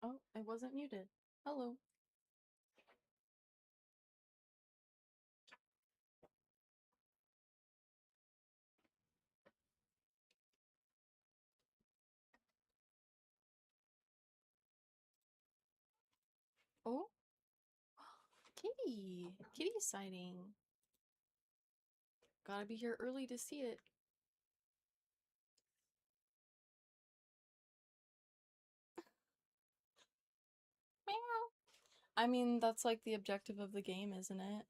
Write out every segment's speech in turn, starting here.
Oh, I wasn't muted. Hello. Oh, kitty. Kitty sighting. Gotta be here early to see it. Meow. I mean, that's like the objective of the game, isn't it?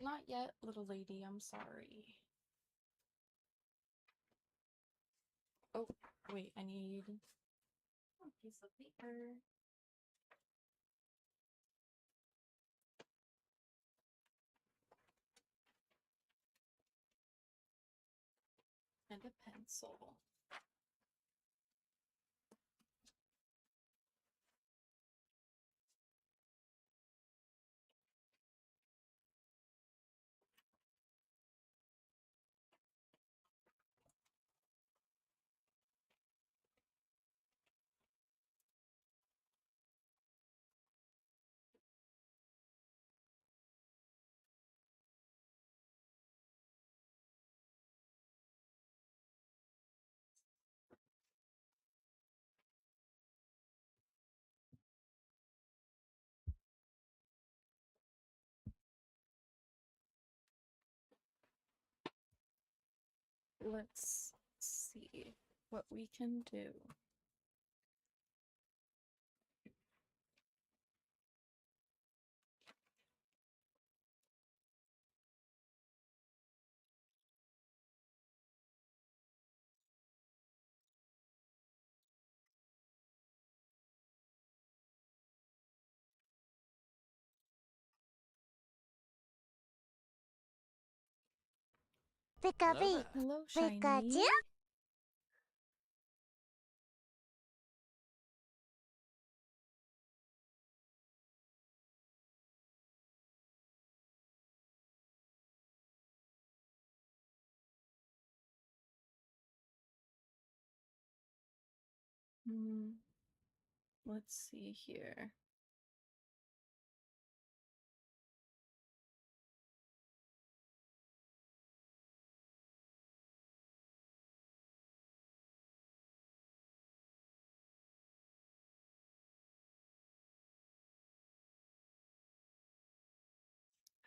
Not yet, little lady, I'm sorry. Oh, wait, I need a piece of paper. And a pencil. Let's see what we can do. Pika-pee. Hello, Pikachu? Shiny. Let's see here.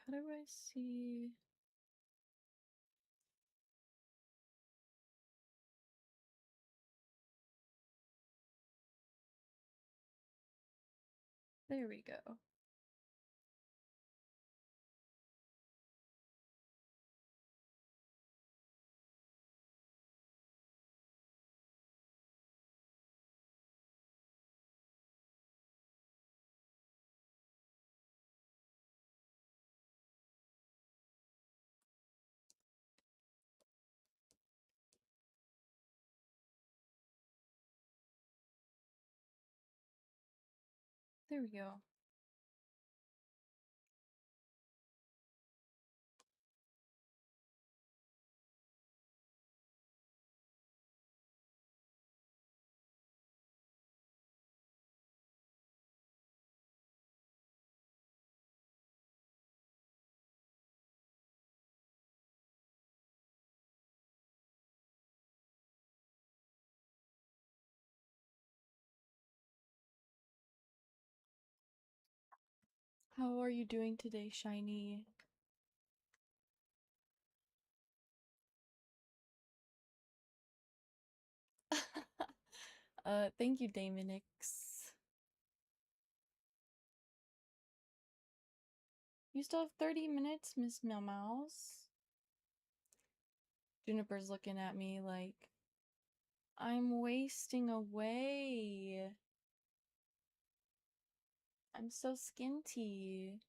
How do I see? There we go. There we go. How are you doing today, Shiny? Thank you, Damonix. You still have 30 minutes, Miss Meow Mouse. Juniper's looking at me like I'm wasting away. I'm so skinty.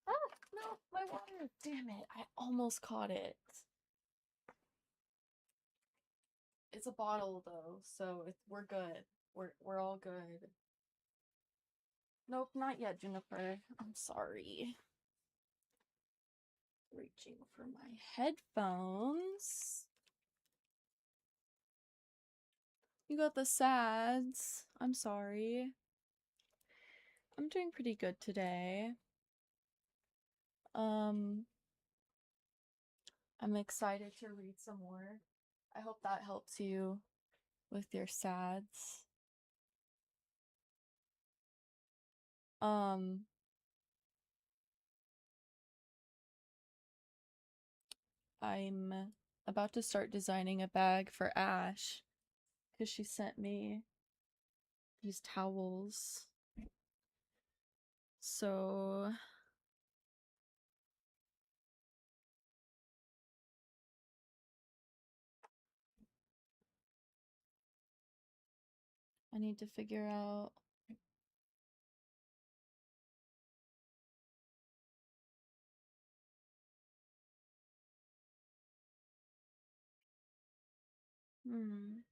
Ah, no, my water. Damn it. I almost caught it. It's a bottle though, so we're good. We're all good. Nope, not yet, Juniper. I'm sorry. Reaching for my headphones. You got the sads. I'm sorry. I'm doing pretty good today. I'm excited to read some more. I hope that helps you with your sads. I'm about to start designing a bag for Ash because she sent me these towels. So I need to figure out hmm.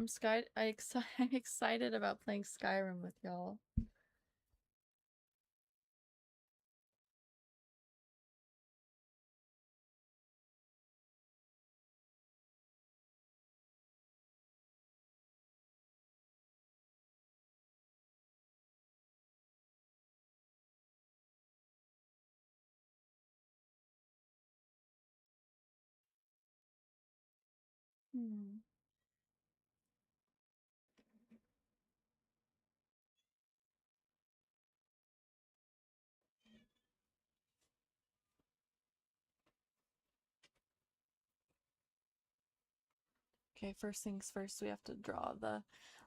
I'm excited about playing Skyrim with y'all. Hmm. Okay, first things first, we have to draw the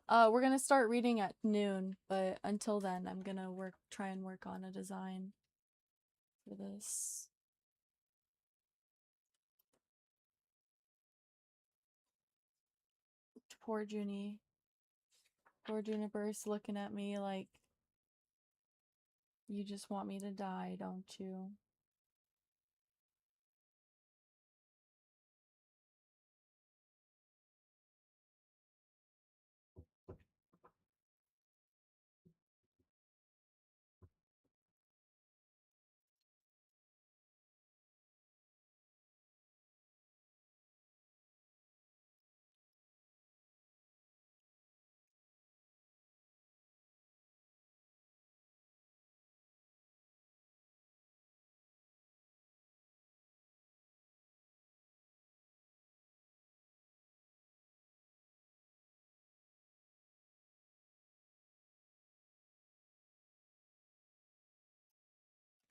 we're gonna start reading at noon, but until then I'm gonna try and work on a design for this. Poor Junie. Poor Juniper's looking at me like, you just want me to die, don't you?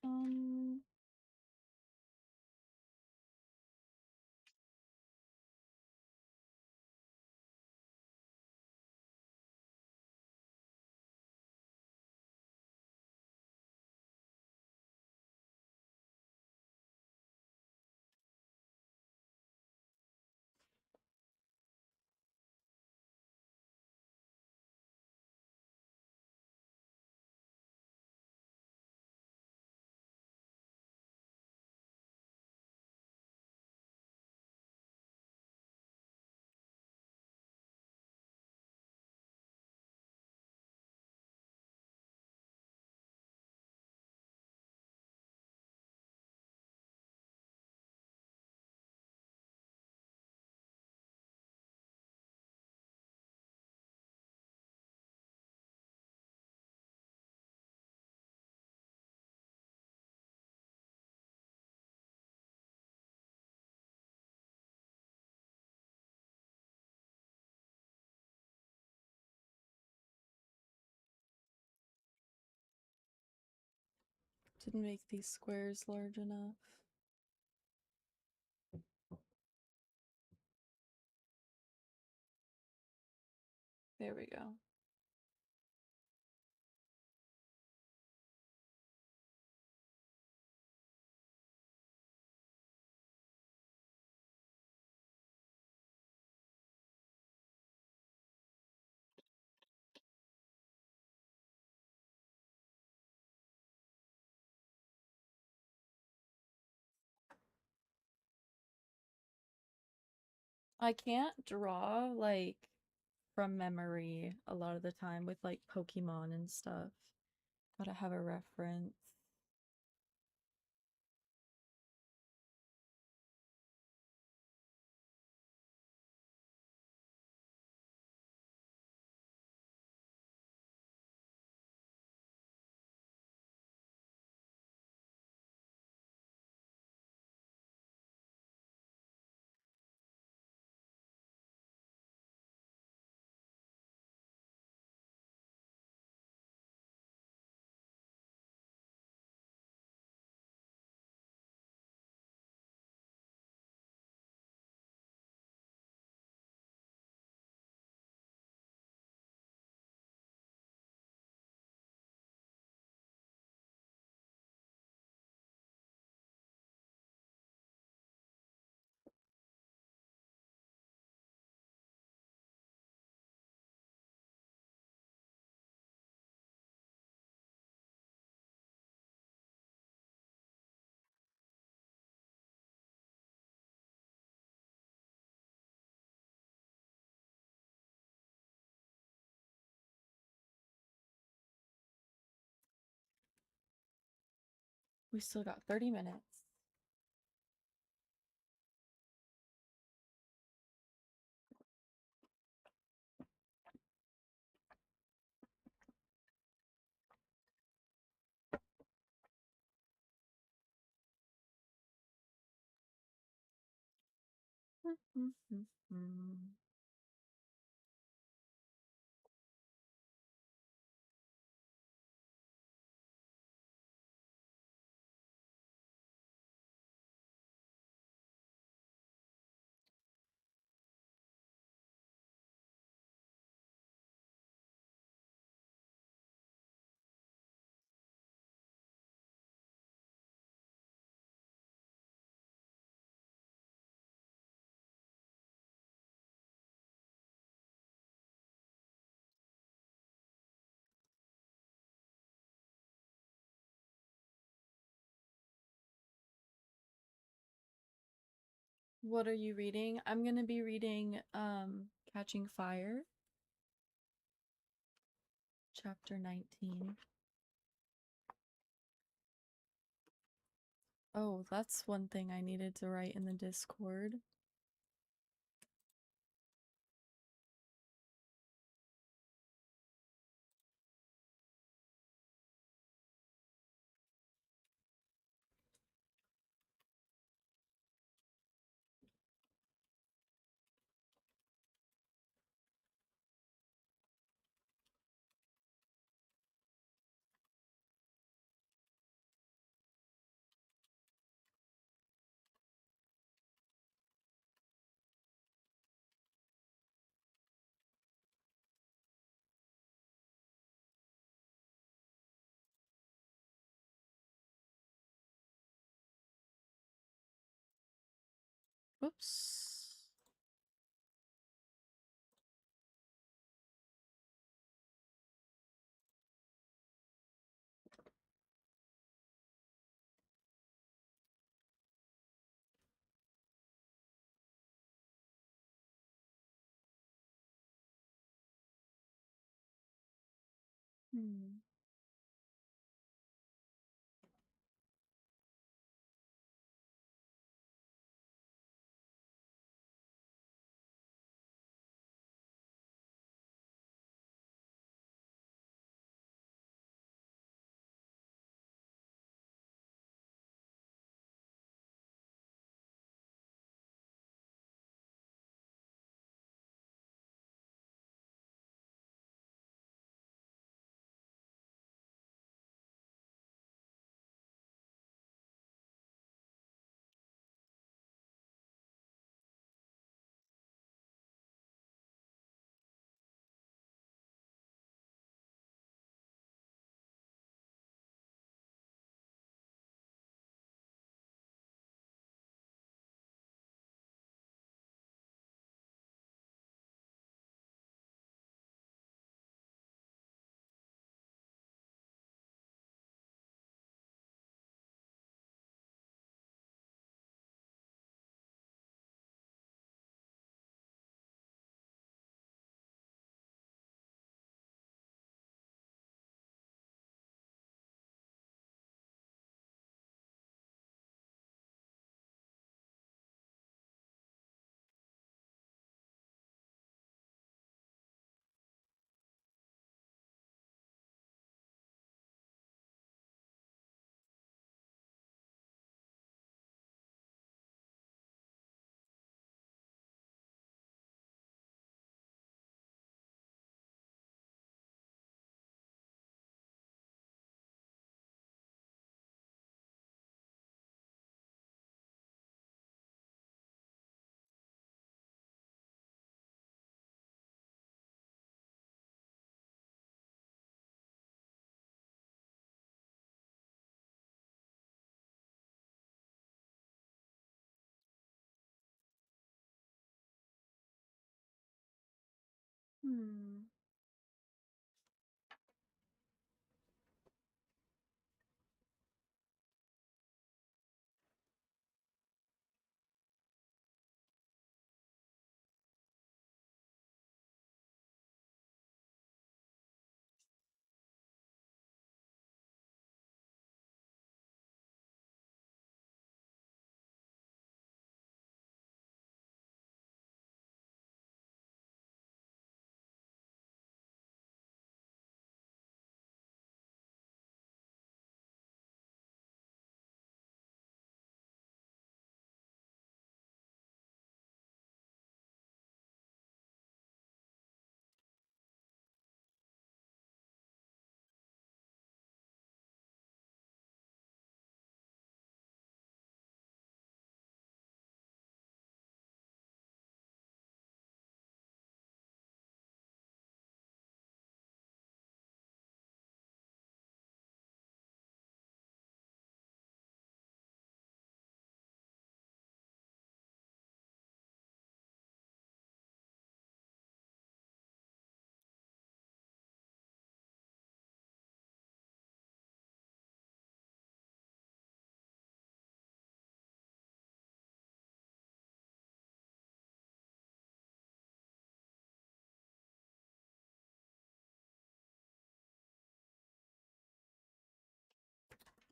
Um, didn't make these squares large enough. There we go. I can't draw like from memory a lot of the time with like Pokemon and stuff. Gotta have a reference. We still got 30 minutes. What are you reading? I'm gonna be reading Catching Fire, chapter 19. Oh, that's one thing I needed to write in the Discord. Oops. Hmm. Hmm.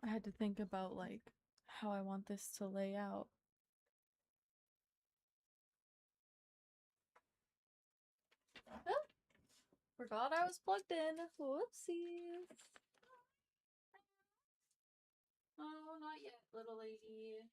I had to think about like how I want this to lay out. Oh, forgot I was plugged in. Whoopsies. Oh, not yet, little lady.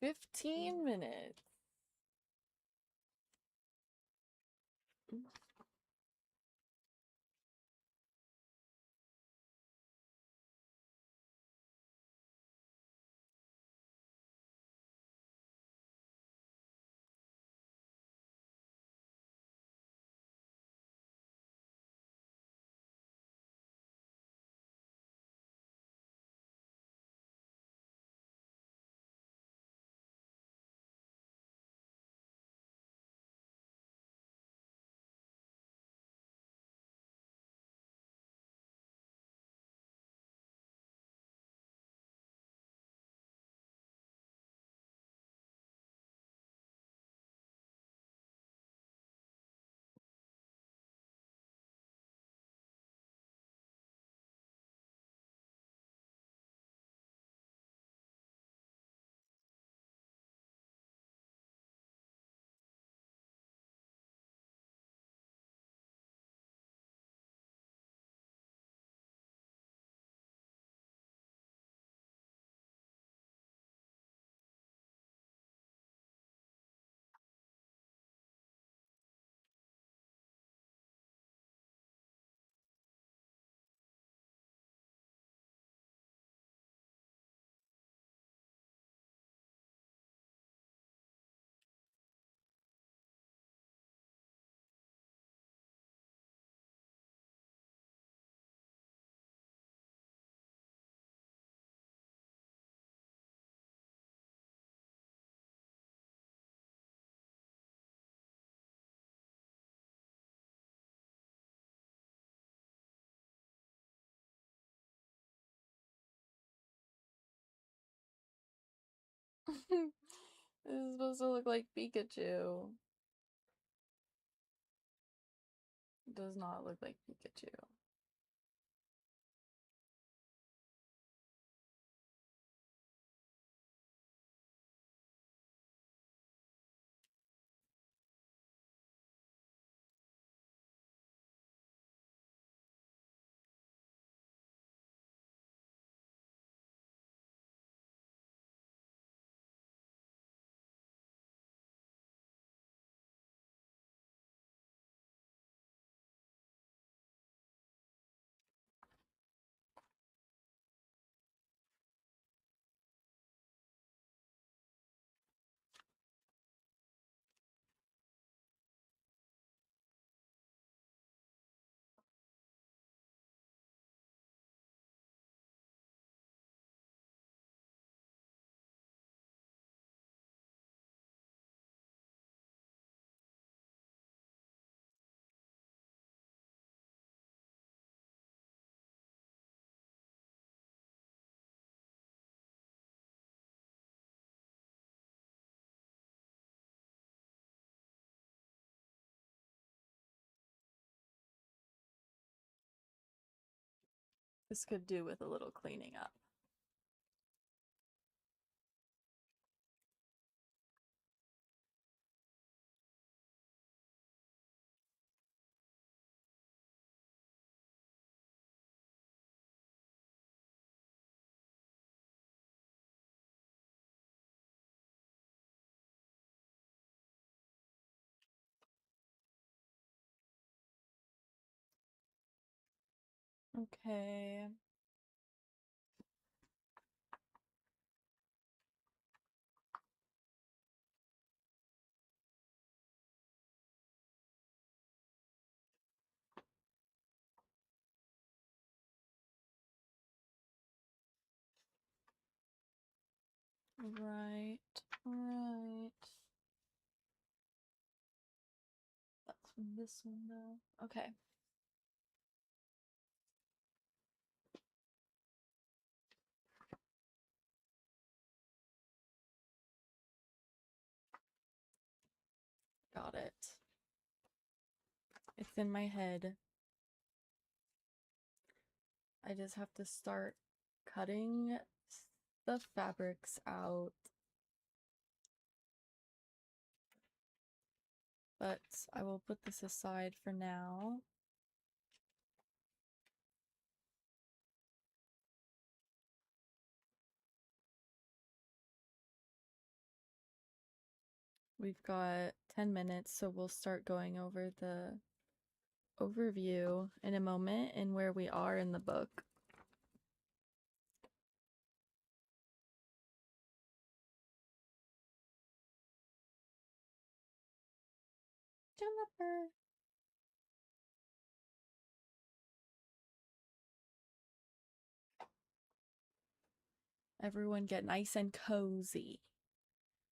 "15 minutes." This is supposed to look like Pikachu. It does not look like Pikachu. This could do with a little cleaning up. Okay. Right. Right. this one though. Okay. Got it. It's in my head. I just have to start cutting the fabrics out. But I will put this aside for now. We've got 10 minutes, so we'll start going over the overview in a moment and where we are in the book. Jennifer. Everyone get nice and cozy,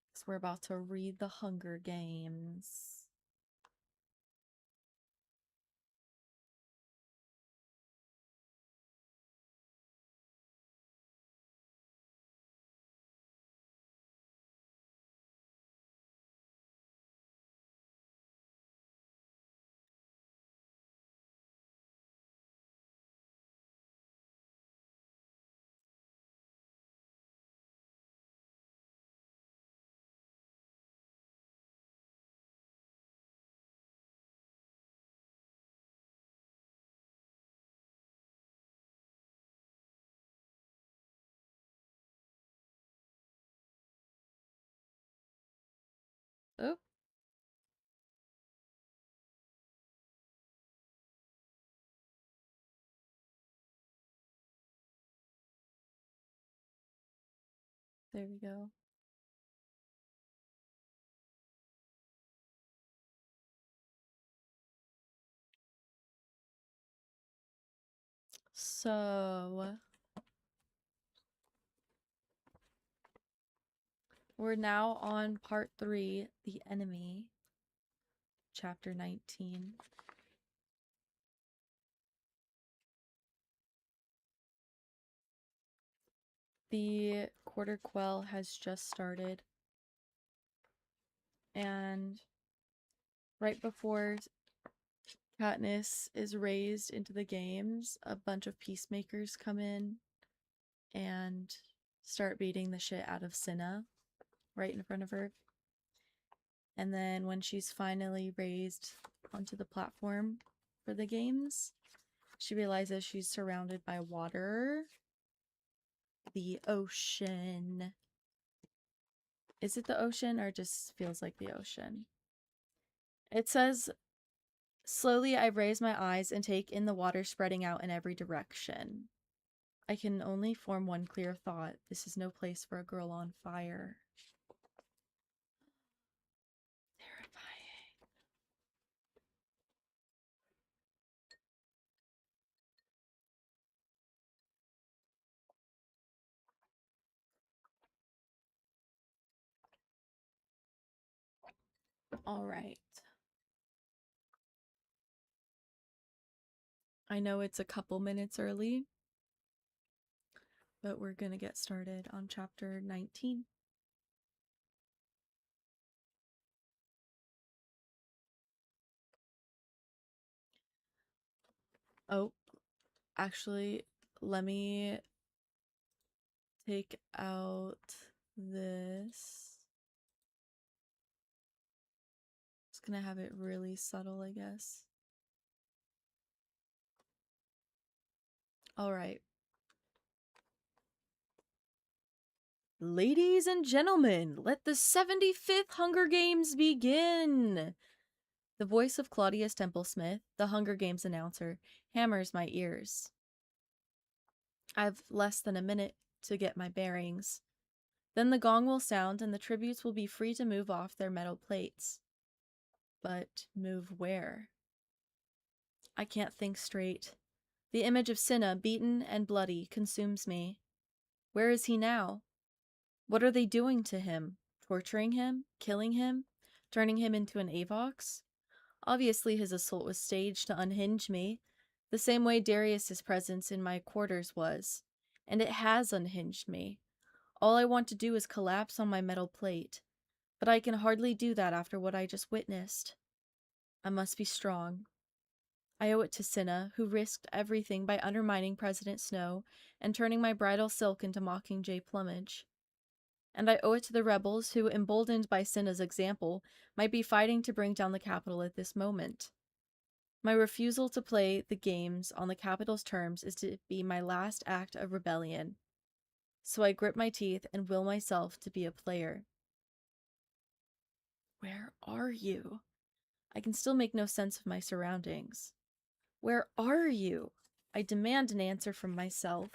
because we're about to read The Hunger Games. Oh. There we go. So, we're now on part 3, The Enemy, chapter 19. The quarter quell has just started, and right before Katniss is raised into the games, a bunch of peacemakers come in and start beating the shit out of Cinna right in front of her. And then when she's finally raised onto the platform for the games, she realizes she's surrounded by water. The ocean. Is it the ocean or just feels like the ocean? It says, slowly I raise my eyes and take in the water spreading out in every direction. I can only form one clear thought. This is no place for a girl on fire. Terrifying. All right. I know it's a couple minutes early, but we're going to get started on chapter 19. Oh, actually, let me take out this. Just gonna have it really subtle, I guess. All right. Ladies and gentlemen, let the 75th Hunger Games begin! The voice of Claudius Templesmith, the Hunger Games announcer, hammers my ears. I've less than a minute to get my bearings. Then the gong will sound and the tributes will be free to move off their metal plates. But move where? I can't think straight. The image of Cinna, beaten and bloody, consumes me. Where is he now? What are they doing to him? Torturing him? Killing him? Turning him into an Avox? Obviously, his assault was staged to unhinge me, the same way Darius's presence in my quarters was, and it has unhinged me. All I want to do is collapse on my metal plate, but I can hardly do that after what I just witnessed. I must be strong. I owe it to Cinna, who risked everything by undermining President Snow and turning my bridal silk into mockingjay plumage. And I owe it to the rebels who, emboldened by Cinna's example, might be fighting to bring down the capital at this moment. My refusal to play the games on the capital's terms is to be my last act of rebellion. So I grip my teeth and will myself to be a player. Where are you? I can still make no sense of my surroundings. Where are you? I demand an answer from myself.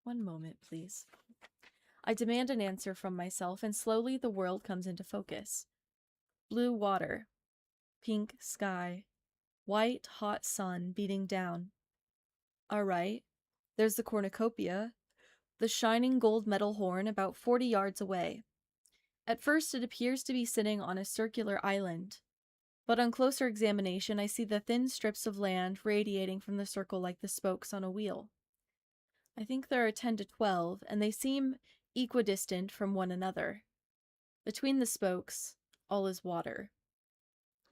One moment, please. I demand an answer from myself, and slowly the world comes into focus. Blue water, pink sky, white, hot sun beating down. All right, there's the cornucopia, the shining gold metal horn about 40 yards away. At first, it appears to be sitting on a circular island, but on closer examination, I see the thin strips of land radiating from the circle like the spokes on a wheel. I think there are 10 to 12, and they seem equidistant from one another. Between the spokes, all is water.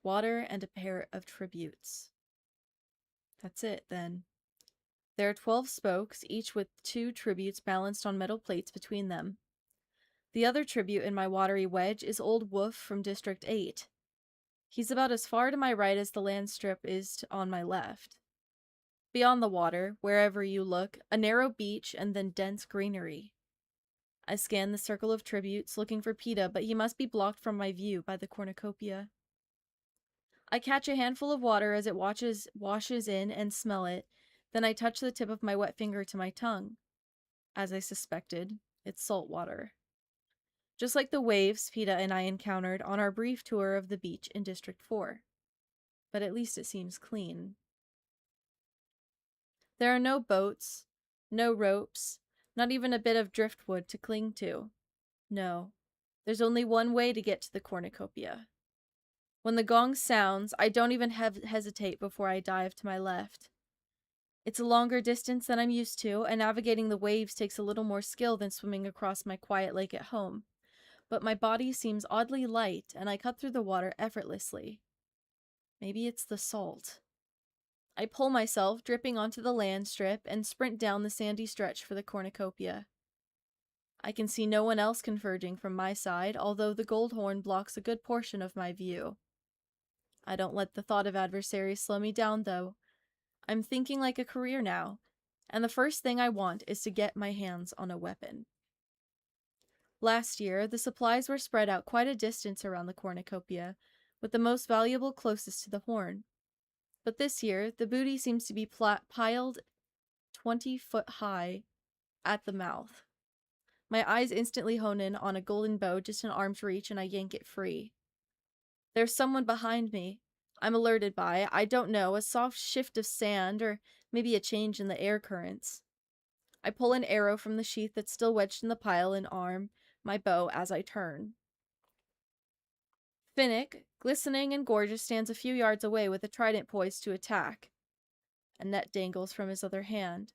Water and a pair of tributes. That's it, then. There are 12 spokes, each with 2 tributes balanced on metal plates between them. The other tribute in my watery wedge is Old Wolf from District 8. He's about as far to my right as the land strip is on my left. Beyond the water, wherever you look, a narrow beach and then dense greenery. I scan the circle of tributes, looking for PETA, but he must be blocked from my view by the cornucopia. I catch a handful of water as it washes in and smell it, then I touch the tip of my wet finger to my tongue. As I suspected, it's salt water. Just like the waves PETA and I encountered on our brief tour of the beach in District 4. But at least it seems clean. There are no boats, no ropes, not even a bit of driftwood to cling to. No, there's only one way to get to the cornucopia. When the gong sounds, I don't even hesitate before I dive to my left. It's a longer distance than I'm used to, and navigating the waves takes a little more skill than swimming across my quiet lake at home. But my body seems oddly light, and I cut through the water effortlessly. Maybe it's the salt. I pull myself, dripping onto the land strip, and sprint down the sandy stretch for the cornucopia. I can see no one else converging from my side, although the gold horn blocks a good portion of my view. I don't let the thought of adversaries slow me down, though. I'm thinking like a career now, and the first thing I want is to get my hands on a weapon. Last year, the supplies were spread out quite a distance around the cornucopia, with the most valuable closest to the horn. But this year, the booty seems to be piled 20 foot high at the mouth. My eyes instantly hone in on a golden bow just an arm's reach, and I yank it free. There's someone behind me. I'm alerted by, I don't know, a soft shift of sand, or maybe a change in the air currents. I pull an arrow from the sheath that's still wedged in the pile and arm my bow as I turn. Finnick, glistening and gorgeous, stands a few yards away with a trident poised to attack. A net dangles from his other hand.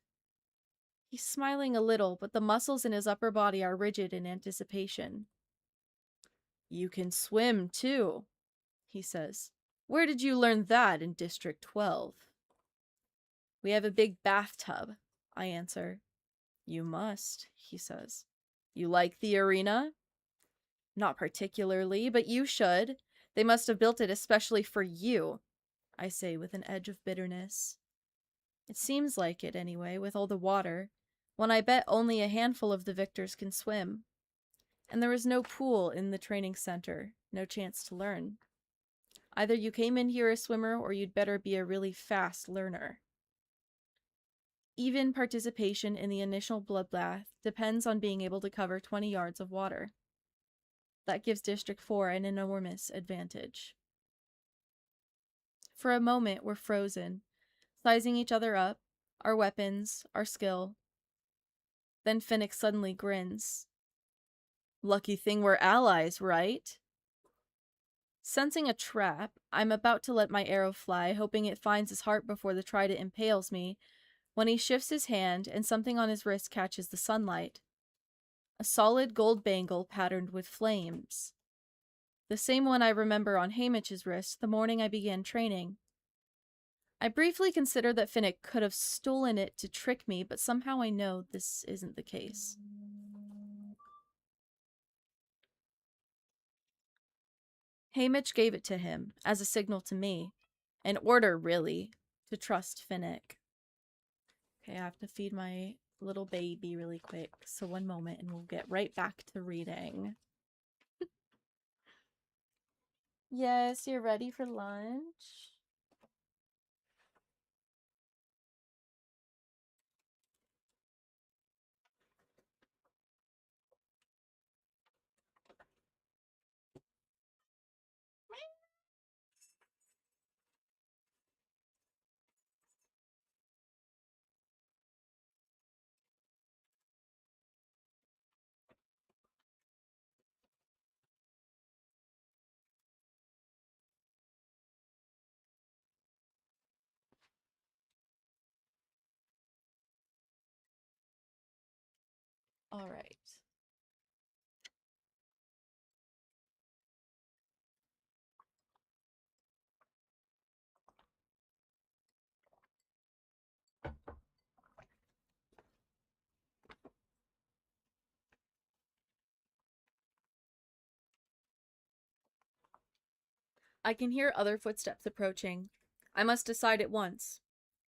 He's smiling a little, but the muscles in his upper body are rigid in anticipation. "You can swim, too," he says. "Where did you learn that in District 12? "We have a big bathtub," I answer. "You must," he says. "You like the arena?" "Not particularly, but you should. They must have built it especially for you," I say with an edge of bitterness. It seems like it, anyway, with all the water, when I bet only a handful of the victors can swim. And there is no pool in the training center, no chance to learn. Either you came in here a swimmer, or you'd better be a really fast learner. Even participation in the initial bloodbath depends on being able to cover 20 yards of water. That gives District 4 an enormous advantage. For a moment, we're frozen, sizing each other up, our weapons, our skill. Then Finnick suddenly grins. Lucky thing we're allies, right? Sensing a trap, I'm about to let my arrow fly, hoping it finds his heart before the trident impales me, when he shifts his hand and something on his wrist catches the sunlight. A solid gold bangle patterned with flames. The same one I remember on Haymitch's wrist the morning I began training. I briefly considered that Finnick could have stolen it to trick me, but somehow I know this isn't the case. Haymitch gave it to him, as a signal to me. An order, really, to trust Finnick. Okay, I have to feed my little baby really quick, so one moment and we'll get right back to reading. Yes, you're ready for lunch? All right. I can hear other footsteps approaching. I must decide at once.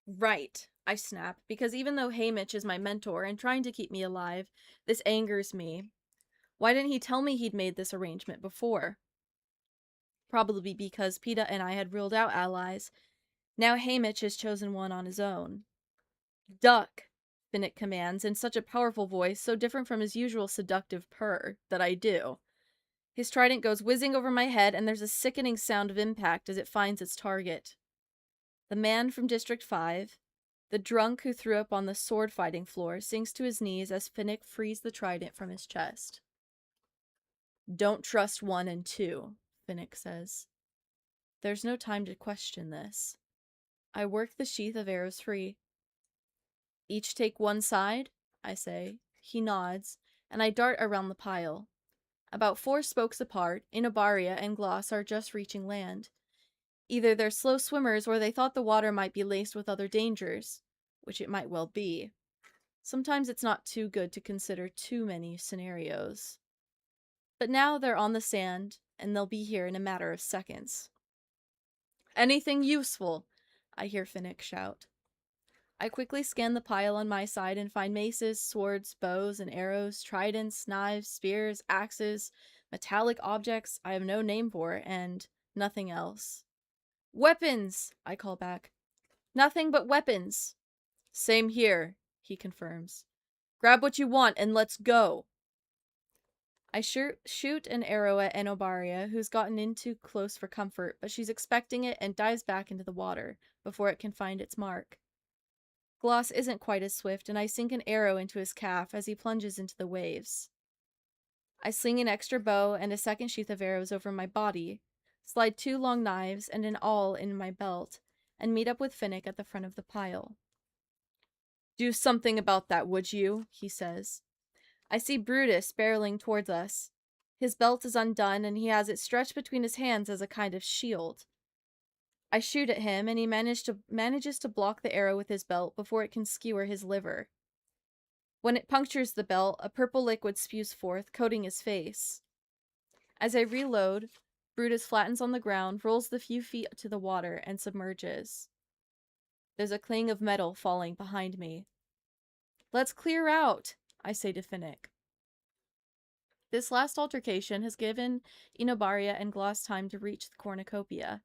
Right, I snap, because even though Haymitch is my mentor and trying to keep me alive, this angers me. Why didn't he tell me he'd made this arrangement before? Probably because Peeta and I had ruled out allies. Now Haymitch has chosen one on his own. Duck, Finnick commands in such a powerful voice, so different from his usual seductive purr, that I do. His trident goes whizzing over my head, and there's a sickening sound of impact as it finds its target. The man from District 5, the drunk who threw up on the sword-fighting floor, sinks to his knees as Finnick frees the trident from his chest. Don't trust 1 and 2, Finnick says. There's no time to question this. I work the sheath of arrows free. Each take one side, I say. He nods, and I dart around the pile. About 4 spokes apart, Inobaria and Gloss are just reaching land. Either they're slow swimmers or they thought the water might be laced with other dangers, which it might well be. Sometimes it's not too good to consider too many scenarios. But now they're on the sand, and they'll be here in a matter of seconds. Anything useful, I hear Finnick shout. I quickly scan the pile on my side and find maces, swords, bows and arrows, tridents, knives, spears, axes, metallic objects I have no name for, and nothing else. Weapons, I call back. Nothing but weapons. Same here, he confirms. Grab what you want and let's go. I shoot an arrow at Enobaria, who's gotten in too close for comfort, but she's expecting it and dives back into the water before it can find its mark. Gloss isn't quite as swift, and I sink an arrow into his calf as he plunges into the waves. I sling an extra bow and a second sheath of arrows over my body, slide 2 long knives and an awl in my belt, and meet up with Finnick at the front of the pile. Do something about that, would you? He says. I see Brutus barreling towards us. His belt is undone, and he has it stretched between his hands as a kind of shield. I shoot at him, and he manages to block the arrow with his belt before it can skewer his liver. When it punctures the belt, a purple liquid spews forth, coating his face. As I reload, Brutus flattens on the ground, rolls the few feet to the water, and submerges. There's a clang of metal falling behind me. Let's clear out, I say to Finnick. This last altercation has given Enobaria and Gloss time to reach the cornucopia.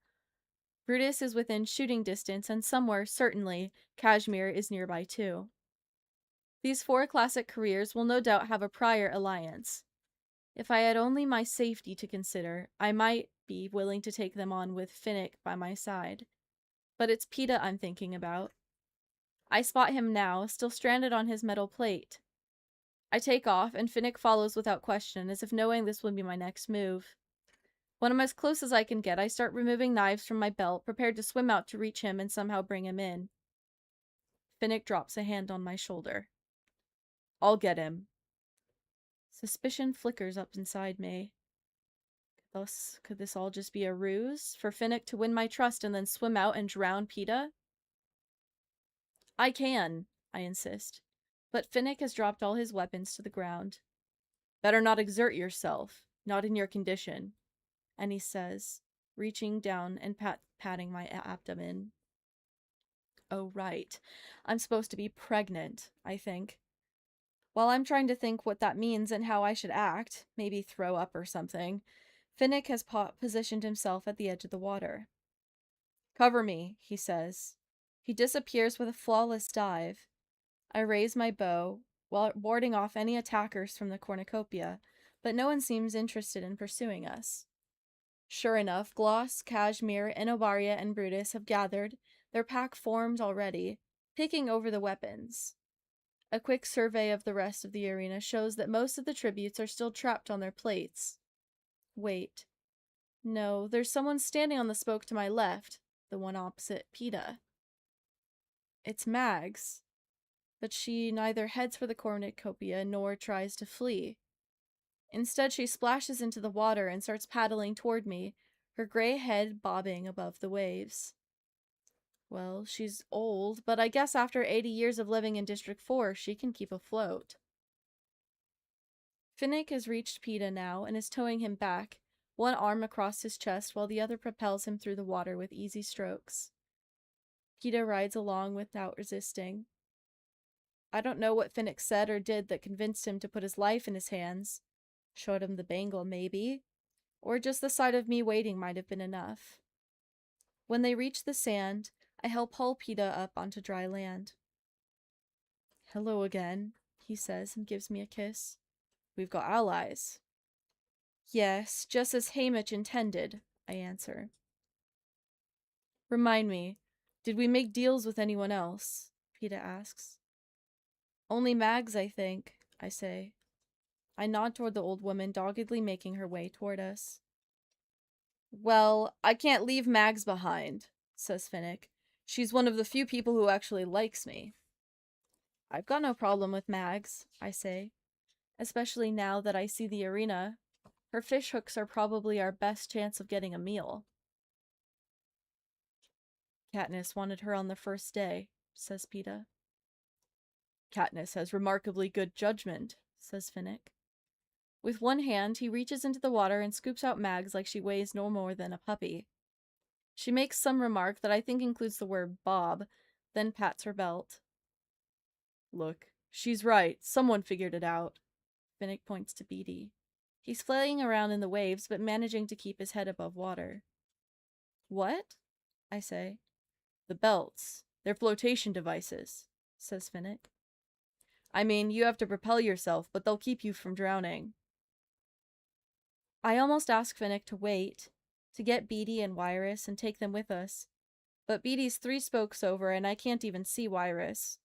Brutus is within shooting distance, and somewhere, certainly, Kashmir is nearby too. These 4 classic careers will no doubt have a prior alliance. If I had only my safety to consider, I might be willing to take them on with Finnick by my side. But it's Peeta I'm thinking about. I spot him now, still stranded on his metal plate. I take off, and Finnick follows without question, as if knowing this would be my next move. When I'm as close as I can get, I start removing knives from my belt, prepared to swim out to reach him and somehow bring him in. Finnick drops a hand on my shoulder. I'll get him. Suspicion flickers up inside me. Thus, could this all just be a ruse? For Finnick to win my trust and then swim out and drown Peeta? I can, I insist. But Finnick has dropped all his weapons to the ground. Better not exert yourself, not in your condition, and he says, reaching down and patting my abdomen. Oh, right. I'm supposed to be pregnant, I think. While I'm trying to think what that means and how I should act, maybe throw up or something, Finnick has positioned himself at the edge of the water. Cover me, he says. He disappears with a flawless dive. I raise my bow, while warding off any attackers from the cornucopia, but no one seems interested in pursuing us. Sure enough, Gloss, Cashmere, Enobaria, and Brutus have gathered, their pack formed already, picking over the weapons. A quick survey of the rest of the arena shows that most of the tributes are still trapped on their plates. Wait. No, there's someone standing on the spoke to my left, the one opposite Peeta. It's Mags. But she neither heads for the cornucopia nor tries to flee. Instead, she splashes into the water and starts paddling toward me, her gray head bobbing above the waves. Well, she's old, but I guess after 80 years of living in District 4, she can keep afloat. Finnick has reached Peeta now and is towing him back, one arm across his chest while the other propels him through the water with easy strokes. Peeta rides along without resisting. I don't know what Finnick said or did that convinced him to put his life in his hands. Showed him the bangle, maybe. Or just the sight of me waiting might have been enough. When they reach the sand, I help haul Peeta up onto dry land. Hello again, he says and gives me a kiss. We've got allies. Yes, just as Haymitch intended, I answer. Remind me, did we make deals with anyone else? Peeta asks. Only Mags, I think, I say. I nod toward the old woman, doggedly making her way toward us. Well, I can't leave Mags behind, says Finnick. She's one of the few people who actually likes me. I've got no problem with Mags, I say. Especially now that I see the arena. Her fish hooks are probably our best chance of getting a meal. Katniss wanted her on the first day, says Peeta. Katniss has remarkably good judgment, says Finnick. With one hand, he reaches into the water and scoops out Mags like she weighs no more than a puppy. She makes some remark that I think includes the word Bob, then pats her belt. Look, she's right. Someone figured it out. Finnick points to Beetee. He's flailing around in the waves, but managing to keep his head above water. What? I say. The belts. They're flotation devices, says Finnick. I mean, you have to propel yourself, but they'll keep you from drowning. I almost ask Finnick to wait, to get Beetee and Wyrus and take them with us. But Beetee's 3 spokes over, and I can't even see Wyrus.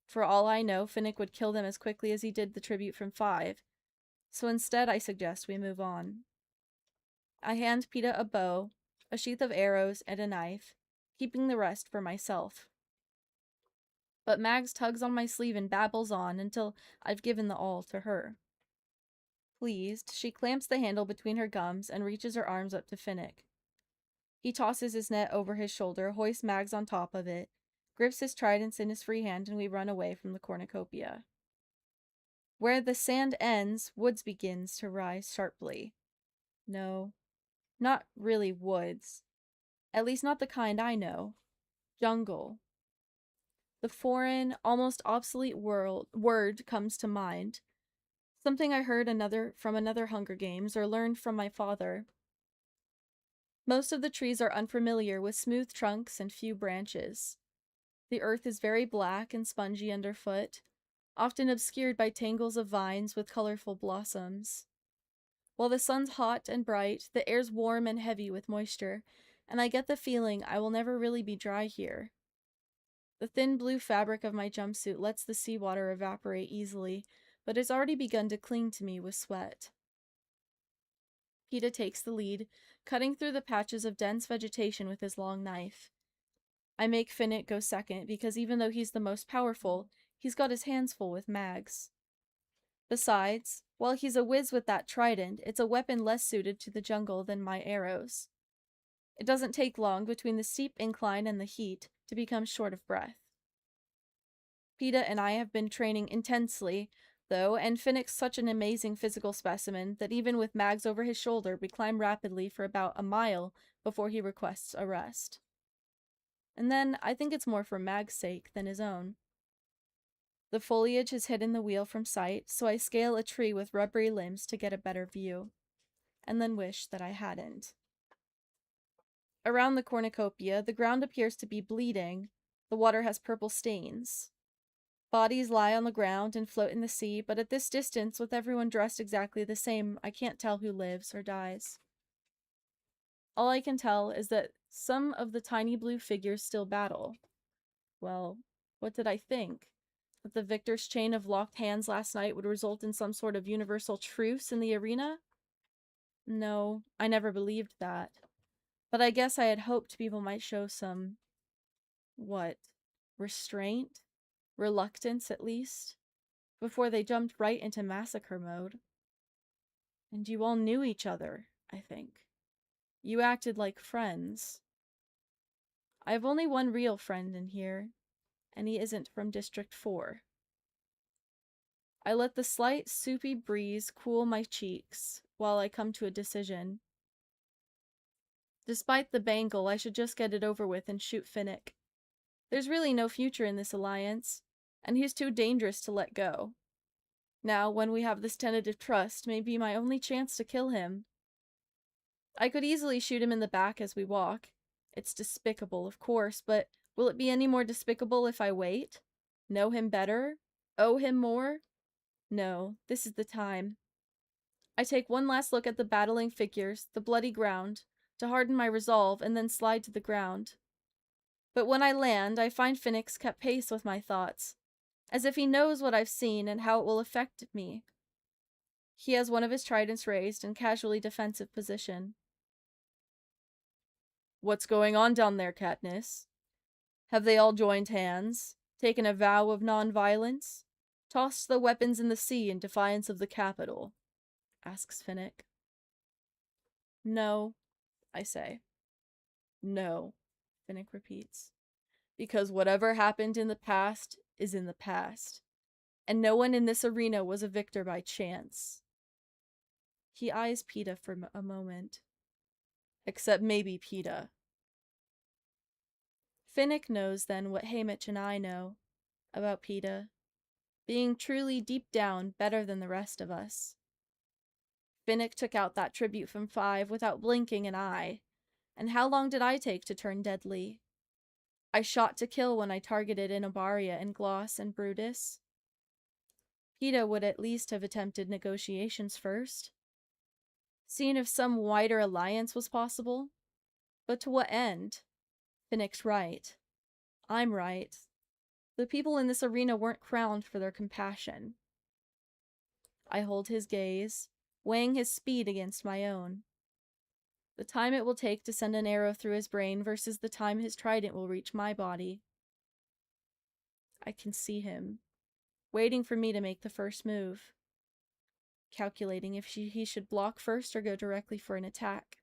For all I know, Finnick would kill them as quickly as he did the tribute from 5. So instead, I suggest we move on. I hand Peeta a bow, a sheath of arrows, and a knife, keeping the rest for myself. But Mags tugs on my sleeve and babbles on until I've given the all to her. Pleased, she clamps the handle between her gums and reaches her arms up to Finnick. He tosses his net over his shoulder, hoists Mags on top of it, grips his tridents in his free hand, and we run away from the cornucopia. Where the sand ends, woods begins to rise sharply. No, not really woods. At least not the kind I know. Jungle. The foreign, almost obsolete word comes to mind. Something I heard from another Hunger Games or learned from my father. Most of the trees are unfamiliar, with smooth trunks and few branches. The earth is very black and spongy underfoot, often obscured by tangles of vines with colorful blossoms. While the sun's hot and bright, the air's warm and heavy with moisture, and I get the feeling I will never really be dry here. The thin blue fabric of my jumpsuit lets the seawater evaporate easily, but it's already begun to cling to me with sweat. Peeta takes the lead, cutting through the patches of dense vegetation with his long knife. I make Finnick go second because even though he's the most powerful, he's got his hands full with mags. Besides, while he's a whiz with that trident, it's a weapon less suited to the jungle than my arrows. It doesn't take long between the steep incline and the heat to become short of breath. Peeta and I have been training intensely, though, and Finnick's such an amazing physical specimen that even with mags over his shoulder, we climb rapidly for about a mile before he requests a rest. And then I think it's more for Mag's sake than his own. The foliage has hidden the wheel from sight, so I scale a tree with rubbery limbs to get a better view, and then wish that I hadn't. Around the cornucopia, the ground appears to be bleeding. The water has purple stains. Bodies lie on the ground and float in the sea, but at this distance, with everyone dressed exactly the same, I can't tell who lives or dies. All I can tell is that some of the tiny blue figures still battle. Well, what did I think? That the victor's chain of locked hands last night would result in some sort of universal truce in the arena? No, I never believed that. But I guess I had hoped people might show some... restraint? Reluctance, at least? Before they jumped right into massacre mode. And you all knew each other, I think. You acted like friends. I have only one real friend in here, and he isn't from District 4. I let the slight, soupy breeze cool my cheeks while I come to a decision. Despite the bangle, I should just get it over with and shoot Finnick. There's really no future in this alliance, and he's too dangerous to let go. Now, when we have this tentative trust, may be my only chance to kill him. I could easily shoot him in the back as we walk. It's despicable, of course, but will it be any more despicable if I wait? Know him better? Owe him more? No, this is the time. I take one last look at the battling figures, the bloody ground, to harden my resolve and then slide to the ground. But when I land, I find Finnick's kept pace with my thoughts, as if he knows what I've seen and how it will affect me. He has one of his tridents raised in casually defensive position. What's going on down there, Katniss? Have they all joined hands, taken a vow of non-violence, tossed the weapons in the sea in defiance of the capital? Asks Finnick. No, I say. No, Finnick repeats. Because whatever happened in the past is in the past, and no one in this arena was a victor by chance. He eyes Peeta for a moment. Except maybe Peeta. Finnick knows then what Haymitch and I know about Peeta, being truly deep down better than the rest of us. Finnick took out that tribute from 5 without blinking an eye, and how long did I take to turn deadly? I shot to kill when I targeted Inobaria and Gloss and Brutus. Peeta would at least have attempted negotiations first, seen if some wider alliance was possible. But to what end? Finnick's right. I'm right. The people in this arena weren't crowned for their compassion. I hold his gaze, weighing his speed against my own. The time it will take to send an arrow through his brain versus the time his trident will reach my body. I can see him, waiting for me to make the first move, calculating if he should block first or go directly for an attack.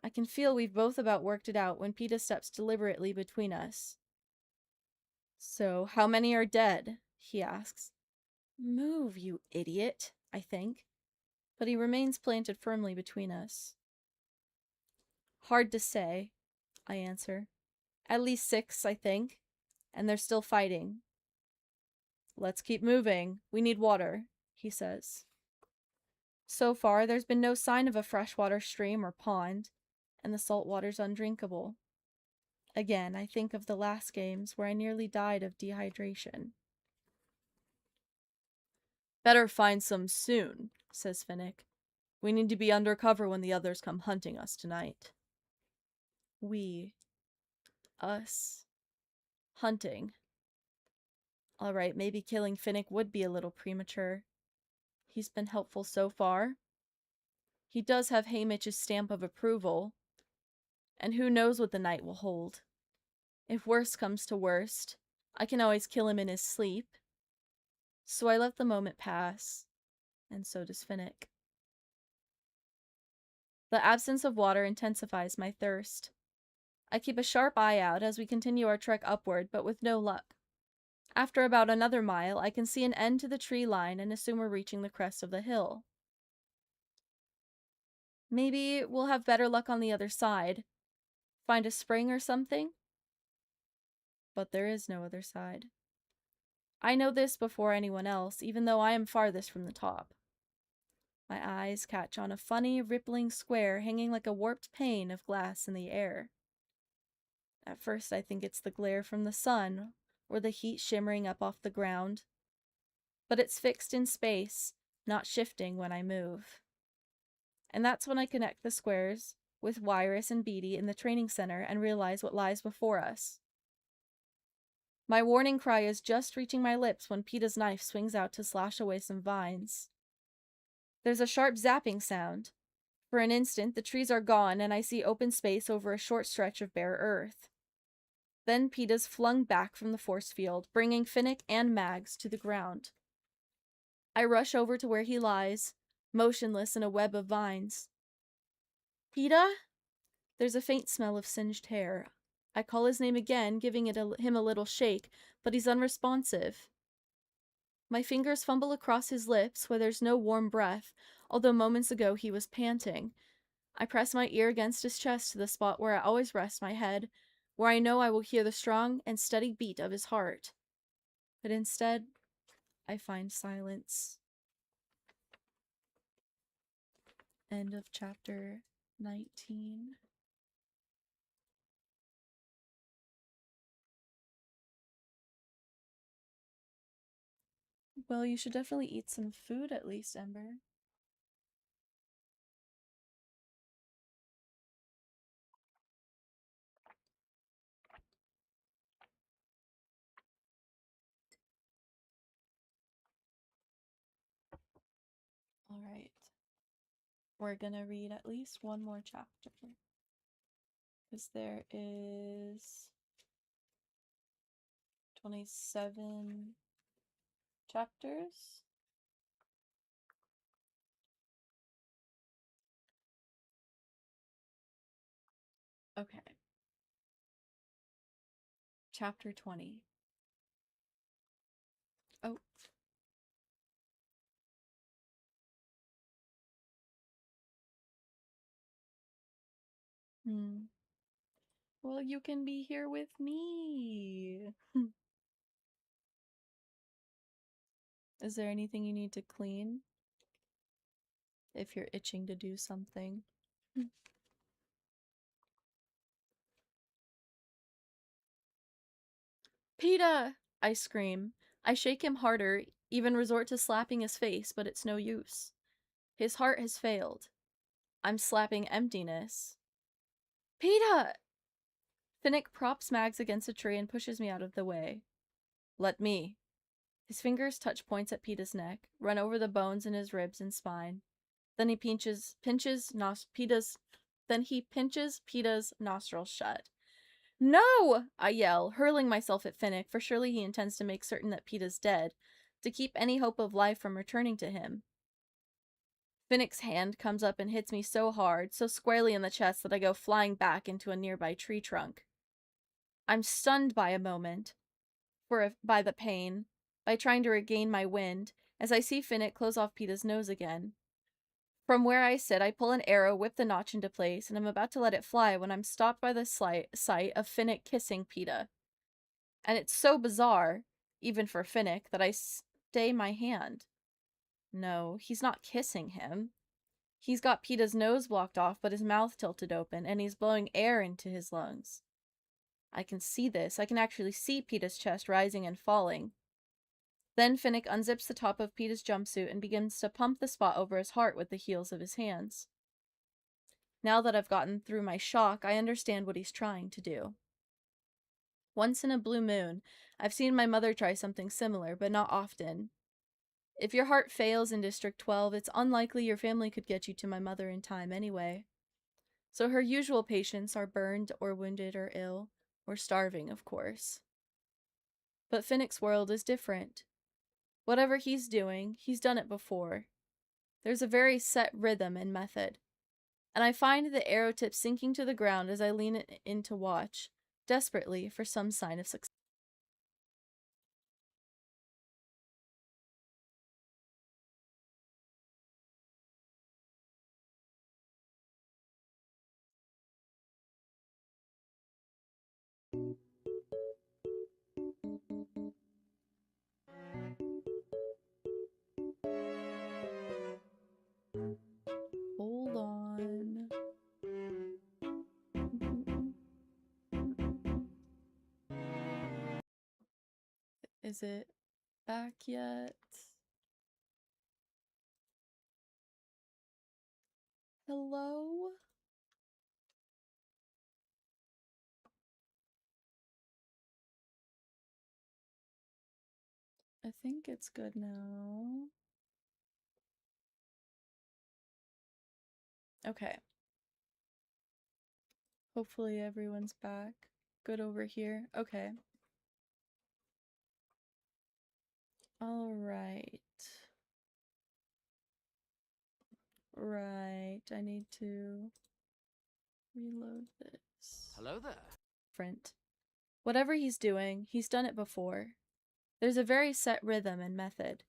I can feel we've both about worked it out when Peeta steps deliberately between us. So, how many are dead? He asks. Move, you idiot, I think. But he remains planted firmly between us. Hard to say, I answer. At least 6, I think. And they're still fighting. Let's keep moving. We need water, he says. So far, there's been no sign of a freshwater stream or pond, and the salt water's undrinkable. Again, I think of the last games where I nearly died of dehydration. Better find some soon, says Finnick. We need to be undercover when the others come hunting us tonight. We. Us. Hunting. Alright, maybe killing Finnick would be a little premature. He's been helpful so far. He does have Haymitch's stamp of approval. And who knows what the night will hold. If worst comes to worst, I can always kill him in his sleep. So I let the moment pass, and so does Finnick. The absence of water intensifies my thirst. I keep a sharp eye out as we continue our trek upward, but with no luck. After about another mile, I can see an end to the tree line and assume we're reaching the crest of the hill. Maybe we'll have better luck on the other side. Find a spring or something? But there is no other side. I know this before anyone else, even though I am farthest from the top. My eyes catch on a funny, rippling square hanging like a warped pane of glass in the air. At first I think it's the glare from the sun, or the heat shimmering up off the ground. But it's fixed in space, not shifting when I move. And that's when I connect the squares with Wyrus and Beatty in the training center and realize what lies before us. My warning cry is just reaching my lips when Peta's knife swings out to slash away some vines. There's a sharp zapping sound. For an instant, the trees are gone and I see open space over a short stretch of bare earth. Then Peta's flung back from the force field, bringing Finnick and Mags to the ground. I rush over to where he lies, motionless in a web of vines. Peta? There's a faint smell of singed hair. I call his name again, giving him a little shake, but he's unresponsive. My fingers fumble across his lips where there's no warm breath, although moments ago he was panting. I press my ear against his chest to the spot where I always rest my head, where I know I will hear the strong and steady beat of his heart. But instead, I find silence. End of chapter 19. Well, you should definitely eat some food at least, Ember. Alright. We're gonna read at least one more chapter. Because there is 27 chapters. Okay. Chapter 20. Oh. Well, you can be here with me. Is there anything you need to clean? If you're itching to do something. Peta! I scream. I shake him harder, even resort to slapping his face, but it's no use. His heart has failed. I'm slapping emptiness. Peta! Finnick props Mags against a tree and pushes me out of the way. Let me. His fingers touch points at Peta's neck, run over the bones in his ribs and spine. Then he pinches Peta's nostrils shut. No! I yell, hurling myself at Finnick, for surely he intends to make certain that Peta's dead, to keep any hope of life from returning to him. Finnick's hand comes up and hits me so hard, so squarely in the chest that I go flying back into a nearby tree trunk. I'm stunned by a moment, by the pain, by trying to regain my wind, as I see Finnick close off Peta's nose again. From where I sit, I pull an arrow, whip the notch into place, and I'm about to let it fly when I'm stopped by the sight of Finnick kissing Peta. And it's so bizarre, even for Finnick, that I stay my hand. No, he's not kissing him. He's got Peta's nose blocked off, but his mouth tilted open, and he's blowing air into his lungs. I can see this. I can actually see Peta's chest rising and falling. Then Finnick unzips the top of Peta's jumpsuit and begins to pump the spot over his heart with the heels of his hands. Now that I've gotten through my shock, I understand what he's trying to do. Once in a blue moon, I've seen my mother try something similar, but not often. If your heart fails in District 12, it's unlikely your family could get you to my mother in time anyway. So her usual patients are burned or wounded or ill, or starving, of course. But Finnick's world is different. Whatever he's doing, he's done it before. There's a very set rhythm and method. And I find the arrow tip sinking to the ground as I lean in to watch, desperately for some sign of success. Hold on. Is it back yet? Hello? I think it's good now. Okay. Hopefully everyone's back. Good over here. Okay. Alright. Right. I need to reload this. Hello there. Different. Whatever he's doing, he's done it before. There's a very set rhythm and method.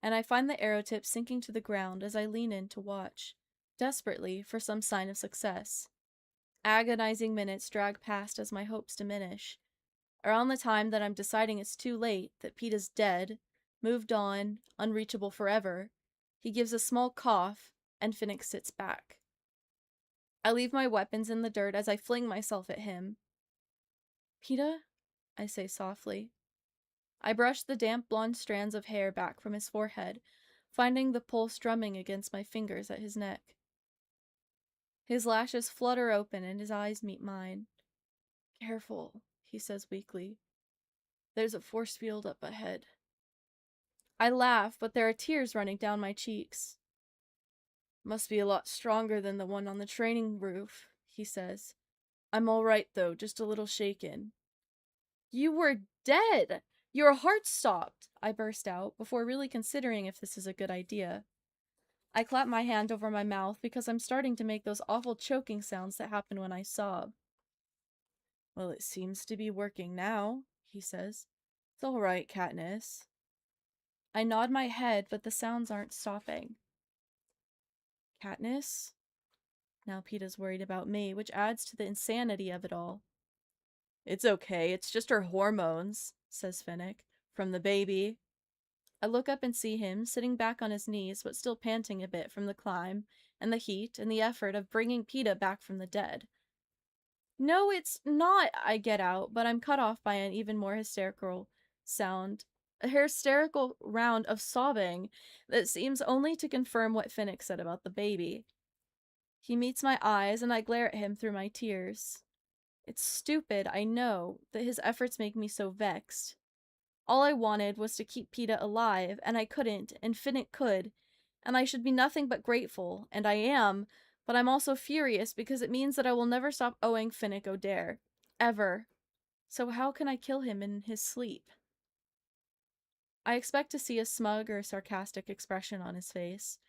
And I find the arrow tip sinking to the ground as I lean in to watch, desperately for some sign of success. Agonizing minutes drag past as my hopes diminish. Around the time that I'm deciding it's too late, that Peeta's dead, moved on, unreachable forever, he gives a small cough, and Finnick sits back. I leave my weapons in the dirt as I fling myself at him. Peeta? I say softly. I brush the damp blonde strands of hair back from his forehead, finding the pulse drumming against my fingers at his neck. His lashes flutter open and his eyes meet mine. Careful, he says weakly. There's a force field up ahead. I laugh, but there are tears running down my cheeks. Must be a lot stronger than the one on the training roof, he says. I'm all right, though, just a little shaken. You were dead! Your heart stopped, I burst out, before really considering if this is a good idea. I clap my hand over my mouth because I'm starting to make those awful choking sounds that happen when I sob. Well, it seems to be working now, he says. It's all right, Katniss. I nod my head, but the sounds aren't stopping. Katniss? Now Peeta's worried about me, which adds to the insanity of it all. It's okay, it's just her hormones, says Finnick, from the baby. I look up and see him, sitting back on his knees, but still panting a bit from the climb, and the heat, and the effort of bringing Peeta back from the dead. No, it's not, I get out, but I'm cut off by an even more hysterical sound. A hysterical round of sobbing that seems only to confirm what Finnick said about the baby. He meets my eyes, and I glare at him through my tears. It's stupid, I know, that his efforts make me so vexed. All I wanted was to keep Peeta alive, and I couldn't, and Finnick could, and I should be nothing but grateful, and I am, but I'm also furious because it means that I will never stop owing Finnick Odair. Ever. So how can I kill him in his sleep? I expect to see a smug or sarcastic expression on his face,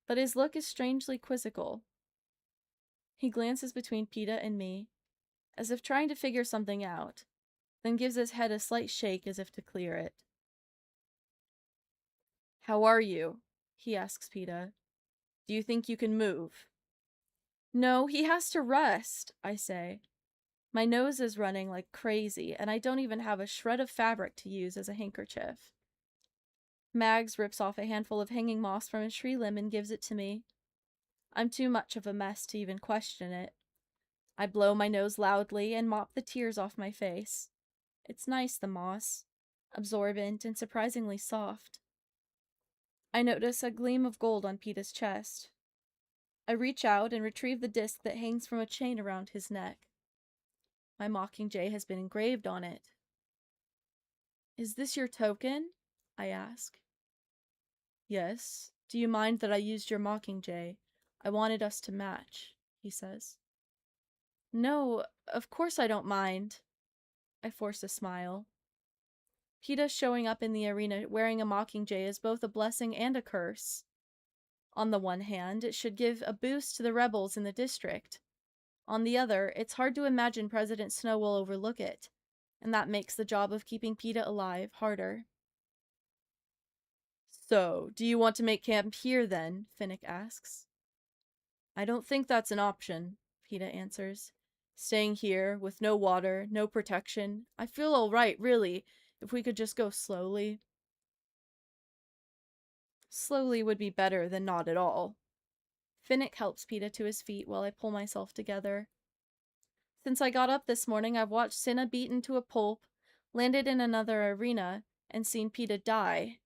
but his look is strangely quizzical. He glances between Peeta and me, as if trying to figure something out, then gives his head a slight shake as if to clear it. How are you? He asks Peeta. Do you think you can move? No, he has to rest, I say. My nose is running like crazy, and I don't even have a shred of fabric to use as a handkerchief. Mags rips off a handful of hanging moss from a tree limb and gives it to me. I'm too much of a mess to even question it. I blow my nose loudly and mop the tears off my face. It's nice, the moss. Absorbent and surprisingly soft. I notice a gleam of gold on Peeta's chest. I reach out and retrieve the disc that hangs from a chain around his neck. My Mockingjay has been engraved on it, Is this your token? I ask. Yes. Do you mind that I used your Mockingjay? I wanted us to match, he says. No, of course I don't mind. I force a smile. Peeta showing up in the arena wearing a Mockingjay is both a blessing and a curse. On the one hand, it should give a boost to the rebels in the district. On the other, it's hard to imagine President Snow will overlook it, and that makes the job of keeping Peeta alive harder. So, do you want to make camp here then? Finnick asks. I don't think that's an option, Peeta answers. Staying here, with no water, no protection, I feel all right, really, if we could just go slowly. Slowly would be better than not at all. Finnick helps Peeta to his feet while I pull myself together. Since I got up this morning, I've watched Cinna beaten to a pulp, landed in another arena, and seen Peeta die.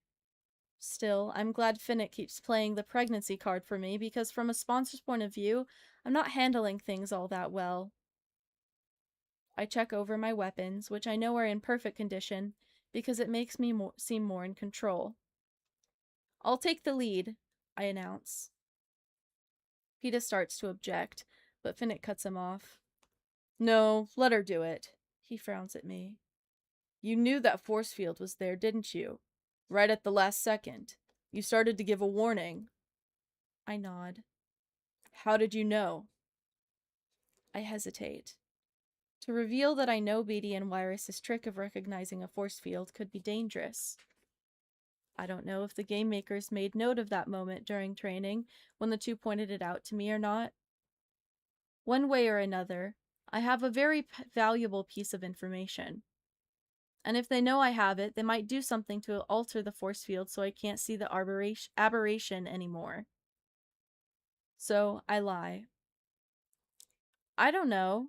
Still, I'm glad Finnick keeps playing the pregnancy card for me because from a sponsor's point of view, I'm not handling things all that well. I check over my weapons, which I know are in perfect condition, because it makes me seem more in control. I'll take the lead, I announce. Peeta starts to object, but Finnick cuts him off. No, let her do it. He frowns at me. You knew that force field was there, didn't you? Right at the last second. You started to give a warning. I nod. How did you know? I hesitate. To reveal that I know Beatty and Wyrus's trick of recognizing a force field could be dangerous. I don't know if the game makers made note of that moment during training when the two pointed it out to me or not. One way or another, I have a very valuable piece of information. And if they know I have it, they might do something to alter the force field so I can't see the aberration anymore. So I lie. I don't know.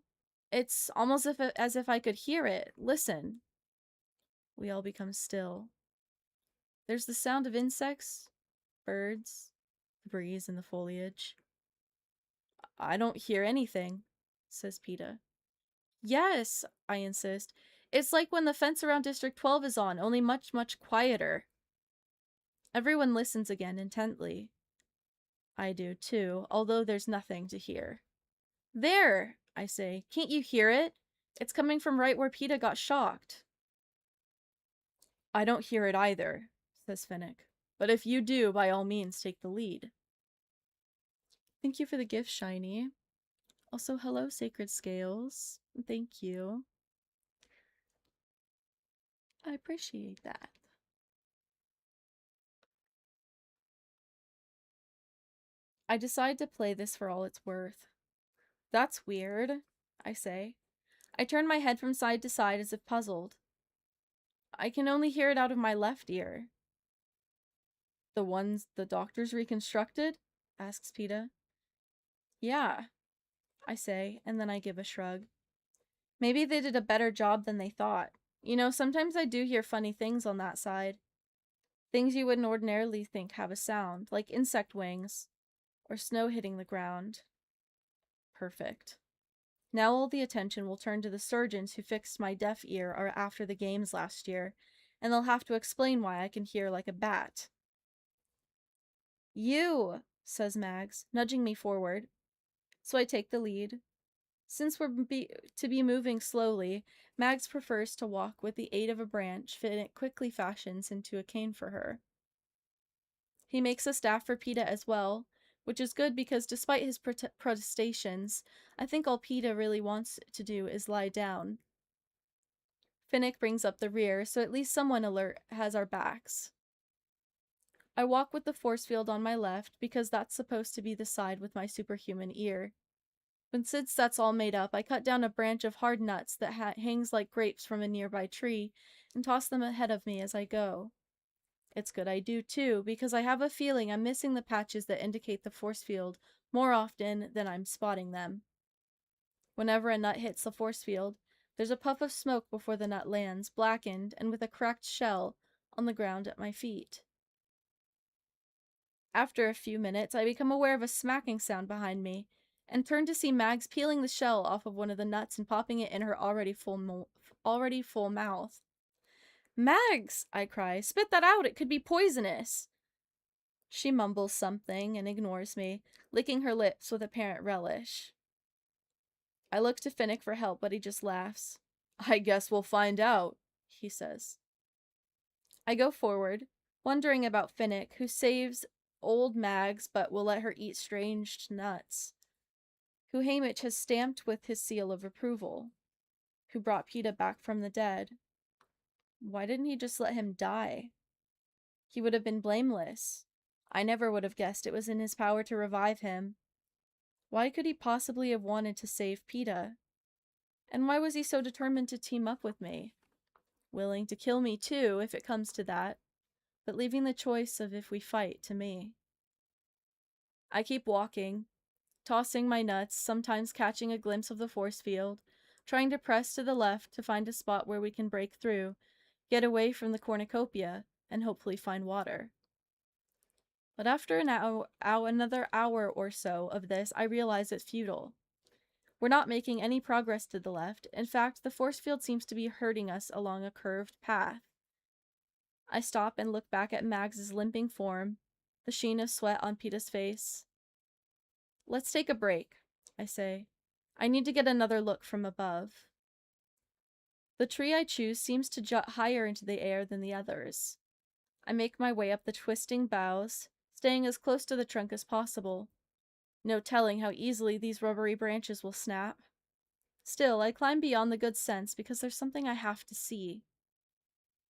It's almost as if I could hear it. Listen. We all become still. There's the sound of insects, birds, the breeze in the foliage. I don't hear anything, says Peeta. Yes, I insist. It's like when the fence around District 12 is on, only much, much quieter. Everyone listens again intently. I do too, although there's nothing to hear. There, I say. Can't you hear it? It's coming from right where Peeta got shocked. I don't hear it either, says Finnick. But if you do, by all means, take the lead. Thank you for the gift, Shiny. Also, hello, Sacred Scales. Thank you. I appreciate that. I decide to play this for all it's worth. That's weird, I say. I turn my head from side to side as if puzzled. I can only hear it out of my left ear. The ones the doctors reconstructed? Asks Peeta. Yeah, I say, and then I give a shrug. Maybe they did a better job than they thought. You know, sometimes I do hear funny things on that side. Things you wouldn't ordinarily think have a sound, like insect wings, or snow hitting the ground. Perfect. Now all the attention will turn to the surgeons who fixed my deaf ear after the games last year, and they'll have to explain why I can hear like a bat. You, says Mags, nudging me forward. So I take the lead. Since we're to be moving slowly, Mags prefers to walk with the aid of a branch Finnick quickly fashions into a cane for her. He makes a staff for Peeta as well, which is good because despite his protestations, I think all Peeta really wants to do is lie down. Finnick brings up the rear, so at least someone alert has our backs. I walk with the force field on my left because that's supposed to be the side with my superhuman ear. But since that's all made up, I cut down a branch of hard nuts that hangs like grapes from a nearby tree and toss them ahead of me as I go. It's good I do too, because I have a feeling I'm missing the patches that indicate the force field more often than I'm spotting them. Whenever a nut hits the force field, there's a puff of smoke before the nut lands, blackened and with a cracked shell on the ground at my feet. After a few minutes, I become aware of a smacking sound behind me, and turn to see Mags peeling the shell off of one of the nuts and popping it in her already full mouth. Mags, I cry. Spit that out, it could be poisonous. She mumbles something and ignores me, licking her lips with apparent relish. I look to Finnick for help, but he just laughs. I guess we'll find out, he says. I go forward, wondering about Finnick, who saves old Mags but will let her eat strange nuts, who Haymitch has stamped with his seal of approval, who brought Peeta back from the dead. Why didn't he just let him die? He would have been blameless. I never would have guessed it was in his power to revive him. Why could he possibly have wanted to save Peeta? And why was he so determined to team up with me? Willing to kill me too, if it comes to that, but leaving the choice of if we fight to me. I keep walking, tossing my nuts, sometimes catching a glimpse of the force field, trying to press to the left to find a spot where we can break through, get away from the cornucopia, and hopefully find water. But after another hour or so of this, I realize it's futile. We're not making any progress to the left. In fact, the force field seems to be herding us along a curved path. I stop and look back at Mags's limping form, the sheen of sweat on Peeta's face. Let's take a break, I say. I need to get another look from above. The tree I choose seems to jut higher into the air than the others. I make my way up the twisting boughs, staying as close to the trunk as possible. No telling how easily these rubbery branches will snap. Still, I climb beyond the good sense because there's something I have to see.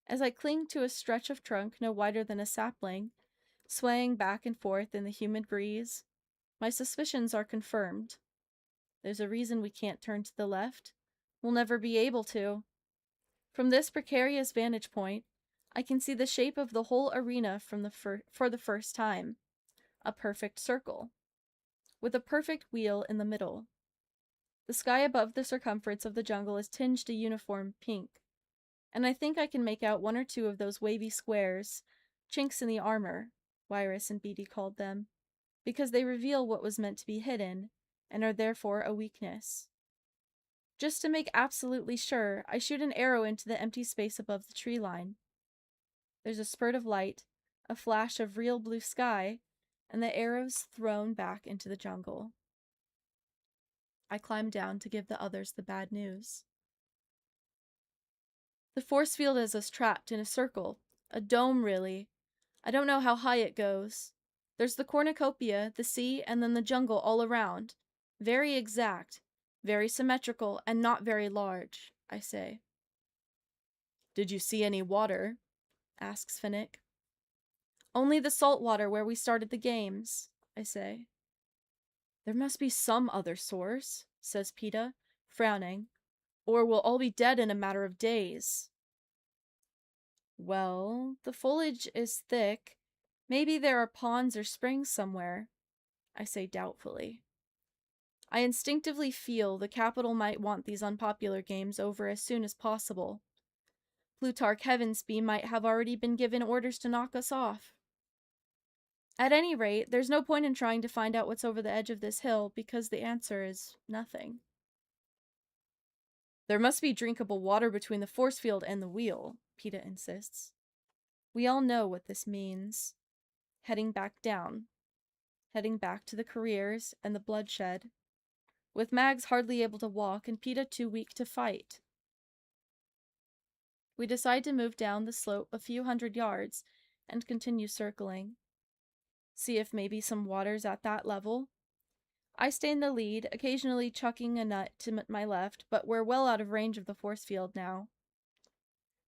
As I cling to a stretch of trunk no wider than a sapling, swaying back and forth in the humid breeze, my suspicions are confirmed. There's a reason we can't turn to the left. We'll never be able to. From this precarious vantage point, I can see the shape of the whole arena for the first time. A perfect circle, with a perfect wheel in the middle. The sky above the circumference of the jungle is tinged a uniform pink, and I think I can make out one or two of those wavy squares, chinks in the armor, Wyrus and Beatty called them, because they reveal what was meant to be hidden, and are therefore a weakness. Just to make absolutely sure, I shoot an arrow into the empty space above the tree line. There's a spurt of light, a flash of real blue sky, and the arrow's thrown back into the jungle. I climb down to give the others the bad news. The force field has us trapped in a circle, a dome really. I don't know how high it goes. There's the cornucopia, the sea, and then the jungle all around. Very exact, very symmetrical, and not very large, I say. Did you see any water? Asks Finnick. Only the salt water where we started the games, I say. There must be some other source, says Peeta, frowning, or we'll all be dead in a matter of days. Well, the foliage is thick. Maybe there are ponds or springs somewhere, I say doubtfully. I instinctively feel the capital might want these unpopular games over as soon as possible. Plutarch Heavensbee might have already been given orders to knock us off. At any rate, there's no point in trying to find out what's over the edge of this hill, because the answer is nothing. There must be drinkable water between the force field and the wheel, Peeta insists. We all know what this means. Heading back down. Heading back to the careers and the bloodshed. With Mags hardly able to walk and Peeta too weak to fight. We decide to move down the slope a few hundred yards and continue circling. See if maybe some water's at that level. I stay in the lead, occasionally chucking a nut to my left, but we're well out of range of the force field now.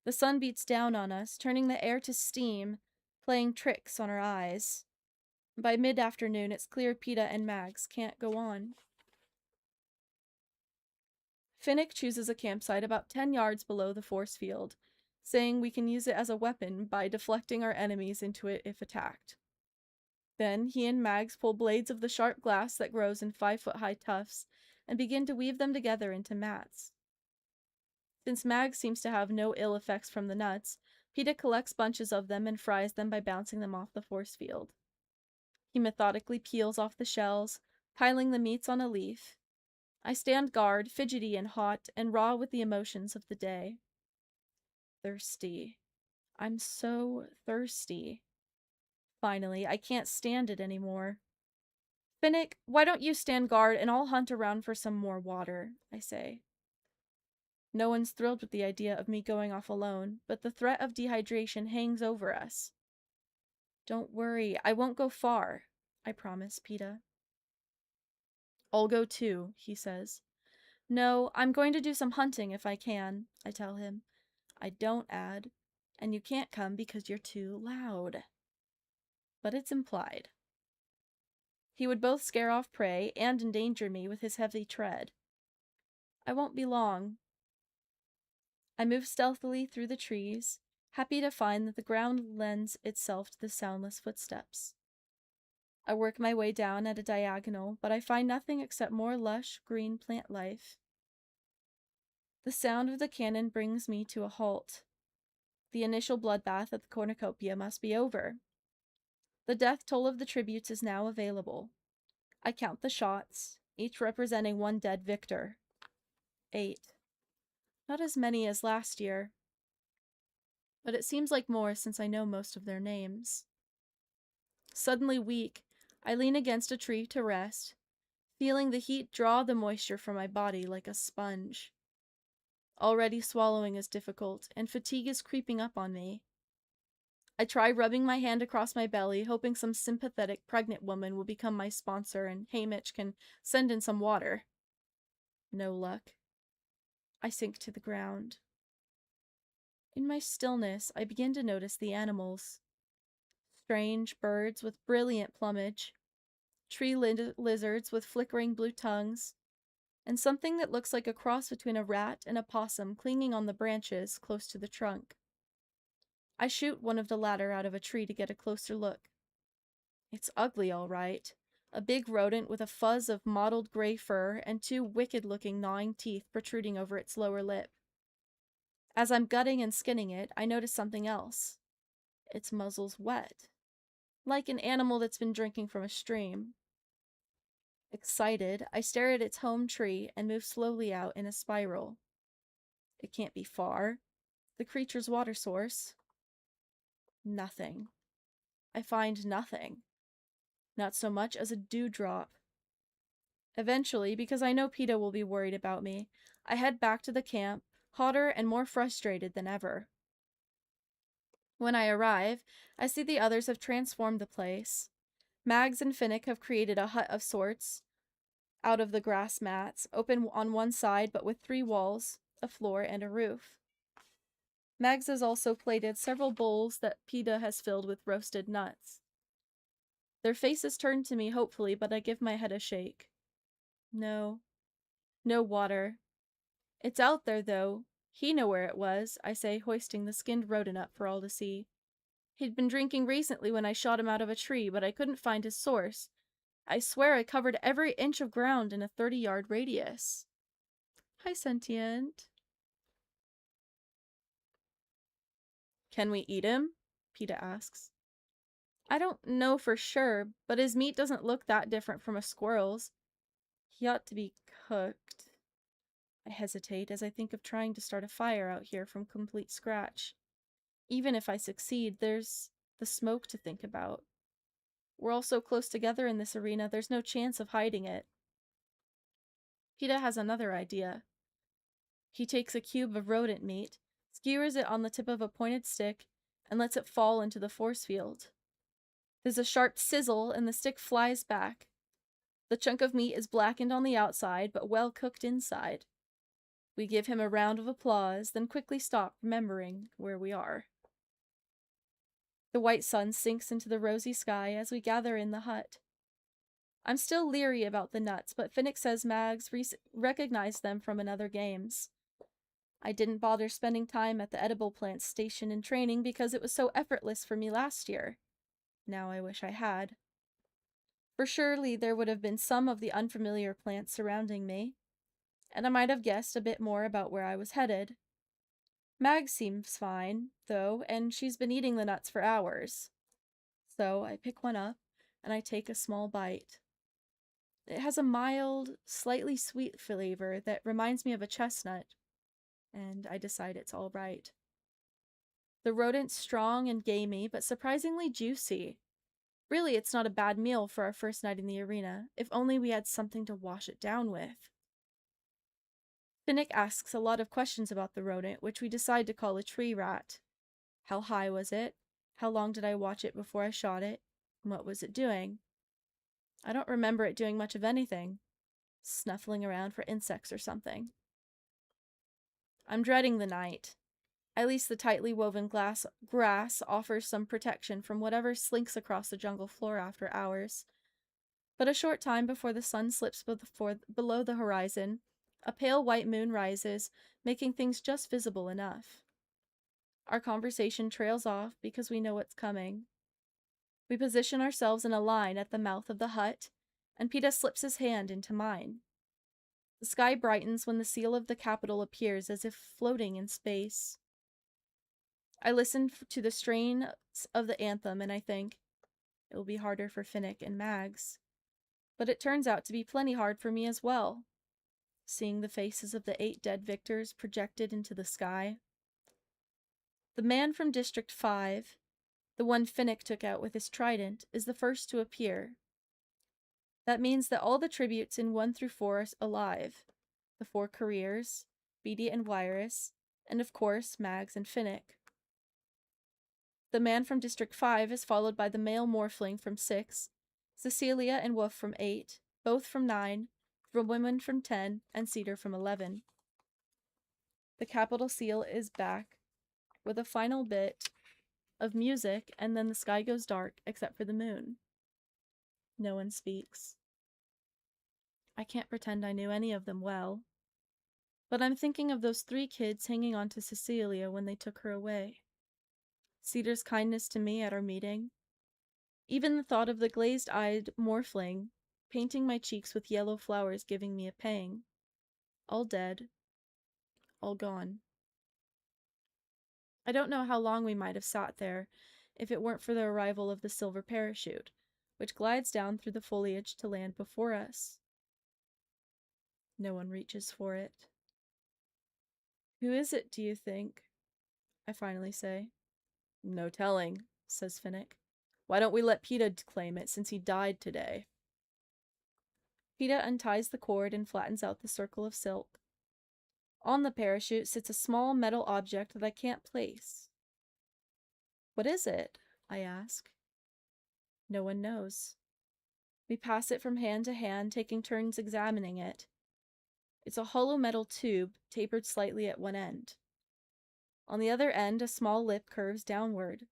The sun beats down on us, turning the air to steam, playing tricks on our eyes. By mid-afternoon, it's clear Peeta and Mags can't go on. Finnick chooses a campsite about 10 yards below the force field, saying we can use it as a weapon by deflecting our enemies into it if attacked. Then he and Mags pull blades of the sharp glass that grows in 5-foot-high tufts and begin to weave them together into mats. Since Mags seems to have no ill effects from the nuts, Peeta collects bunches of them and fries them by bouncing them off the force field. He methodically peels off the shells, piling the meats on a leaf. I stand guard, fidgety and hot, and raw with the emotions of the day. Thirsty. I'm so thirsty. Finally, I can't stand it anymore. Finnick, why don't you stand guard and I'll hunt around for some more water, I say. No one's thrilled with the idea of me going off alone, but the threat of dehydration hangs over us. Don't worry, I won't go far, I promise Peeta. I'll go too, he says. No, I'm going to do some hunting if I can, I tell him. I don't add, and you can't come because you're too loud. But it's implied. He would both scare off prey and endanger me with his heavy tread. I won't be long. I move stealthily through the trees, happy to find that the ground lends itself to the soundless footsteps. I work my way down at a diagonal, but I find nothing except more lush, green plant life. The sound of the cannon brings me to a halt. The initial bloodbath at the cornucopia must be over. The death toll of the tributes is now available. I count the shots, each representing one dead victor. 8. Not as many as last year, but it seems like more since I know most of their names. Suddenly weak, I lean against a tree to rest, feeling the heat draw the moisture from my body like a sponge. Already swallowing is difficult, and fatigue is creeping up on me. I try rubbing my hand across my belly, hoping some sympathetic pregnant woman will become my sponsor and Haymitch can send in some water. No luck. I sink to the ground. In my stillness, I begin to notice the animals. Strange birds with brilliant plumage, tree lizards with flickering blue tongues, and something that looks like a cross between a rat and a possum clinging on the branches close to the trunk. I shoot one of the latter out of a tree to get a closer look. It's ugly, all right. A big rodent with a fuzz of mottled gray fur and two wicked-looking gnawing teeth protruding over its lower lip. As I'm gutting and skinning it, I notice something else. Its muzzle's wet, like an animal that's been drinking from a stream. Excited, I stare at its home tree and move slowly out in a spiral. It can't be far. The creature's water source. Nothing. I find nothing. Not so much as a dewdrop. Eventually, because I know Peeta will be worried about me, I head back to the camp, hotter and more frustrated than ever. When I arrive, I see the others have transformed the place. Mags and Finnick have created a hut of sorts out of the grass mats, open on one side but with 3 walls, a floor, and a roof. Mags has also plated several bowls that Peeta has filled with roasted nuts. Their faces turn to me hopefully, but I give my head a shake. No. No water. It's out there, though. He know where it was, I say, hoisting the skinned rodent up for all to see. He'd been drinking recently when I shot him out of a tree, but I couldn't find his source. I swear I covered every inch of ground in a 30-yard radius. Hi, Sentient. Can we eat him? Peeta asks. I don't know for sure, but his meat doesn't look that different from a squirrel's. He ought to be cooked. I hesitate as I think of trying to start a fire out here from complete scratch. Even if I succeed, there's the smoke to think about. We're all so close together in this arena, there's no chance of hiding it. Peeta has another idea. He takes a cube of rodent meat, skewers it on the tip of a pointed stick, and lets it fall into the force field. There's a sharp sizzle, and the stick flies back. The chunk of meat is blackened on the outside, but well cooked inside. We give him a round of applause, then quickly stop, remembering where we are. The white sun sinks into the rosy sky as we gather in the hut. I'm still leery about the nuts, but Finnick says Mags recognized them from in other games. I didn't bother spending time at the edible plants station in training because it was so effortless for me last year. Now I wish I had. For surely there would have been some of the unfamiliar plants surrounding me, and I might have guessed a bit more about where I was headed. Mag seems fine, though, and she's been eating the nuts for hours. So I pick one up, and I take a small bite. It has a mild, slightly sweet flavor that reminds me of a chestnut, and I decide it's all right. The rodent's strong and gamey, but surprisingly juicy. Really, it's not a bad meal for our first night in the arena, if only we had something to wash it down with. Finnick asks a lot of questions about the rodent, which we decide to call a tree rat. How high was it? How long did I watch it before I shot it? What was it doing? I don't remember it doing much of anything. Snuffling around for insects or something. I'm dreading the night. At least the tightly woven grass offers some protection from whatever slinks across the jungle floor after hours. But a short time before the sun slips below the horizon, a pale white moon rises, making things just visible enough. Our conversation trails off because we know what's coming. We position ourselves in a line at the mouth of the hut, and Peta slips his hand into mine. The sky brightens when the seal of the capital appears as if floating in space. I listen to the strain of the anthem and I think, it will be harder for Finnick and Mags. But it turns out to be plenty hard for me as well. Seeing the faces of the 8 dead victors projected into the sky. The man from District 5, the one Finnick took out with his trident, is the first to appear. That means that all the tributes in 1 through 4 are alive. The 4 careers, Beatty and Wirus, and of course, Mags and Finnick. The man from District 5 is followed by the male morphling from 6, Cecilia and Wolf from 8, both from 9, the women from 10, and Cedar from 11. The capital seal is back, with a final bit of music, and then the sky goes dark except for the moon. No one speaks. I can't pretend I knew any of them well. But I'm thinking of those 3 kids hanging on to Cecilia when they took her away. Cedar's kindness to me at our meeting. Even the thought of the glazed-eyed morphling painting my cheeks with yellow flowers giving me a pang. All dead. All gone. I don't know how long we might have sat there if it weren't for the arrival of the silver parachute, which glides down through the foliage to land before us. No one reaches for it. Who is it, do you think? I finally say. No telling, says Finnick. Why don't we let Peta claim it since he died today? Peta unties the cord and flattens out the circle of silk. On the parachute sits a small metal object that I can't place. What is it? I ask. No one knows. We pass it from hand to hand, taking turns examining it. It's a hollow metal tube, tapered slightly at one end. On the other end, a small lip curves downward.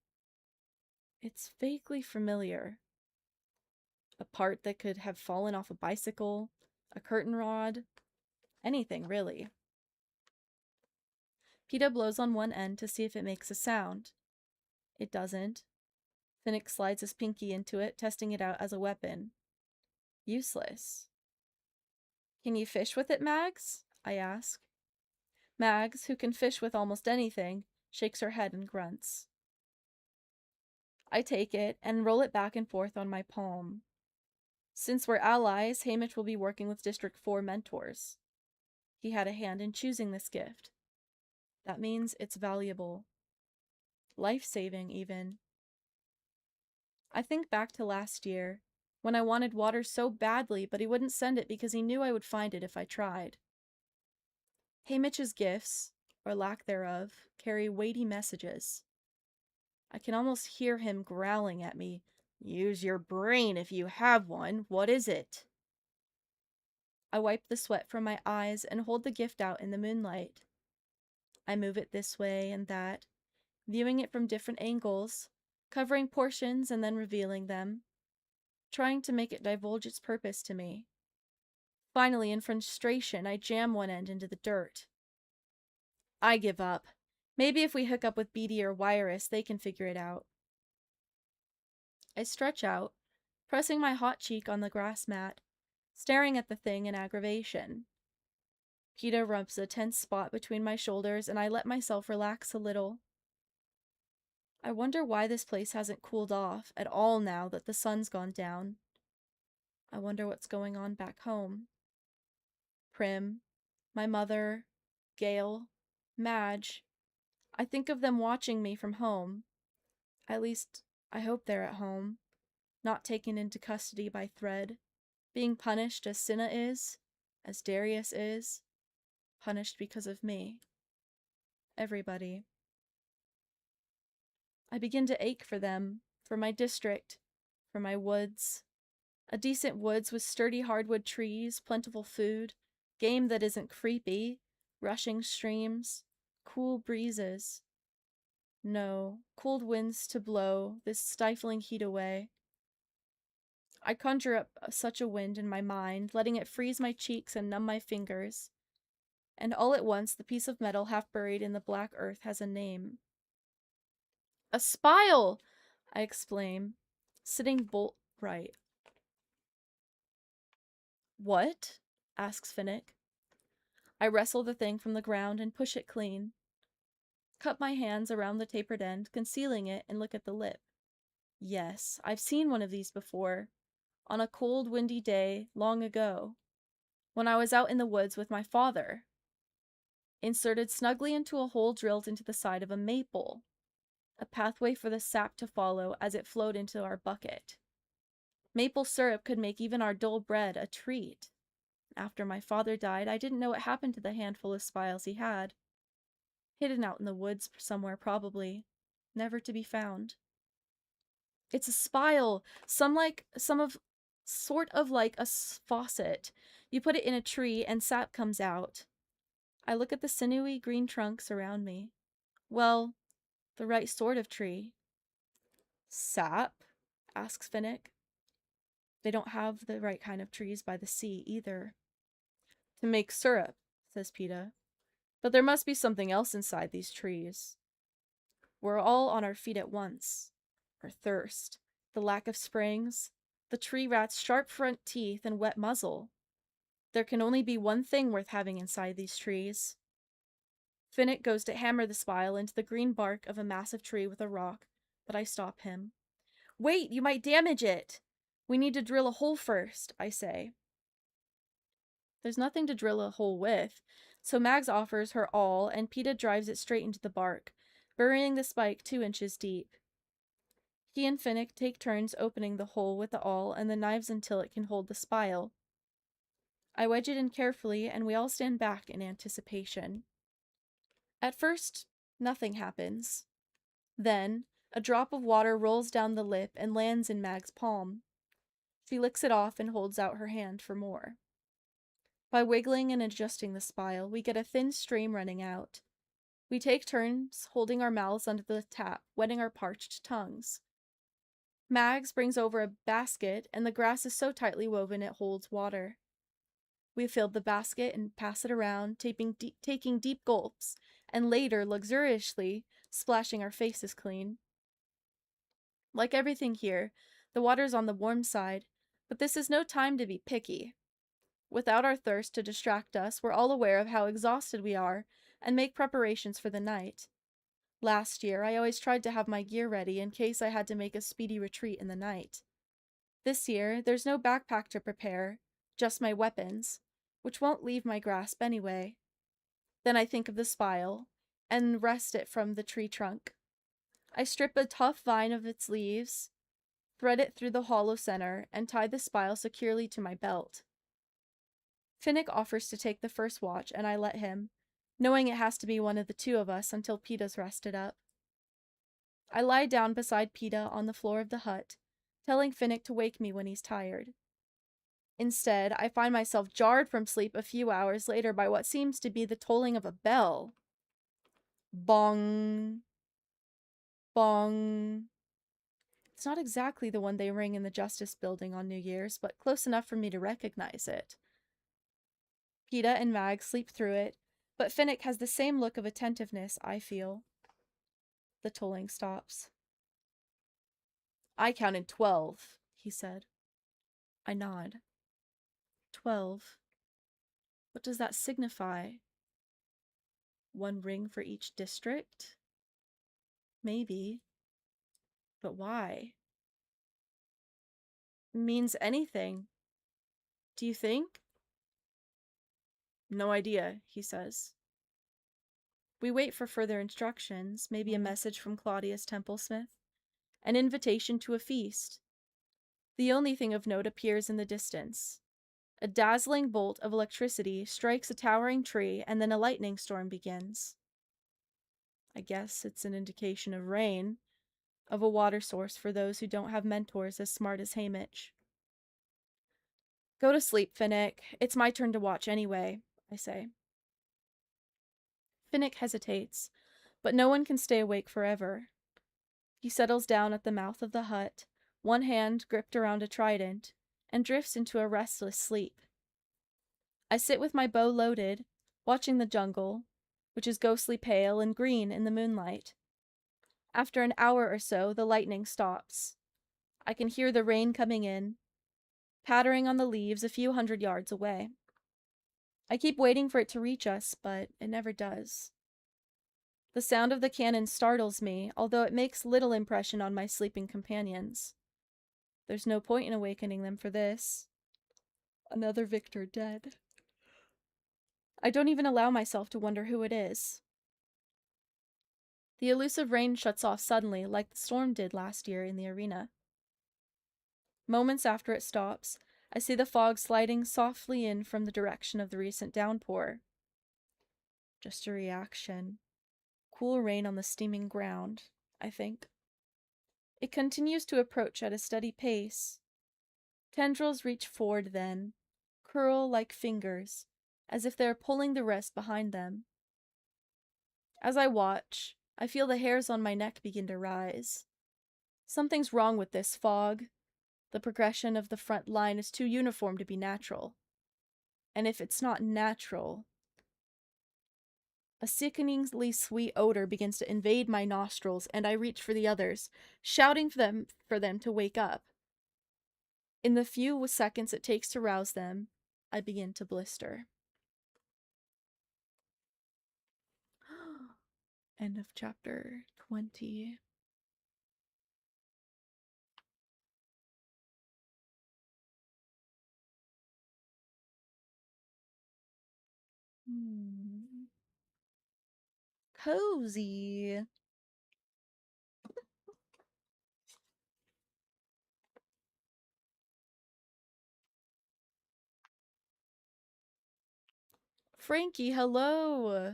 It's vaguely familiar. A part that could have fallen off a bicycle, a curtain rod, anything really. Peta blows on one end to see if it makes a sound. It doesn't. Finnick slides his pinky into it, testing it out as a weapon. Useless. Can you fish with it, Mags? I ask. Mags, who can fish with almost anything, shakes her head and grunts. I take it and roll it back and forth on my palm. Since we're allies, Haymitch will be working with District 4 mentors. He had a hand in choosing this gift. That means it's valuable. Life-saving, even. I think back to last year, when I wanted water so badly, but he wouldn't send it because he knew I would find it if I tried. Haymitch's gifts, or lack thereof, carry weighty messages. I can almost hear him growling at me. Use your brain if you have one. What is it? I wipe the sweat from my eyes and hold the gift out in the moonlight. I move it this way and that, viewing it from different angles, covering portions and then revealing them, trying to make it divulge its purpose to me. Finally, in frustration, I jam one end into the dirt. I give up. Maybe if we hook up with Beatty or Wirus, they can figure it out. I stretch out, pressing my hot cheek on the grass mat, staring at the thing in aggravation. Peta rubs a tense spot between my shoulders, and I let myself relax a little. I wonder why this place hasn't cooled off at all now that the sun's gone down. I wonder what's going on back home. Prim, my mother, Gale, Madge. I think of them watching me from home. At least, I hope they're at home, not taken into custody by Thread, being punished as Cinna is, as Darius is, punished because of me. Everybody. I begin to ache for them, for my district, for my woods. A decent woods with sturdy hardwood trees, plentiful food, game that isn't creepy, rushing streams, cool breezes. No, cold winds to blow this stifling heat away. I conjure up such a wind in my mind, letting it freeze my cheeks and numb my fingers. And all at once, the piece of metal half buried in the black earth has a name. A spile! I exclaim, sitting bolt right. What? Asks Finnick. I wrestle the thing from the ground and push it clean. Cut my hands around the tapered end, concealing it, and look at the lip. Yes, I've seen one of these before. On a cold, windy day, long ago. When I was out in the woods with my father. Inserted snugly into a hole drilled into the side of a maple. A pathway for the sap to follow as it flowed into our bucket. Maple syrup could make even our dull bread a treat. After my father died, I didn't know what happened to the handful of spiles he had. Hidden out in the woods somewhere, probably. Never to be found. It's a spile! Sort of like a faucet. You put it in a tree and sap comes out. I look at the sinewy green trunks around me. Well, the right sort of tree. Sap? Asks Finnick. They don't have the right kind of trees by the sea, either. To make syrup, says Peeta. But there must be something else inside these trees. We're all on our feet at once. Our thirst, the lack of springs, the tree rat's sharp front teeth and wet muzzle. There can only be one thing worth having inside these trees. Finnick goes to hammer the spile into the green bark of a massive tree with a rock, but I stop him. Wait, you might damage it! We need to drill a hole first, I say. There's nothing to drill a hole with, so Mags offers her awl and Peeta drives it straight into the bark, burying the spike 2 inches deep. He and Finnick take turns opening the hole with the awl and the knives until it can hold the spile. I wedge it in carefully and we all stand back in anticipation. At first, nothing happens. Then, a drop of water rolls down the lip and lands in Mag's palm. She licks it off and holds out her hand for more. By wiggling and adjusting the spile, we get a thin stream running out. We take turns holding our mouths under the tap, wetting our parched tongues. Mags brings over a basket, and the grass is so tightly woven it holds water. We fill the basket and pass it around, taking deep gulps, and later, luxuriously, splashing our faces clean. Like everything here, the water's on the warm side, but this is no time to be picky. Without our thirst to distract us, we're all aware of how exhausted we are and make preparations for the night. Last year, I always tried to have my gear ready in case I had to make a speedy retreat in the night. This year, there's no backpack to prepare, just my weapons, which won't leave my grasp anyway. Then I think of the spile, and wrest it from the tree trunk. I strip a tough vine of its leaves, thread it through the hollow center, and tie the spile securely to my belt. Finnick offers to take the first watch, and I let him, knowing it has to be one of the 2 of us until Peeta's rested up. I lie down beside Peeta on the floor of the hut, telling Finnick to wake me when he's tired. Instead, I find myself jarred from sleep a few hours later by what seems to be the tolling of a bell. Bong. Bong. It's not exactly the one they ring in the Justice Building on New Year's, but close enough for me to recognize it. Peeta and Mag sleep through it, but Finnick has the same look of attentiveness I feel. The tolling stops. I counted 12, he said. I nod. 12. What does that signify? 1 ring for each district? Maybe. But why? It means anything. Do you think? No idea, he says. We wait for further instructions, maybe a message from Claudius Templesmith, an invitation to a feast. The only thing of note appears in the distance. A dazzling bolt of electricity strikes a towering tree, and then a lightning storm begins. I guess it's an indication of rain, of a water source for those who don't have mentors as smart as Haymitch. Go to sleep, Finnick. It's my turn to watch anyway, I say. Finnick hesitates, but no one can stay awake forever. He settles down at the mouth of the hut, one hand gripped around a trident, and drifts into a restless sleep. I sit with my bow loaded, watching the jungle, which is ghostly pale and green in the moonlight. After an hour or so, the lightning stops. I can hear the rain coming in, pattering on the leaves a few 100 yards away. I keep waiting for it to reach us, but it never does. The sound of the cannon startles me, although it makes little impression on my sleeping companions. There's no point in awakening them for this. Another victor dead. I don't even allow myself to wonder who it is. The elusive rain shuts off suddenly, like the storm did last year in the arena. Moments after it stops, I see the fog sliding softly in from the direction of the recent downpour. Just a reaction. Cool rain on the steaming ground, I think. It continues to approach at a steady pace. Tendrils reach forward then, curl like fingers, as if they are pulling the rest behind them. As I watch, I feel the hairs on my neck begin to rise. Something's wrong with this fog. The progression of the front line is too uniform to be natural. And if it's not natural, a sickeningly sweet odor begins to invade my nostrils, and I reach for the others, shouting for them to wake up. In the few seconds it takes to rouse them, I begin to blister. End of chapter 20. Cozy. Frankie, hello.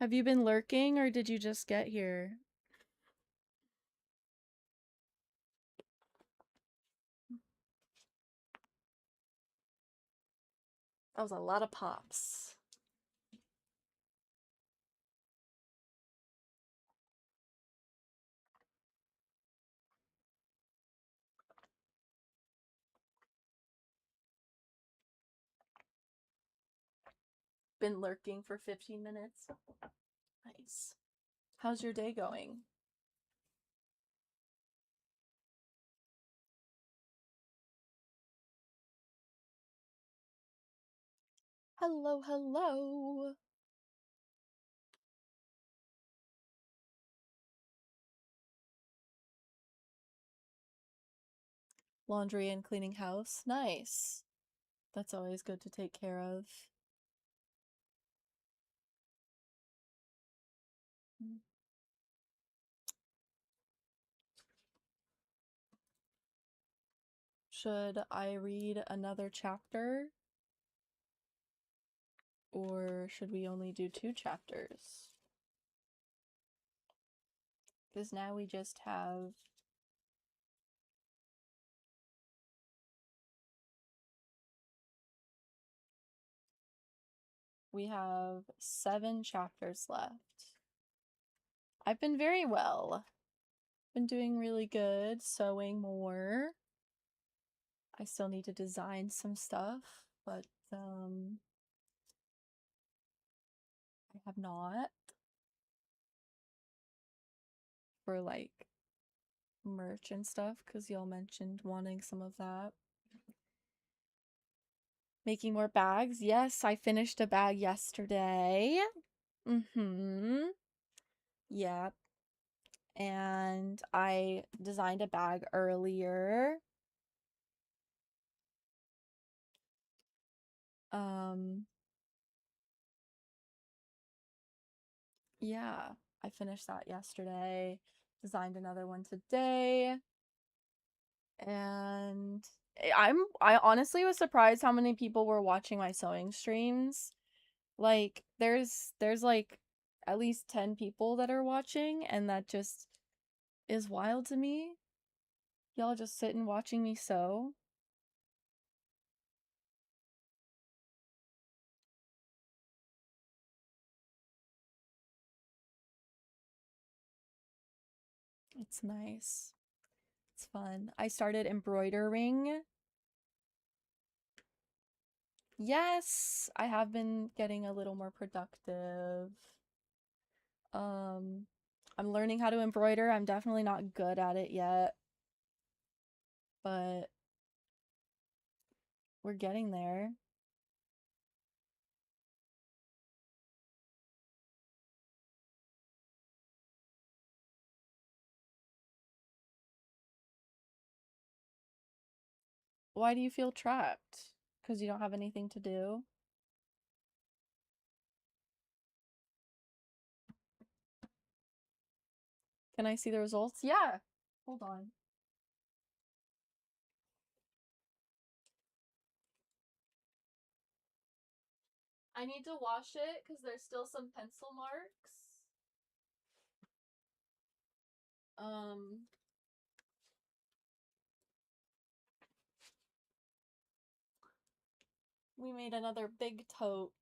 Have you been lurking or did you just get here? That was a lot of pops. Been lurking for 15 minutes. Nice. How's your day going? Hello, hello. Laundry and cleaning house. Nice. That's always good to take care of. Should I read another chapter? Or should we only do 2 chapters? Because now we just have we have 7 chapters left. I've been very well. Been doing really good, sewing more. I still need to design some stuff, but I have not. For like merch and stuff, because y'all mentioned wanting some of that. Making more bags. Yes, I finished a bag yesterday. Yep. And I designed a bag earlier. Yeah, I finished that yesterday, designed another one today, and I honestly was surprised how many people were watching my sewing streams. Like there's like at least 10 people that are watching, and that just is wild to me. Y'all just sitting watching me sew. It's nice. It's fun. I started embroidering. Yes, I have been getting a little more productive. Um, I'm learning how to embroider. I'm definitely not good at it yet, but we're getting there. Why do you feel trapped? Because you don't have anything to do? Can I see the results? Yeah. Hold on. I need to wash it because there's still some pencil marks. Um, we made another big tote.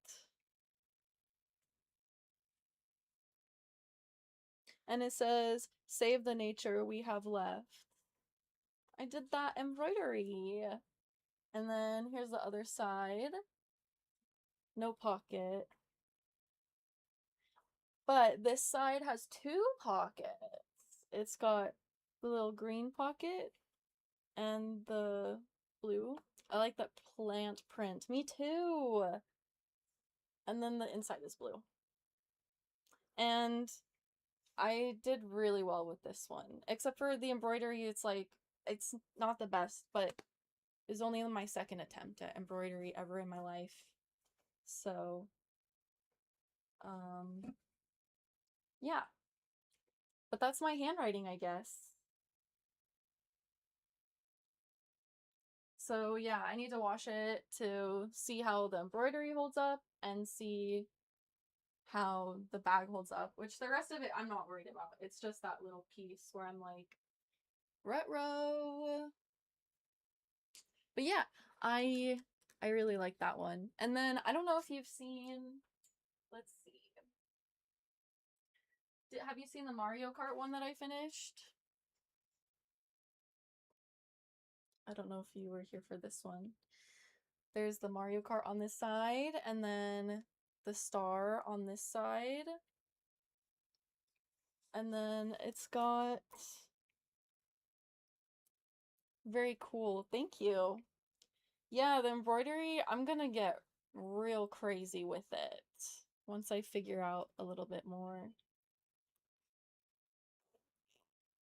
And it says, "Save the nature we have left." I did that embroidery. And then here's the other side. No pocket. But this side has two pockets. It's got the little green pocket and the blue. I like that plant print. Me too. And then the inside is blue. And I did really well with this one. Except for the embroidery, it's like, it's not the best, but it's only my second attempt at embroidery ever in my life. So, um, yeah. But that's my handwriting, I guess. So yeah, I need to wash it to see how the embroidery holds up and see how the bag holds up, which the rest of it I'm not worried about. It's just that little piece where I'm like, retro. But yeah, I I really like that one. And then I don't know if you've seen, let's see. Have you seen the Mario Kart one that I finished? I don't know if you were here for this one. There's the Mario Kart on this side, and then the star on this side. And then it's got very cool. Thank you. Yeah, the embroidery, I'm gonna get real crazy with it once I figure out a little bit more.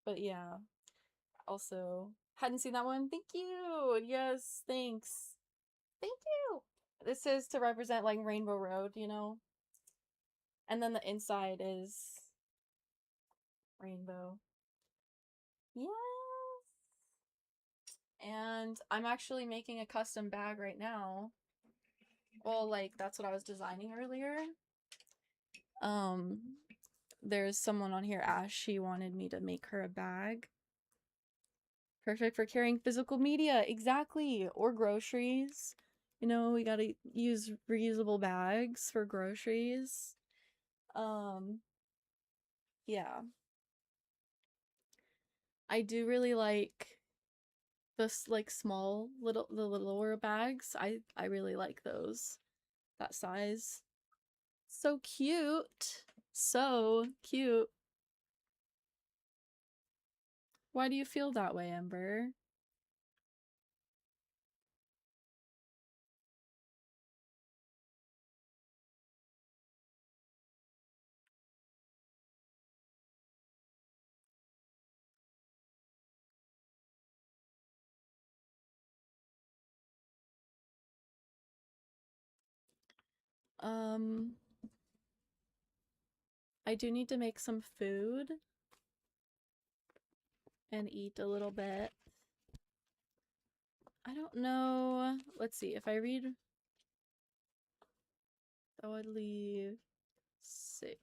But yeah, also hadn't seen that one. Thank you. Yes, thanks. Thank you. This is to represent like Rainbow Road, you know? And then the inside is rainbow. Yes. And I'm actually making a custom bag right now. Well, like that's what I was designing earlier. Um, there's someone on here, Ash, she wanted me to make her a bag. Perfect for carrying physical media, exactly, or groceries. You know, we gotta use reusable bags for groceries. Um, yeah. I do really like this like small the littler bags. I really like those. That size. So cute. So cute. Why do you feel that way, Ember? Um, I do need to make some food and eat a little bit. I don't know. Let's see. If I read, that would leave 6.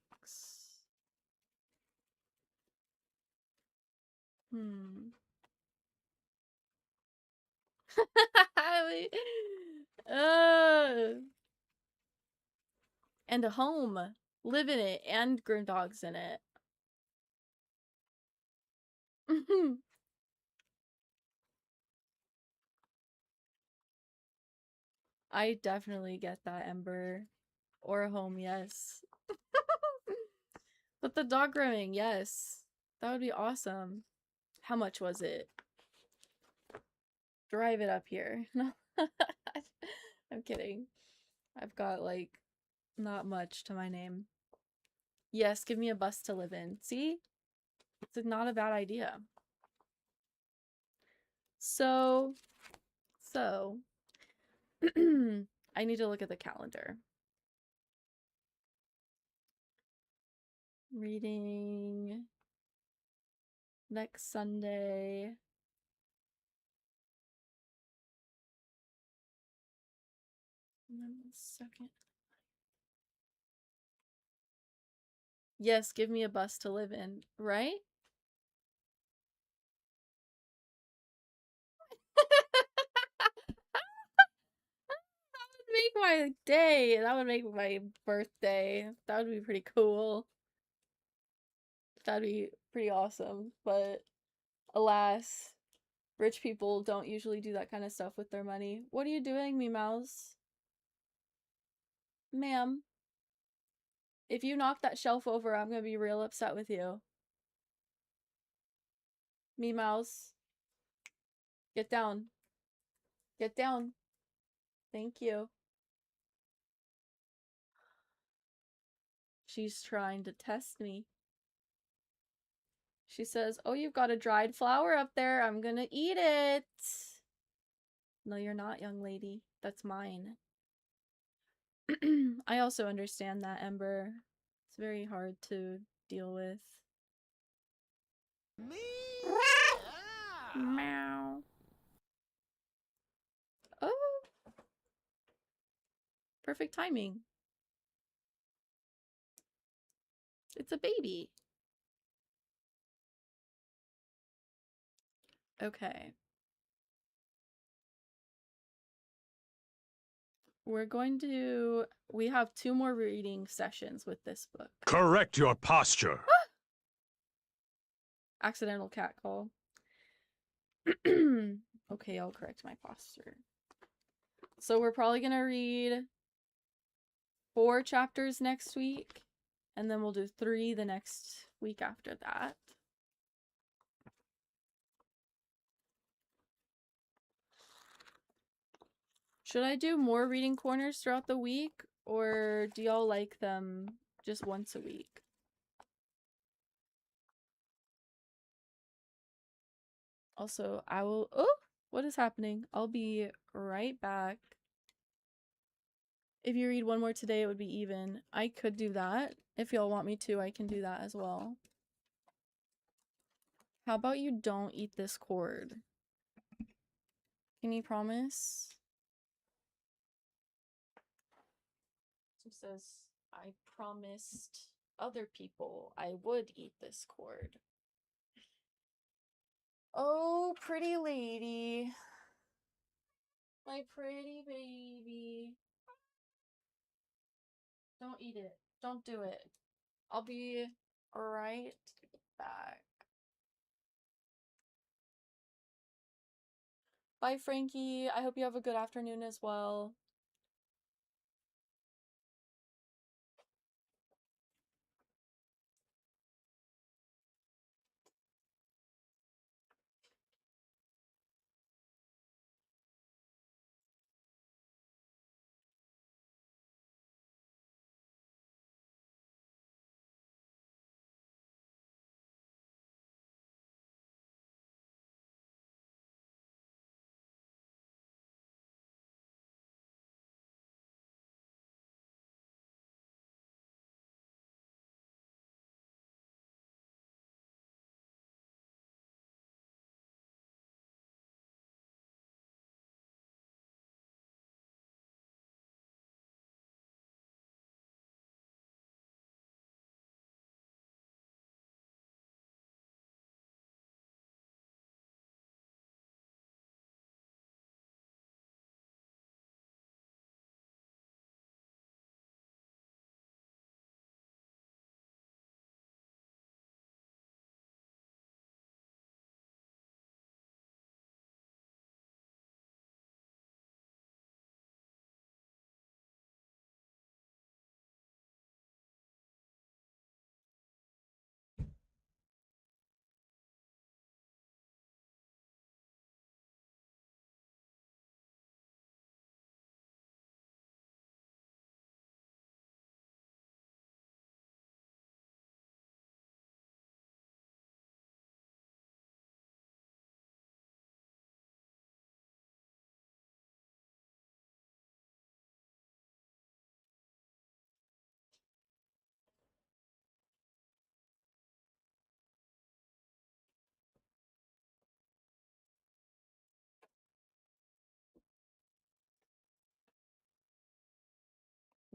uh, and a home. Live in it and groom dogs in it. I definitely get that, Ember. Or a home, yes. But the dog grooming, yes. That would be awesome. How much was it? Drive it up here. No. I'm kidding. I've got, like, not much to my name. Yes, give me a bus to live in. See? It's not a bad idea. So, I need to look at the calendar. Reading next Sunday. One second. Yes, give me a bus to live in, right? That would make my day. That would make my birthday. That would be pretty cool. That'd be pretty awesome. But alas, rich people don't usually do that kind of stuff with their money. What are you doing, me mouse? Ma'am. If you knock that shelf over, I'm gonna be real upset with you. Me mouse. Get down. Get down. Thank you. She's trying to test me. She says, "Oh, you've got a dried flower up there. I'm gonna eat it." No, you're not, young lady. That's mine. I also understand that, Ember. It's very hard to deal with. Meow. Oh. Perfect timing. It's a baby. Okay. We have 2 more reading sessions with this book. Correct your posture. Accidental cat call. Okay, I'll correct my posture. So we're probably gonna read 4 chapters next week, and then we'll do 3 the next week after that. Should I do more reading corners throughout the week, or do y'all like them just once a week? Also, I will... Oh! What is happening? I'll be right back. If you read 1 more today, it would be even. I could do that. If y'all want me to, I can do that as well. How about you don't eat this cord? Can you promise? It says, I promised other people I would eat this cord. Oh, pretty lady. My pretty baby. Don't eat it. Don't do it. I'll be right back. Bye, Frankie. I hope you have a good afternoon as well.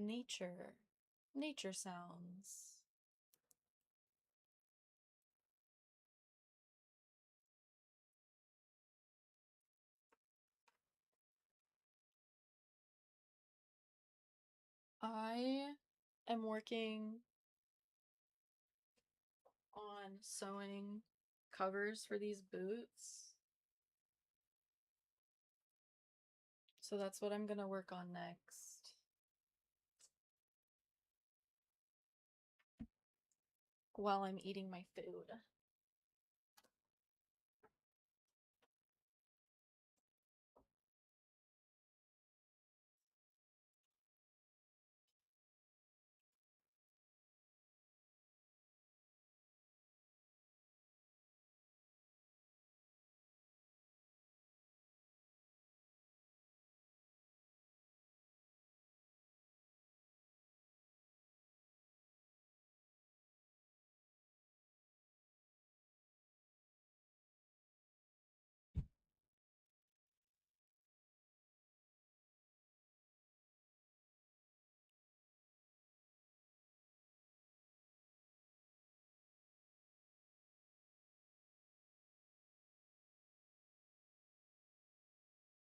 nature. Nature sounds. I am working on sewing covers for these boots. So that's what I'm gonna work on next. While I'm eating my food.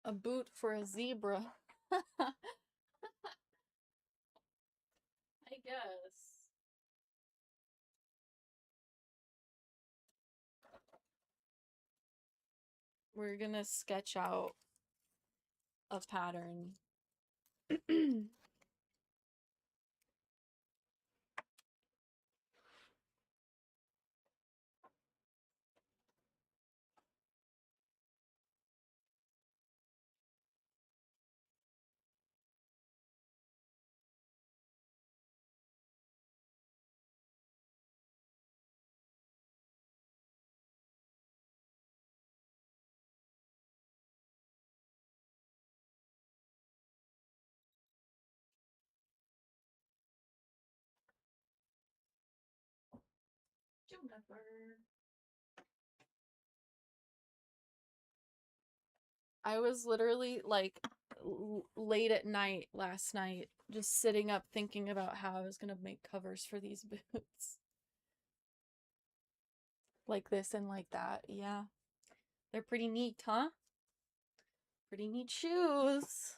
A boot for a zebra. I guess. We're gonna sketch out a pattern. Juniper. I was literally like late at night last night, just sitting up thinking about how I was gonna make covers for these boots. Like this and like that, yeah. They're pretty neat, huh? Pretty neat shoes.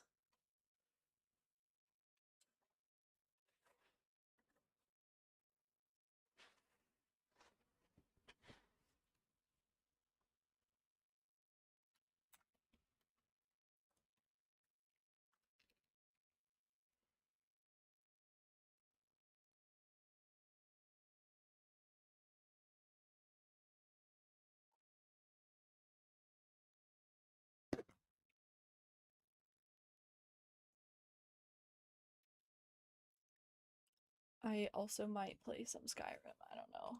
I also might play some Skyrim, I don't know.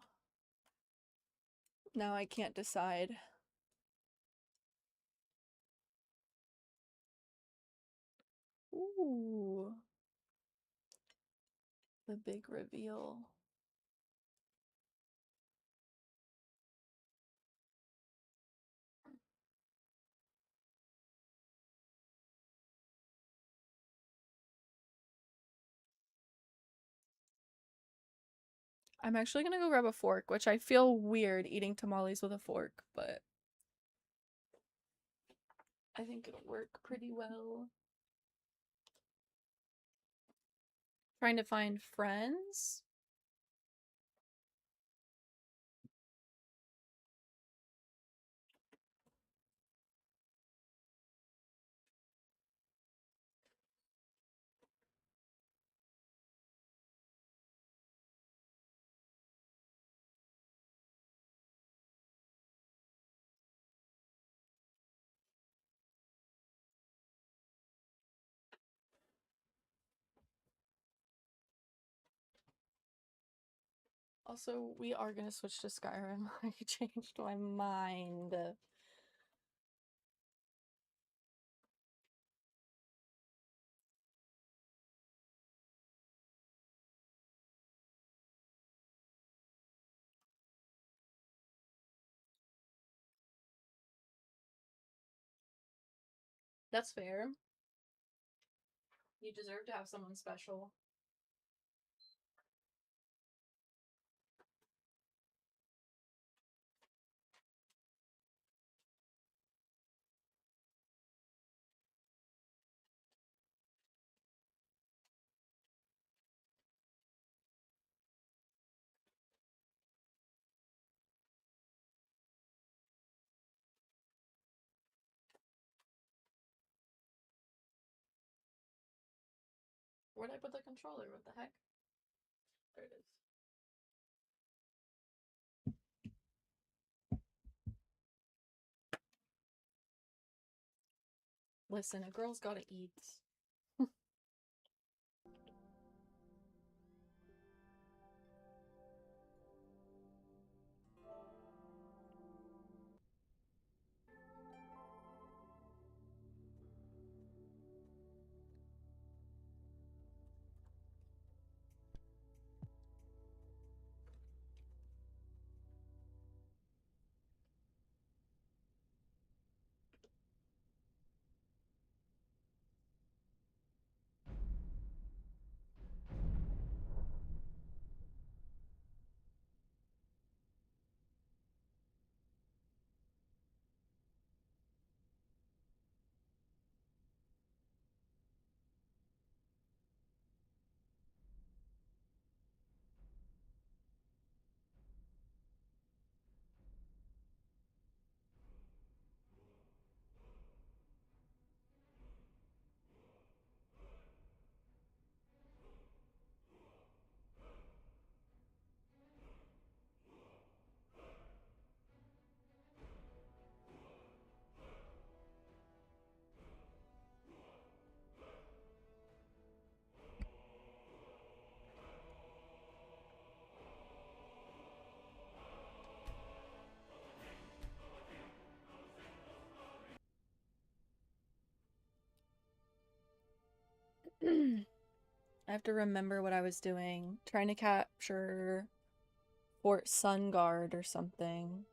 Now I can't decide. Ooh. The big reveal. I'm actually gonna go grab a fork, which I feel weird eating tamales with a fork, but I think it'll work pretty well. Trying to find friends. Also, we are gonna switch to Skyrim. I changed my mind. That's fair. You deserve to have someone special. Where'd I put the controller? What the heck? There it is. Listen, a girl's gotta eat. I have to remember what I was doing. Trying to capture Fort Sunguard or something.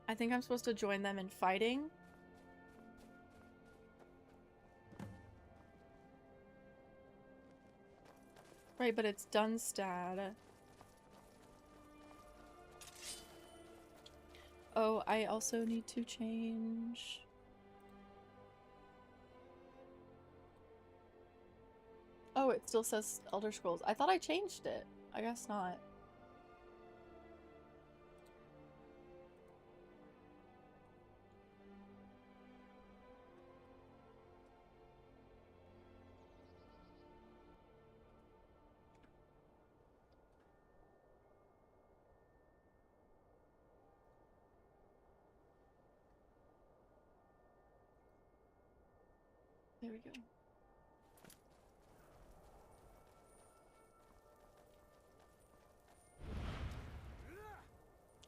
I think I'm supposed to join them in fighting. Right, but it's Dunstad. Oh, I also need to change. Oh, it still says Elder Scrolls. I thought I changed it. I guess not. There we go.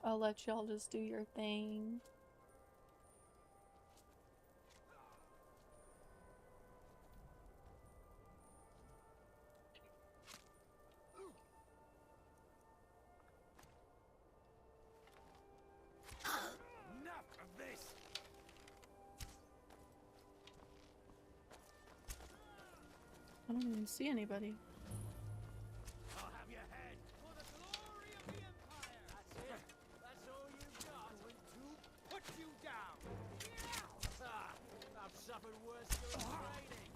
I'll let y'all just do your thing. Enough of this. I don't even see anybody. I'll have your head. For the glory of the Empire. That's it. That's all you've got. Going to put you down. I've suffered worse during training.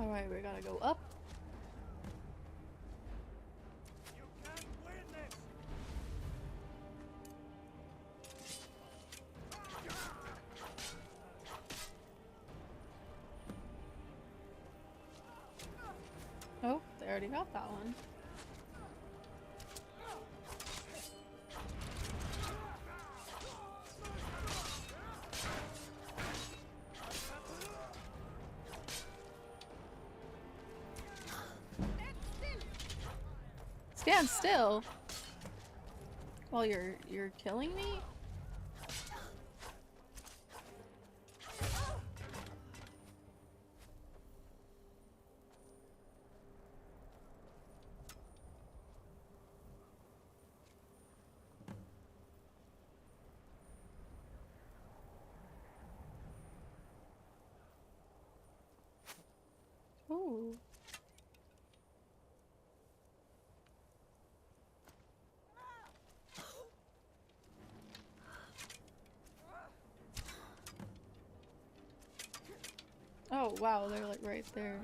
Alright, we gotta go up. You can't win this. Oh, they already got that one. stand still while you're killing me? Ooh. Oh wow, they're like right there.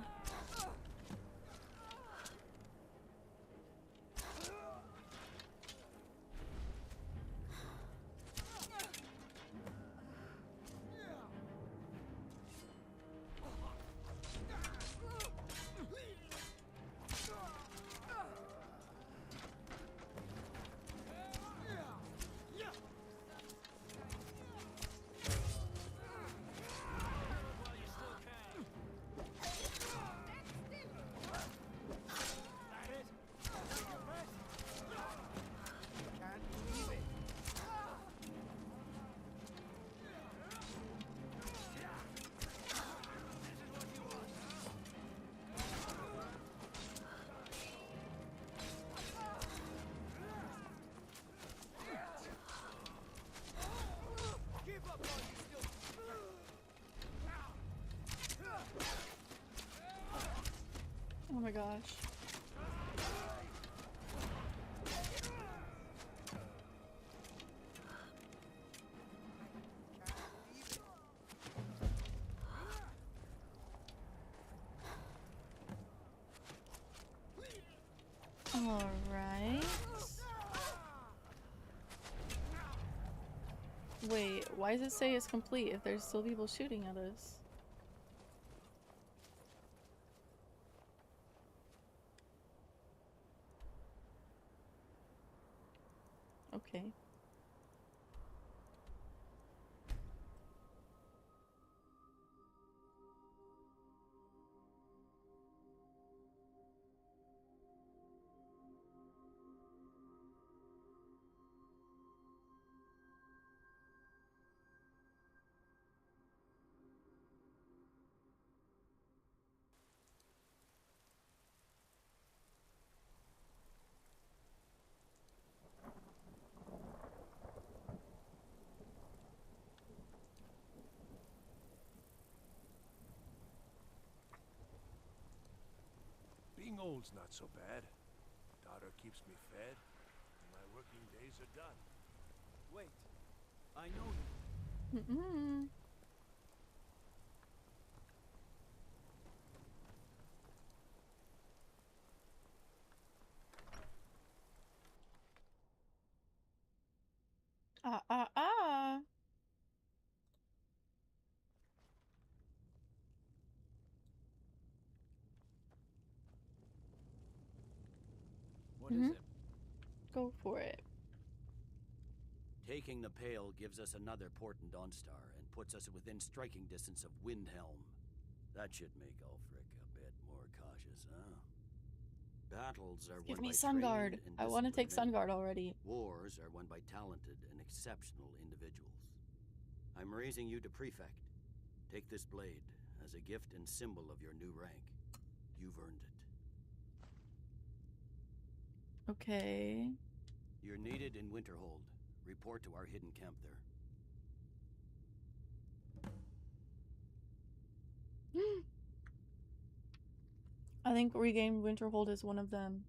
Oh my gosh. All right. Wait, why does it say it's complete if there's still people shooting at us? Okay. Being old's not so bad. Daughter keeps me fed, and my working days are done. Wait. I know you. Mm-mm. Ah. What is it? Go for it. Taking the Pale gives us another port in Dawnstar and puts us within striking distance of Windhelm. That should make Ulfric a bit more cautious, huh? Battles are Give won me by Sunguard. trained and I want to take disciplined men. Sunguard already. Wars are won by talented and exceptional individuals. I'm raising you to Prefect. Take this blade as a gift and symbol of your new rank. You've earned it. Okay. You're needed in Winterhold. Report to our hidden camp there. I think Regained Winterhold is one of them.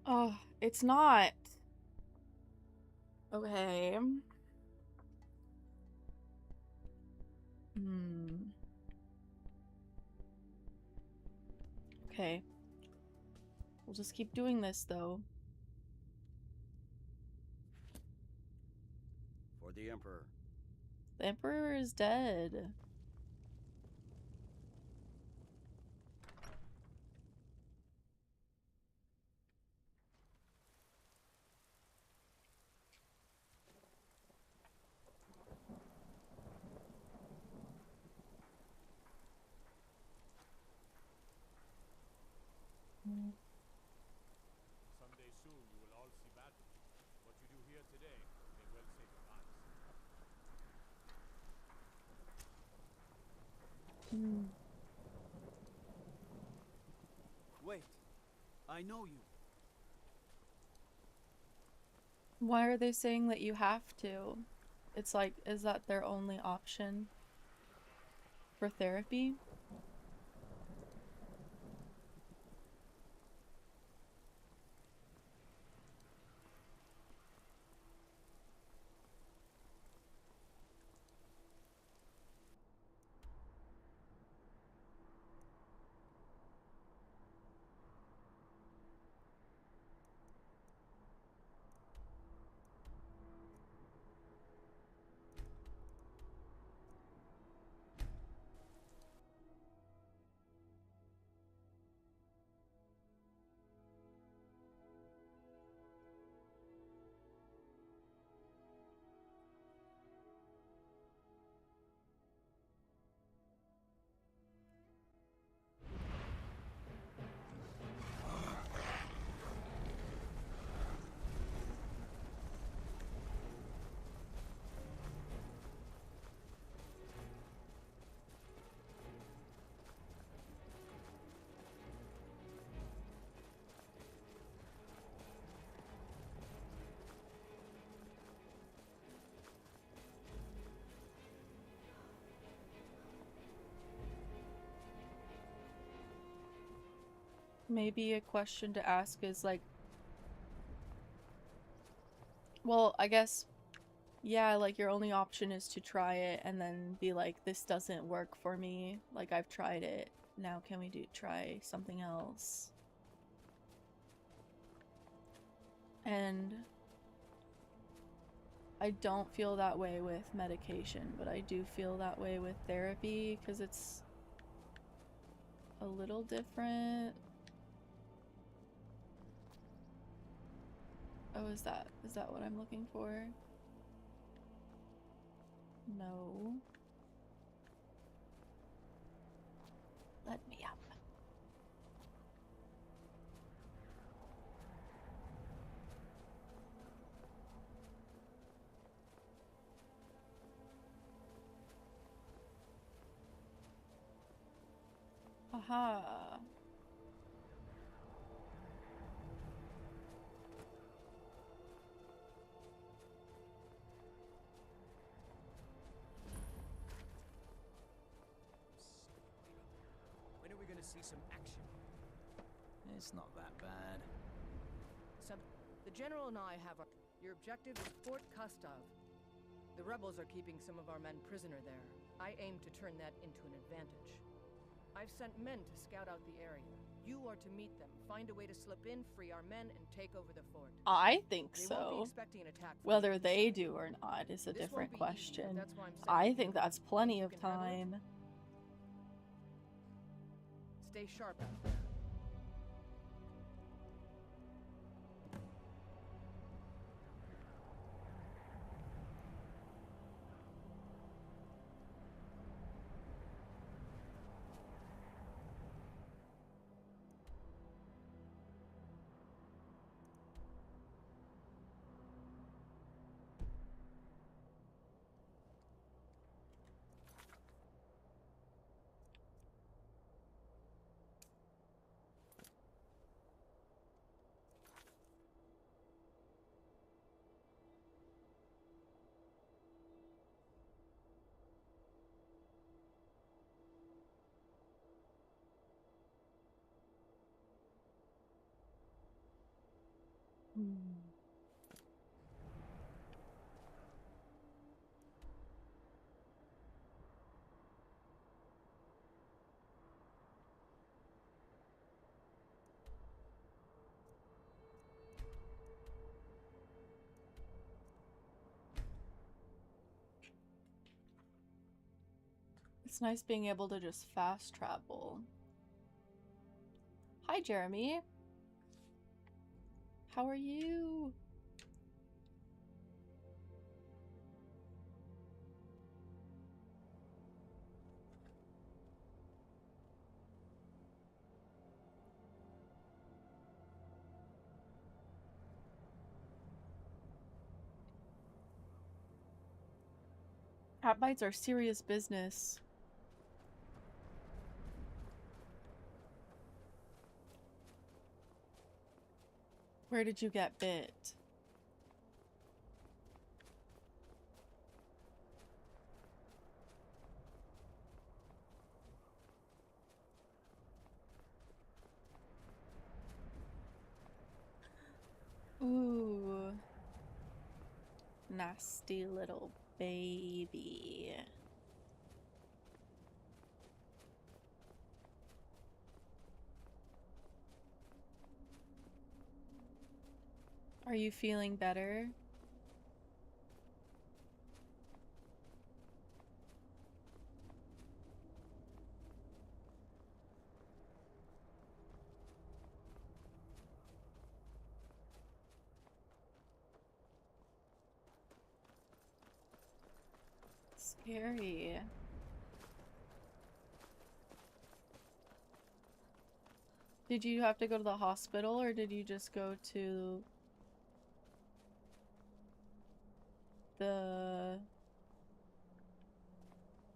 Oh, it's not. Okay. Okay. We'll just keep doing this, though. For the Emperor, The Emperor is dead. Someday soon you will all see battle. What you do here today may well save your lives. Wait, I know you. Why are they saying that you have to? It's like, is that their only option for therapy? Maybe a question to ask is like, well, I guess, yeah, like your only option is to try it and then be like, this doesn't work for me. Like, I've tried it. Now can we try something else? And I don't feel that way with medication, but I do feel that way with therapy because it's a little different. Oh, is that what I'm looking for? No. Let me up. Aha. When are we gonna see some action? It's not that bad. The General and I have our... Your objective is Fort Kastov. The rebels are keeping some of our men prisoner there. I aim to turn that into an advantage. I've sent men to scout out the area. You are to meet them, find a way to slip in, free our men, and take over the fort. I think They won't be so. expecting an attack from Whether the they inside. do or not is a This different won't be easy, but question. that's why I'm I sending think you. that's plenty Think of you can handle it? time. Stay sharp out there. It's nice being able to just fast travel. Hi, Jeremy. How are you? Cat bites are serious business. Where did you get bit? Ooh. Nasty little baby. Are you feeling better? Scary. Did you have to go to the hospital or did you just go to the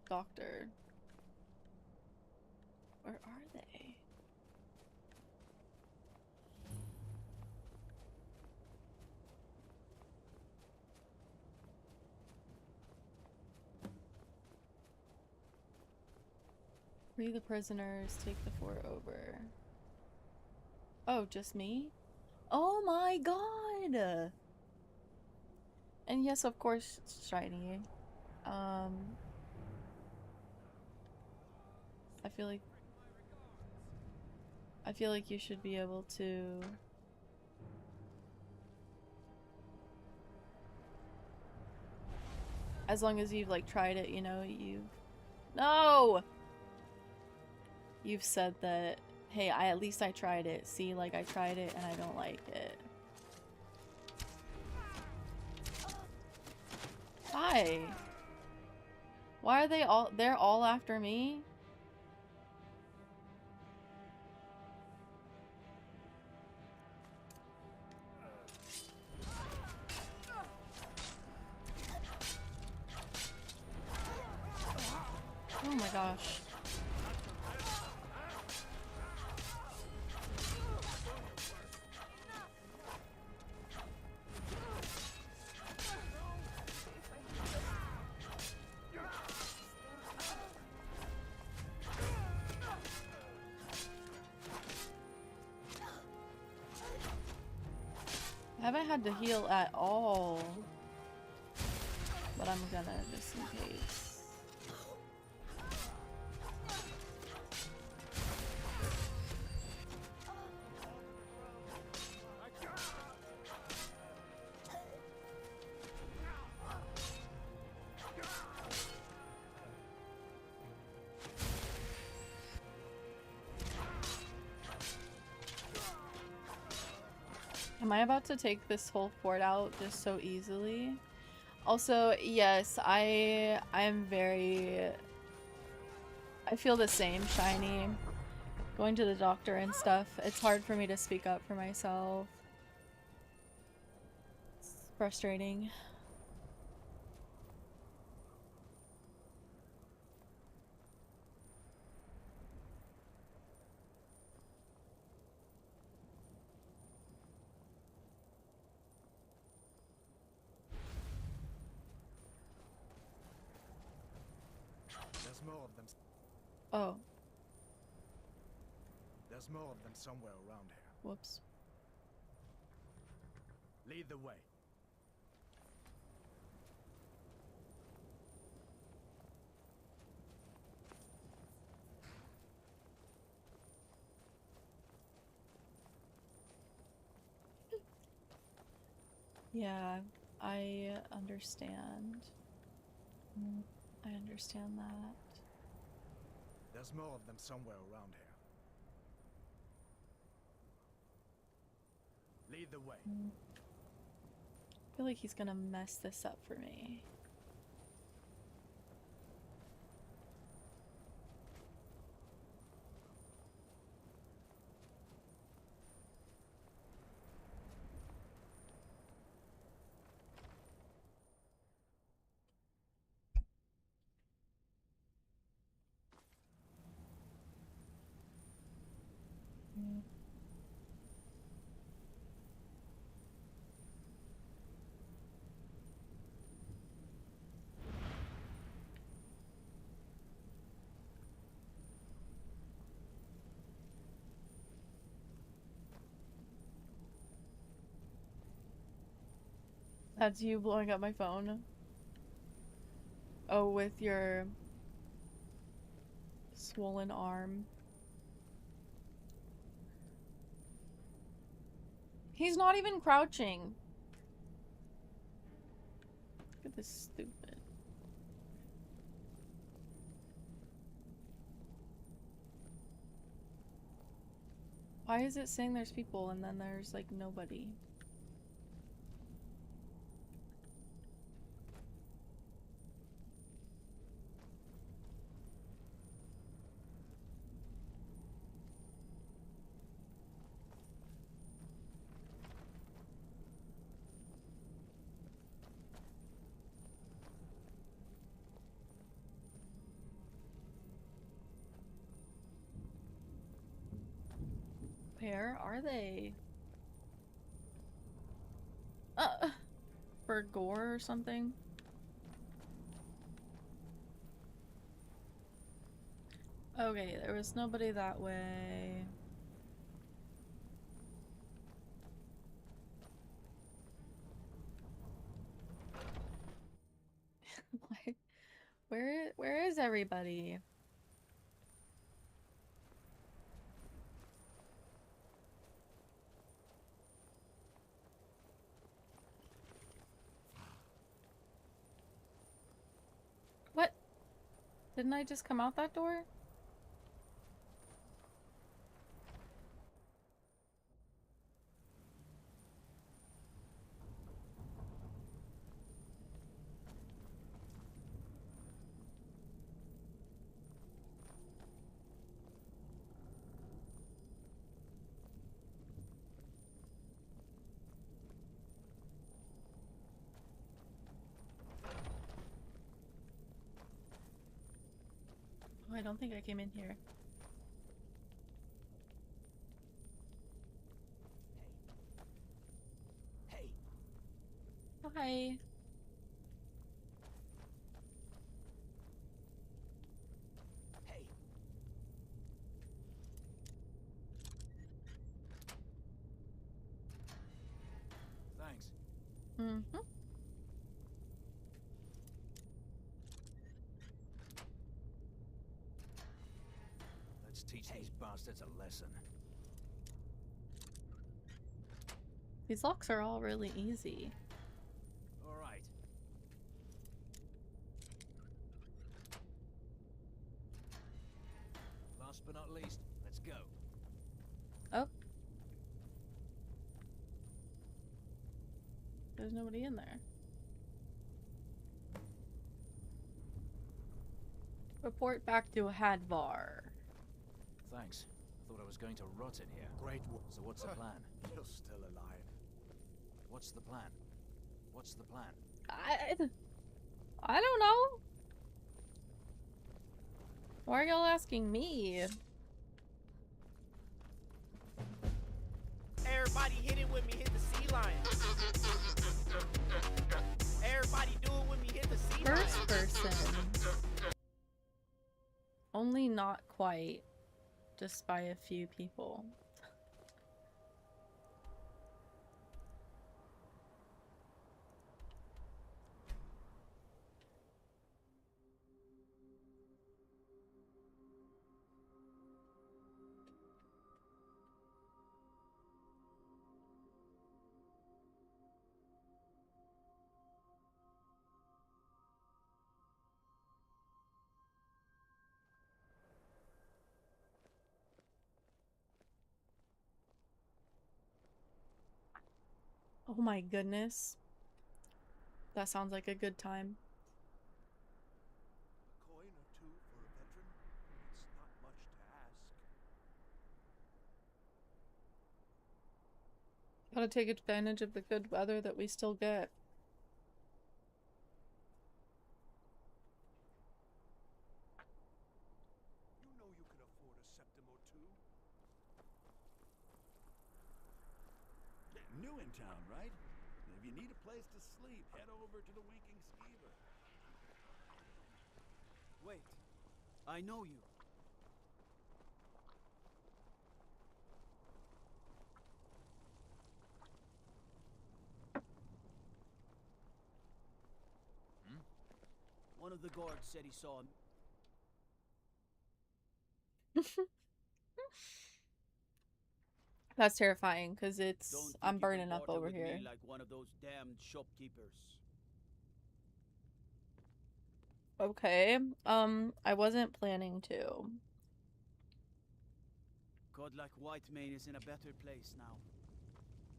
doctor? Where are they? Free the prisoners, take the fort over. Oh, just me? Oh my god! And yes, of course, it's shiny. I feel like you should be able to as long as you've like tried it, you know, you've said that, hey, at least I tried it. See, like I tried it and I don't like it. Hi. Why are they're all after me? Oh my gosh. I haven't had to heal at all, but I'm gonna just in case. Am I about to take this whole fort out just so easily? Also, yes, I feel the same, Shiny. Going to the doctor and stuff, it's hard for me to speak up for myself. It's frustrating. There's more of them. Oh, There's more of them somewhere around here. whoops. Lead the way. Yeah, I understand. I understand that. There's more of them somewhere around here. Lead the way. I feel like he's gonna mess this up for me. That's you blowing up my phone. Oh, with your swollen arm. He's not even crouching. Look at this stupid. Why is it saying there's people and then there's like nobody? Where are they? For gore or something? Okay, there was nobody that way. Where is everybody? What? Didn't I just come out that door? Oh, I don't think I came in here. Hey. Oh, hi. Hey. Thanks. Mm-hmm. Let's teach these bastards a lesson. These locks are all really easy. All right. Last but not least, let's go. Oh. There's nobody in there. Report back to Hadvar. Thanks. Thought I was going to rot in here. Great work. So what's the plan? You're still alive. What's the plan? What's the plan? I don't know. Why are y'all asking me? Everybody hit it with me, hit the sea lion. Everybody do it with me, hit the sea lion. First person. Only not quite. Just by a few people. Oh my goodness. That sounds like a good time. A coin or two for a veteran? It's not much to ask. Gotta take advantage of the good weather that we still get. You know you can afford a septim or two. New in town, right? If you need a place to sleep, head over to the Winking Skeever. Wait. I know you. One of the guards said he saw him. That's terrifying because it's Don't think I'm you can burning up barter over with here. me like one of those damned shopkeepers. Okay. I wasn't planning to. God like Whitemane is in a better place now.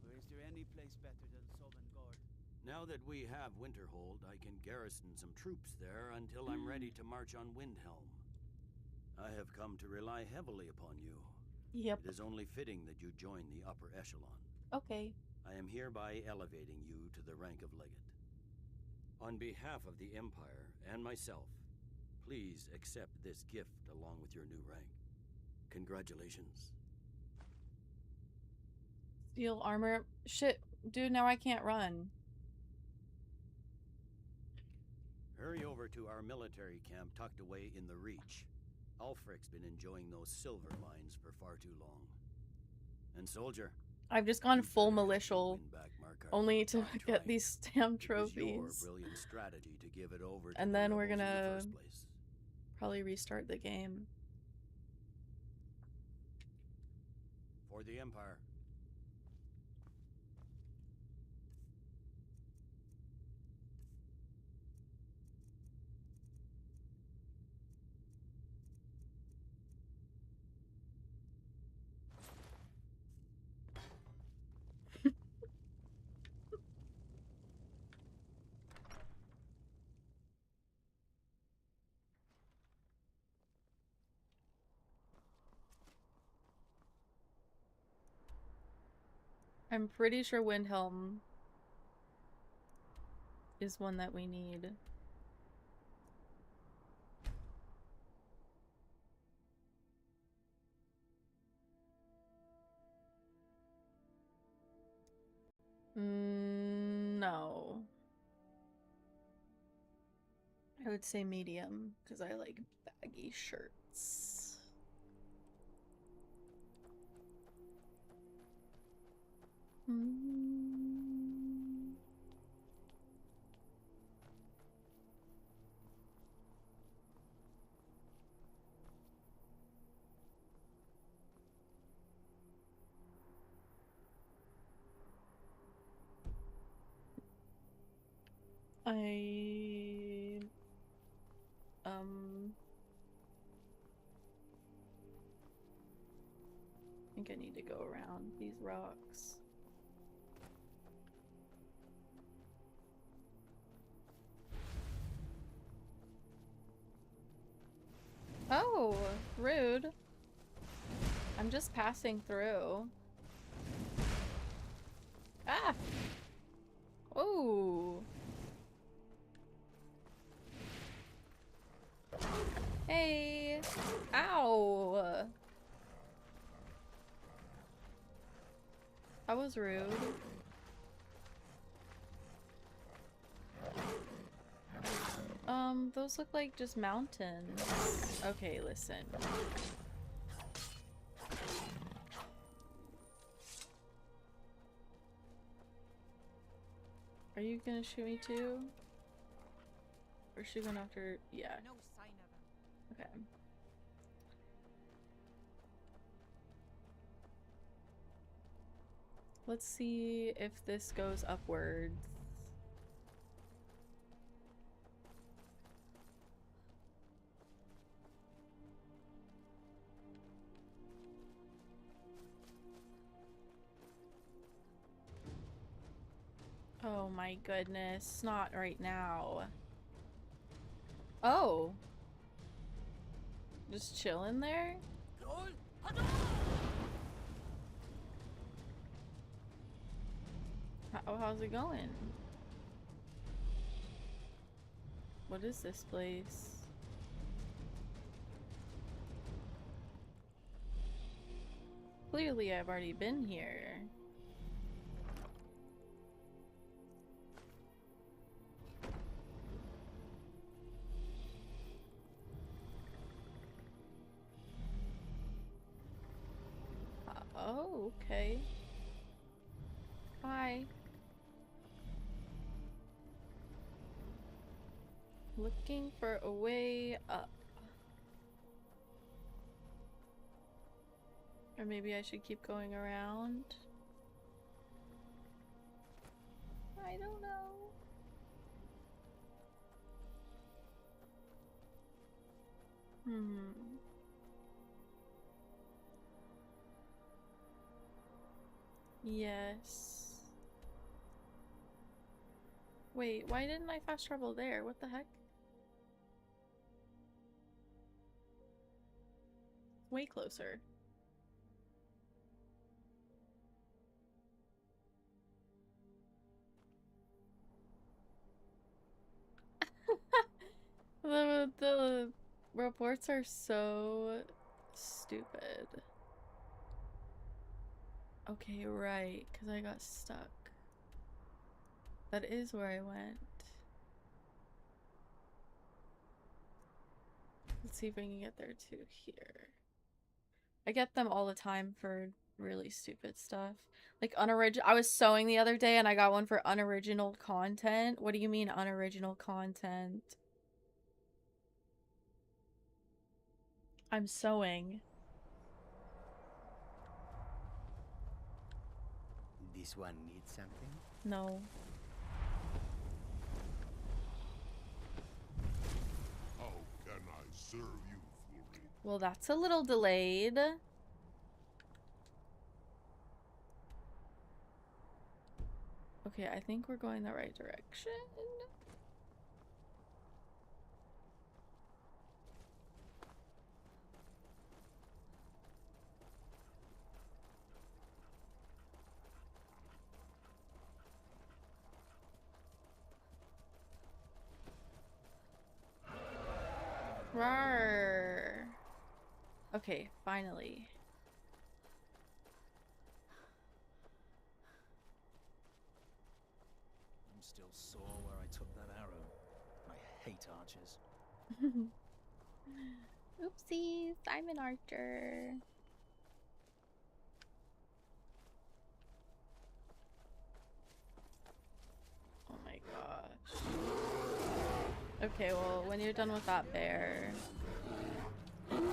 Or is there any place better than Sovngarde? Now that we have Winterhold, I can garrison some troops there until I'm ready to march on Windhelm. I have come to rely heavily upon you. Yep. It is only fitting that you join the upper echelon. Okay. I am hereby elevating you to the rank of legate. On behalf of the Empire and myself, please accept this gift along with your new rank. Congratulations. Steel armor. Shit, dude, now I can't run. Hurry over to our military camp tucked away in the Reach. Ulfric's been enjoying those silver mines for far too long. And soldier, I've just gone you full better help me militial win back Markarth only from to Von get Triene. these damn It was your trophies. brilliant strategy to give it over to And the then we're rebels in the gonna first place. probably restart the game. For the Empire. I'm pretty sure Windhelm is one that we need. No. I would say medium, because I like baggy shirts. I think I need to go around these rocks. Oh, rude. I'm just passing through. Ah! Oh! Hey! Ow! That was rude. Those look like just mountains. Okay, listen. Are you gonna shoot me too? Or is she going after? Yeah. No sign of him. Okay. Let's see if this goes upwards. my goodness. Not right now. Oh. Just chilling there? How's it going? What is this place? Clearly I've already been here. Oh, okay. Hi. Looking for a way up. Or maybe I should keep going around. I don't know. Yes. Wait, why didn't I fast travel there? What the heck? Way closer. The reports are so stupid. Okay, right, because I got stuck. That is where I went. Let's see if I can get there too here. I get them all the time for really stupid stuff. Like unoriginal. I was sewing the other day and I got one for unoriginal content. What do you mean unoriginal content? I'm sewing. This one needs something? No. How can I serve you, Flurry? Well, that's a little delayed. Okay, I think we're going the right direction. Rawr. Okay, finally. I'm still sore where I took that arrow. I hate archers. Oopsies, I'm an archer. Oh my gosh. Okay, well, when you're done with that bear. Something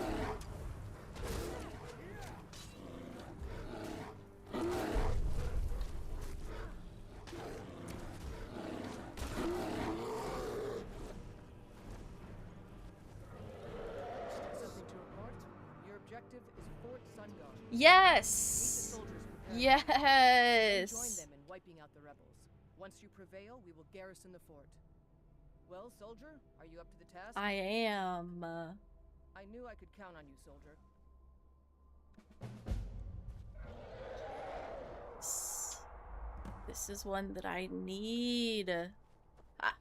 to report. Your objective is Fort Sungar. Yes! Meet the soldiers prepared. Yes! Join them in wiping out the rebels. Once you prevail, we will garrison the fort. Well, soldier, are you up to the task? I am. I knew I could count on you, soldier. This is one that I need. Ah.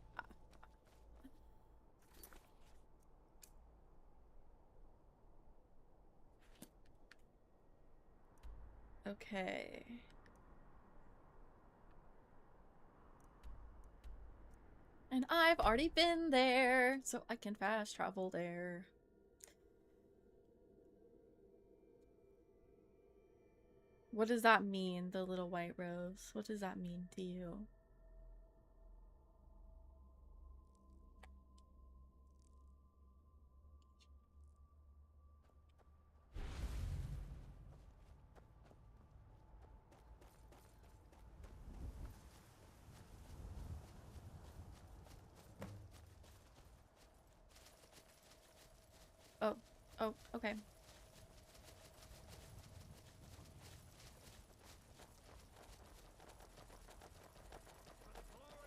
Okay. And I've already been there, so I can fast travel there. What does that mean, the little white rose? What does that mean to you? Oh, okay. For the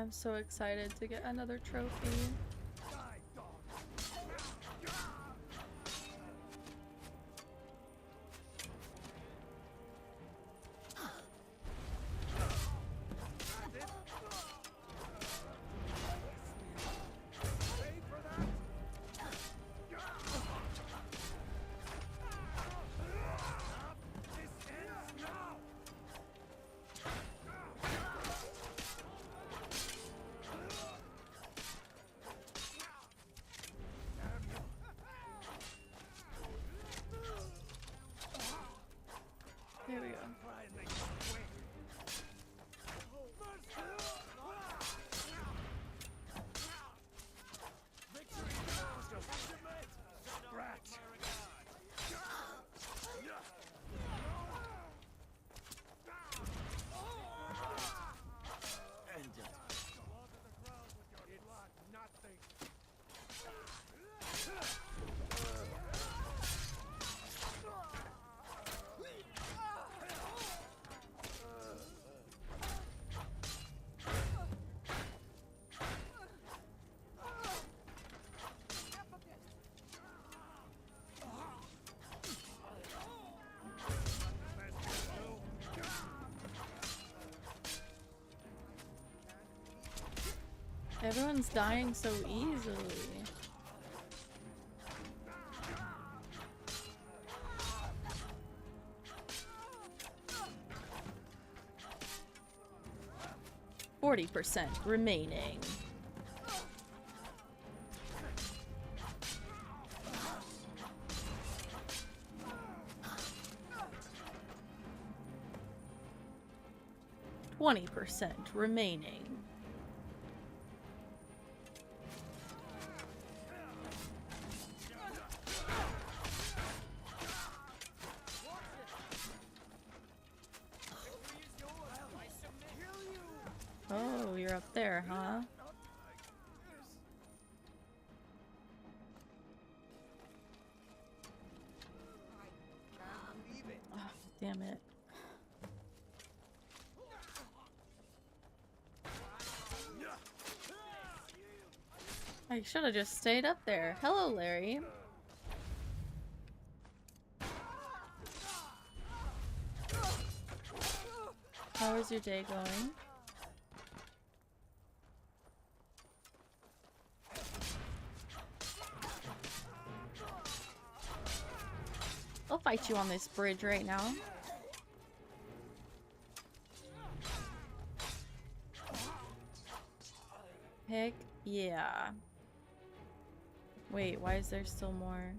I'm so excited to get another trophy. There we go. Everyone's dying so easily. %40 remaining. %20 remaining. Oh, you're up there, huh? Oh, damn it. I should have just stayed up there. Hello, Larry. How is your day going? I'll fight you on this bridge right now. Heck yeah. Wait, why is there still more?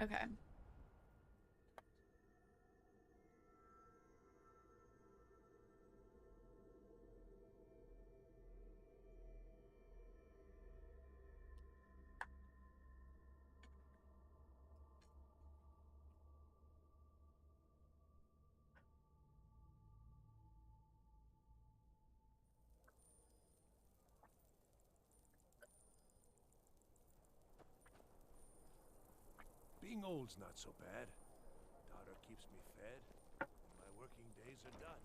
Okay. Being old's not so bad. Daughter keeps me fed, and my working days are done.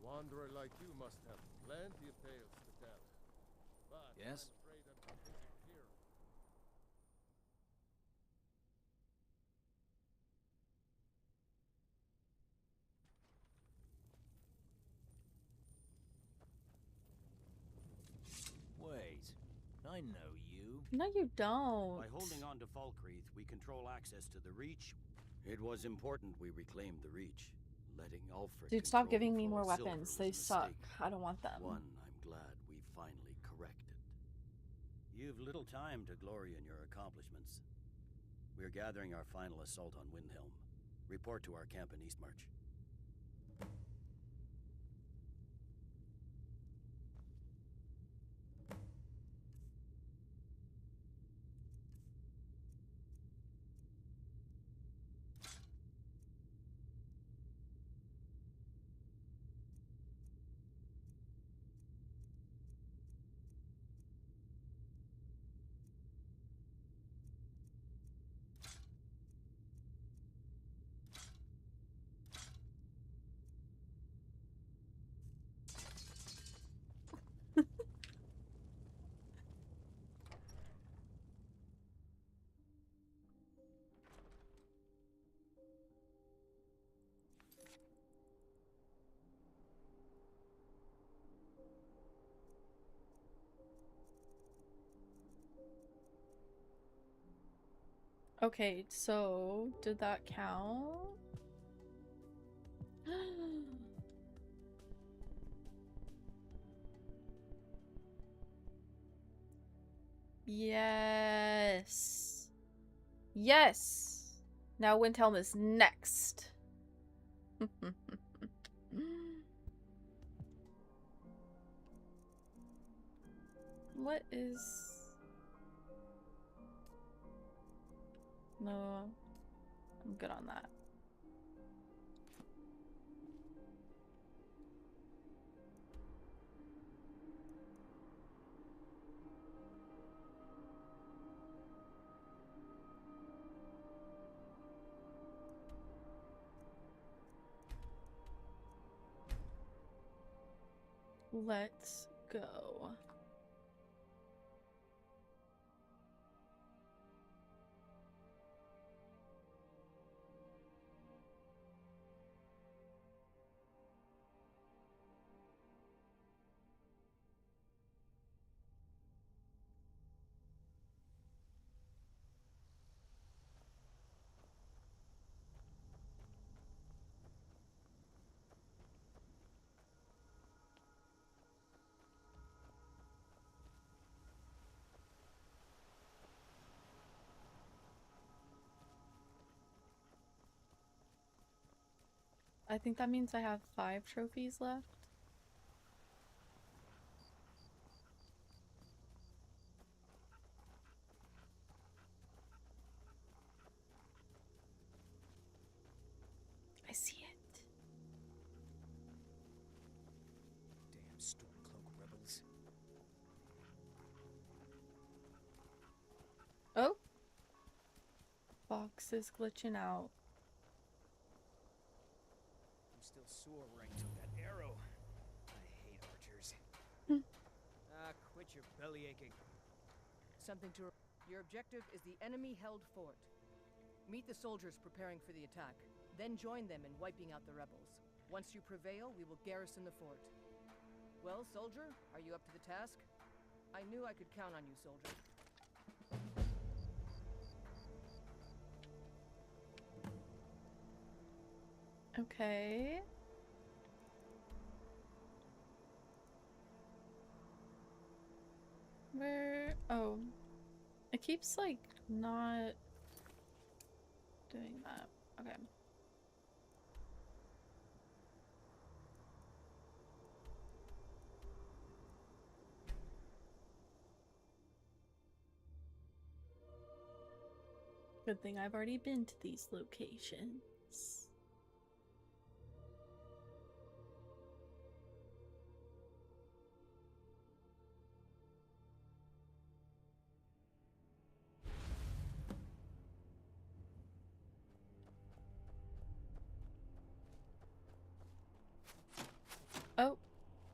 Wanderer like you must have plenty of tales to tell. But Yes? I'm afraid I'm not here. Wait, I know you. No, you don't. By holding on to Falkreath, we control access to the Reach. It was important we reclaimed the Reach. Letting Ulfric Dude, stop control giving the me Fall more of Silver weapons. was They a suck. mistake. I don't want them. One I'm glad we finally corrected. You've little time to glory in your accomplishments. We're gathering our final assault on Windhelm. Report to our camp in Eastmarch. Okay, so did that count? Yes. Yes. Now Windhelm is next. What is... No, I'm good on that. Let's go. I think that means I have 5 trophies left. I see it. Damn Stormcloak rebels. Oh! Fox is glitching out. I'm still sore where I took that arrow. I hate archers. Quit your belly aching. Something to... Your objective is the enemy-held fort. Meet the soldiers preparing for the attack. Then join them in wiping out the rebels. Once you prevail, we will garrison the fort. Well, soldier, are you up to the task? I knew I could count on you, soldier. Okay. Where? Oh. It keeps, like, not doing that. Okay. Good thing I've already been to these locations. Oh,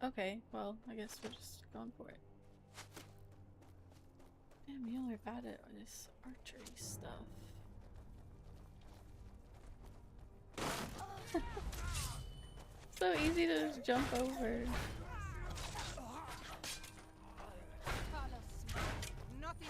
okay. Well, I guess we're just going for it. Damn, you are bad at this archery stuff. So easy to just jump over. Nothing.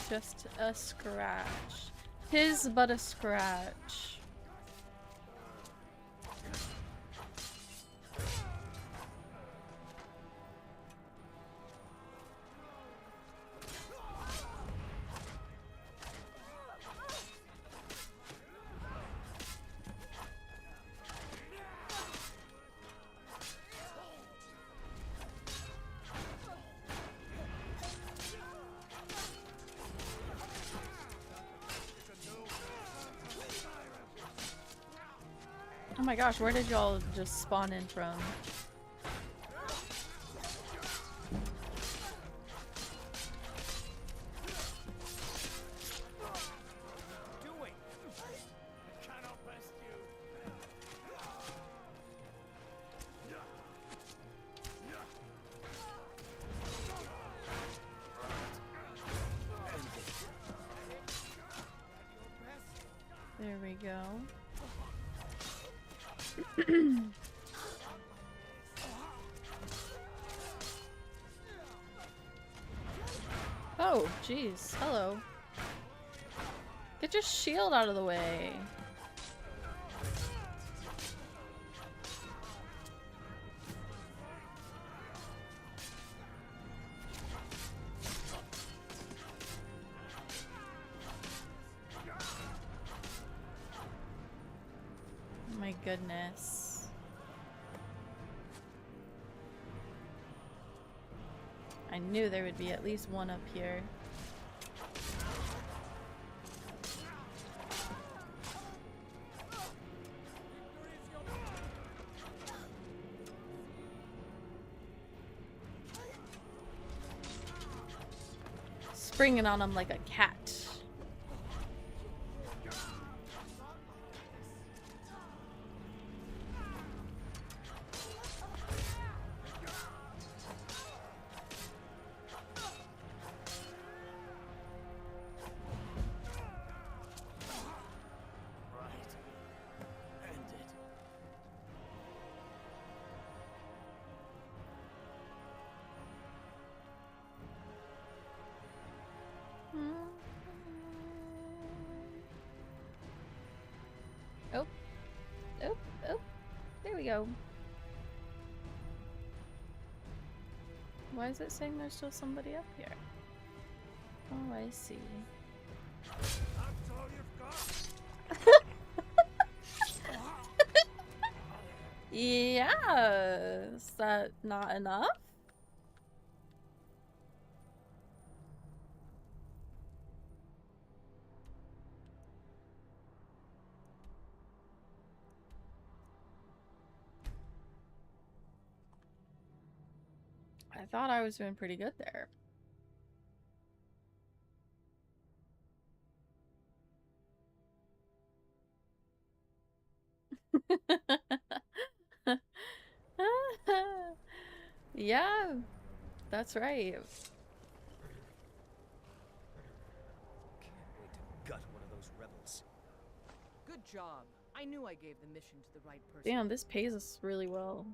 Just a scratch. His but a scratch. Oh my gosh, where did y'all just spawn in from? Doing? I cannot best you. Oh, jeez. Hello. Get your shield out of the way. My goodness. I knew there would be at least one up here. Springing on him like a cat. Oh. Oh, oh. There we go. Why is it saying there's still somebody up here? Oh, I see. That's all you've got? Yeah. Is that not enough? I thought I was doing pretty good there. Yeah, that's right. Can't wait to gut one of those rebels. Good job. I knew I gave the mission to the right person. Damn, this pays us really well.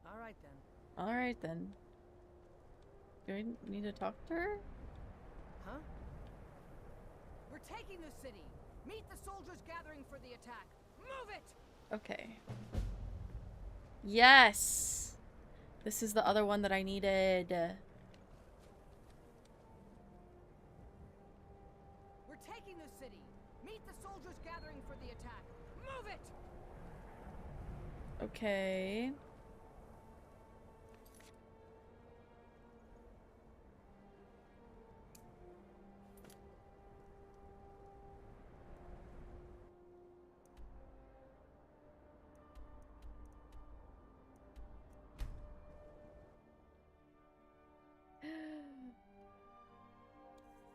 All right then. Alright then. Do I need to talk to her? Huh? We're taking the city. Meet the soldiers gathering for the attack. Move it! Okay. Yes! This is the other one that I needed. We're taking the city. Meet the soldiers gathering for the attack. Move it! Okay.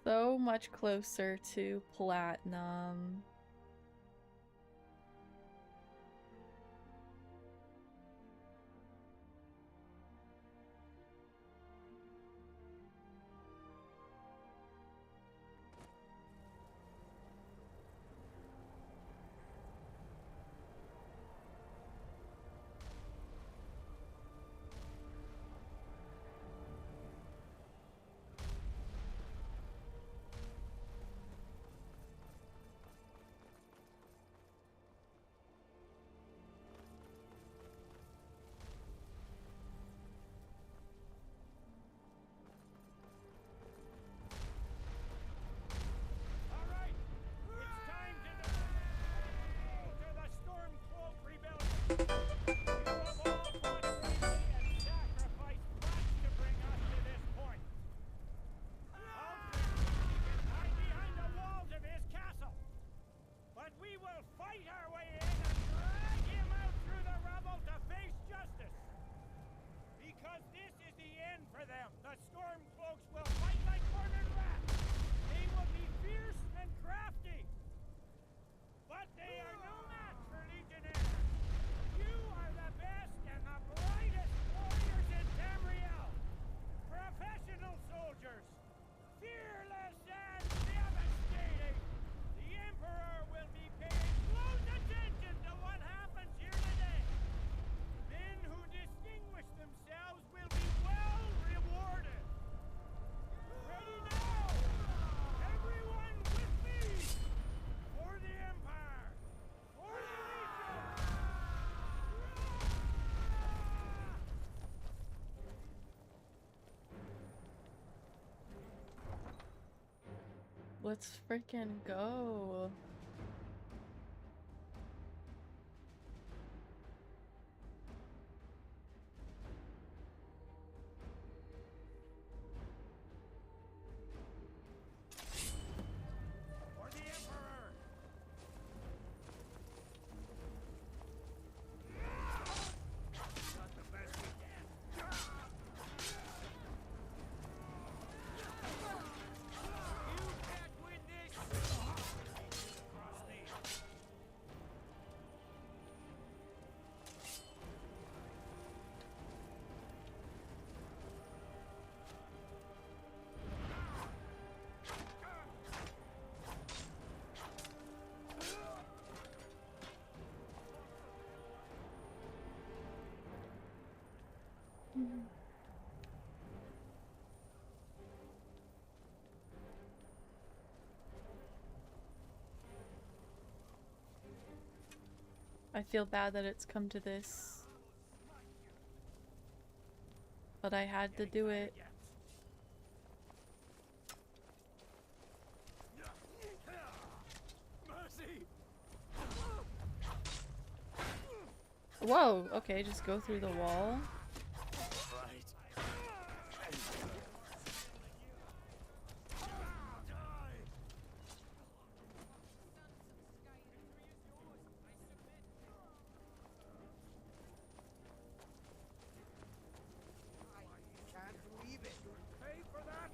So much closer to platinum. Let's freaking go. For the Emperor! Not the best we can. You can't win this! Cross me. I feel bad that it's come to this. But I had to do it. Mercy! Whoa, okay, just go through the wall. Right. Can't believe it. You'll pay for that.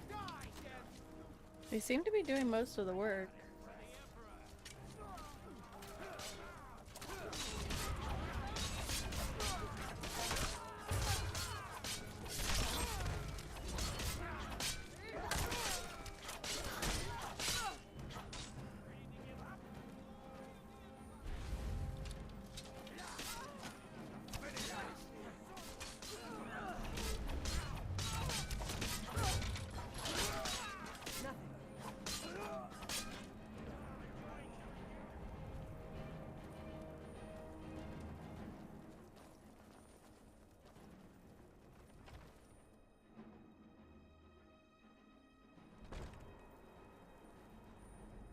Die, dead. They seem to be doing most of the work.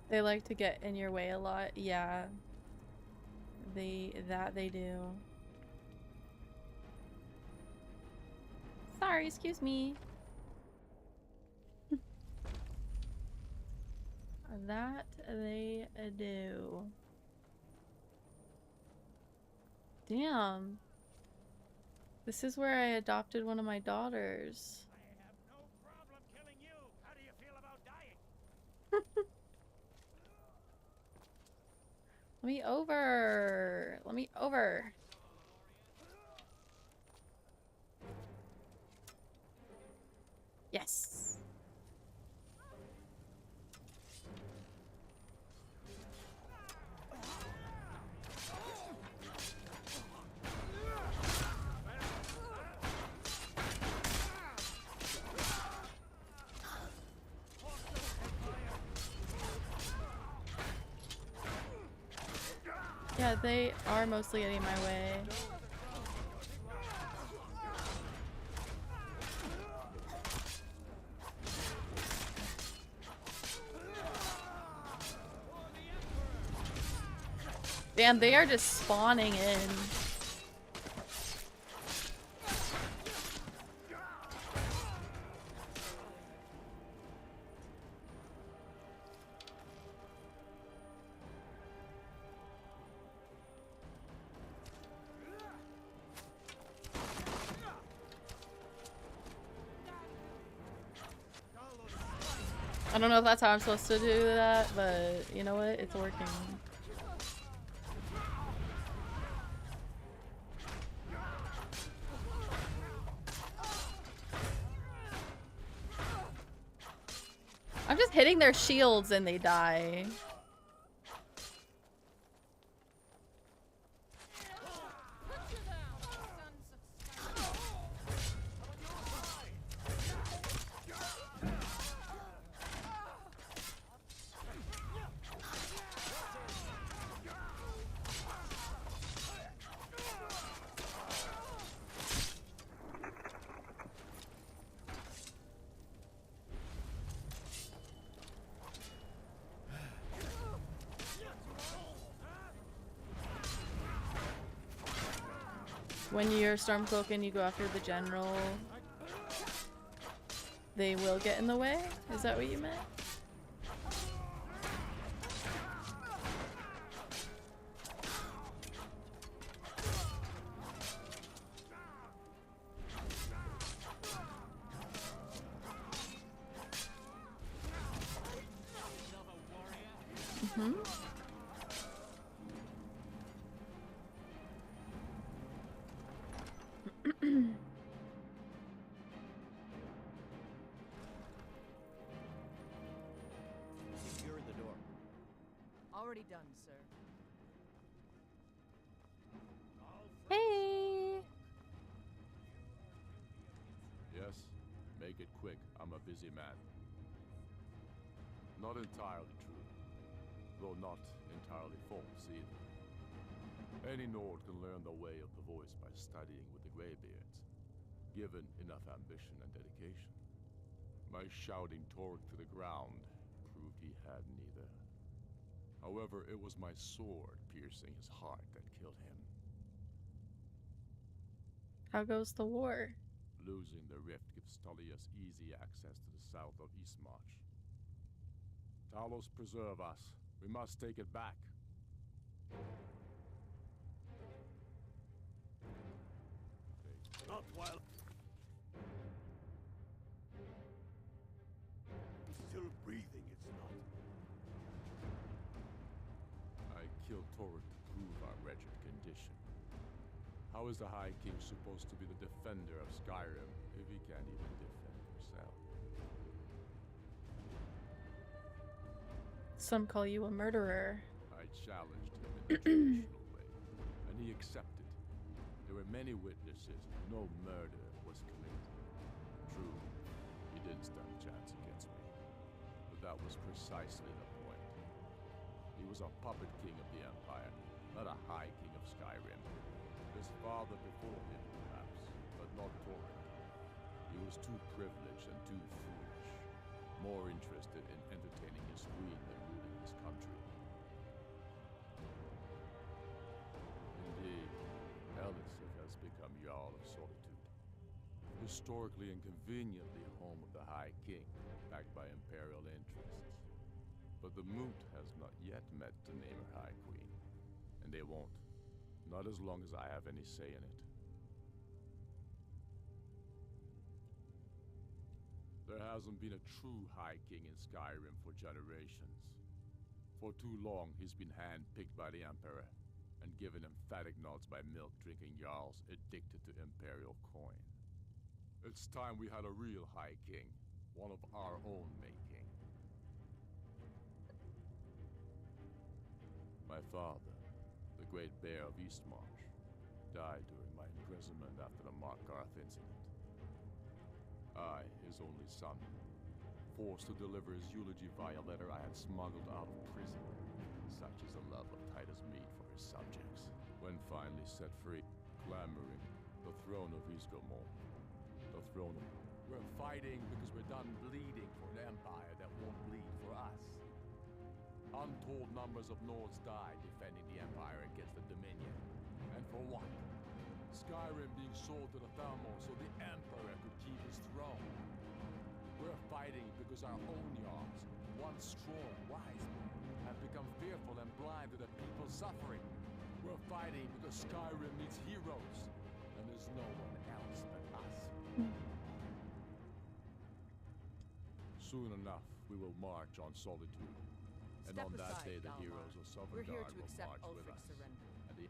They like to get in your way a lot. Yeah. They do. Sorry, excuse me. That they do. Damn. This is where I adopted one of my daughters. I have no problem killing you. How do you feel about dying? Let me over. Let me over. Yes. Yeah, they are mostly getting in my way. Damn, they are just spawning in. I don't know if that's how I'm supposed to do that, but you know what? It's working. I'm just hitting their shields and they die. when you're Stormcloak and you go after the general, they will get in the way? Is that what you meant? Mm-hmm. Secure the door. Already done, sir. Hey! Yes? Make it quick. I'm a busy man. Not entirely true. Though not entirely false either. Any Nord can learn the way of the voice by studying with the Greybeards, given enough ambition and dedication. My shouting Torque to the ground proved he had neither. However, it was my sword piercing his heart that killed him. How goes the war? Losing the rift gives Tullius easy access to the south of Eastmarch. Talos preserve us. We must take it back. Not while... Still breathing, it's not. I killed Toruk to prove our wretched condition. How is the High King supposed to be the defender of Skyrim if he can't even defend himself? Some call you a murderer. I challenged him in the traditional way, and he accepted. There were many witnesses. No murder was committed. True, he didn't stand a chance against me. But that was precisely the point. He was a puppet king of the Empire, not a high king of Skyrim. His father before him, perhaps, but not Toruk. He was too privileged and too foolish, more interested in entertaining his queen than ruling his country. Indeed, Elisif has become Jarl of Solitude, historically and conveniently home of the High King, backed by Imperial interests. But the Moot has not yet met to name her High Queen, and they won't. Not as long as I have any say in it. There hasn't been a true High King in Skyrim for generations. For too long, he's been handpicked by the Emperor, and given emphatic nods by milk-drinking Jarls addicted to Imperial coin. It's time we had a real High King, one of our own making. My father, the Great Bear of Eastmarch, died during my imprisonment after the Markarth incident. I, his only son, forced to deliver his eulogy via letter I had smuggled out of prison. Such is the love of Titus Mead for his subjects. When finally set free, clamoring the throne of Ysgolmor. The throne of... We're fighting because we're done bleeding for an empire that won't bleed for us. Untold numbers of Nords died defending the Empire against the Dominion. And for what? Skyrim being sold to the Thalmor so the Emperor could keep his throne. We're fighting because our own Jarls, once strong, wise men, have become fearful and blind to the people's suffering. We're fighting because Skyrim needs heroes, and there's no one else but us. Soon enough, we will march on Solitude. And Step on that aside, day, the Galmar. heroes of We're Sovngarde here to will accept march with Ulfric's us. surrender. And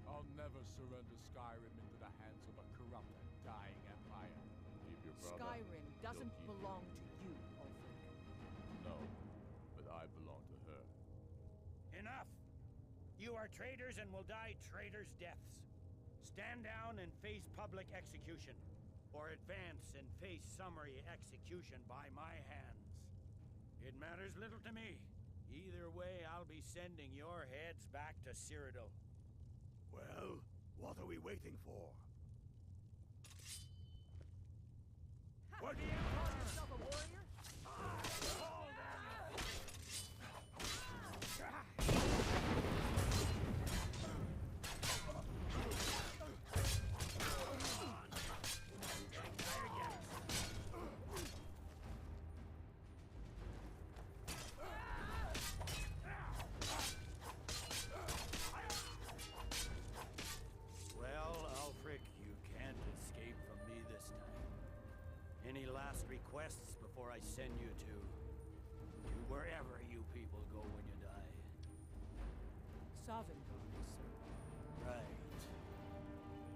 I'll never surrender Skyrim into the hands of a corrupt and dying empire. Keep your brother. Skyrim doesn't keep belong to you, Ulfric. No, but I belong to her. Enough! You are traitors and will die traitors' deaths. Stand down and face public execution, or advance and face summary execution by my hands. It matters little to me. Either way, I'll be sending your heads back to Cyrodiil. Well, what are we waiting for? What? Do you call yourself a warrior? quests before I send you to wherever you people go when you die. Sovngarde, sir. Right.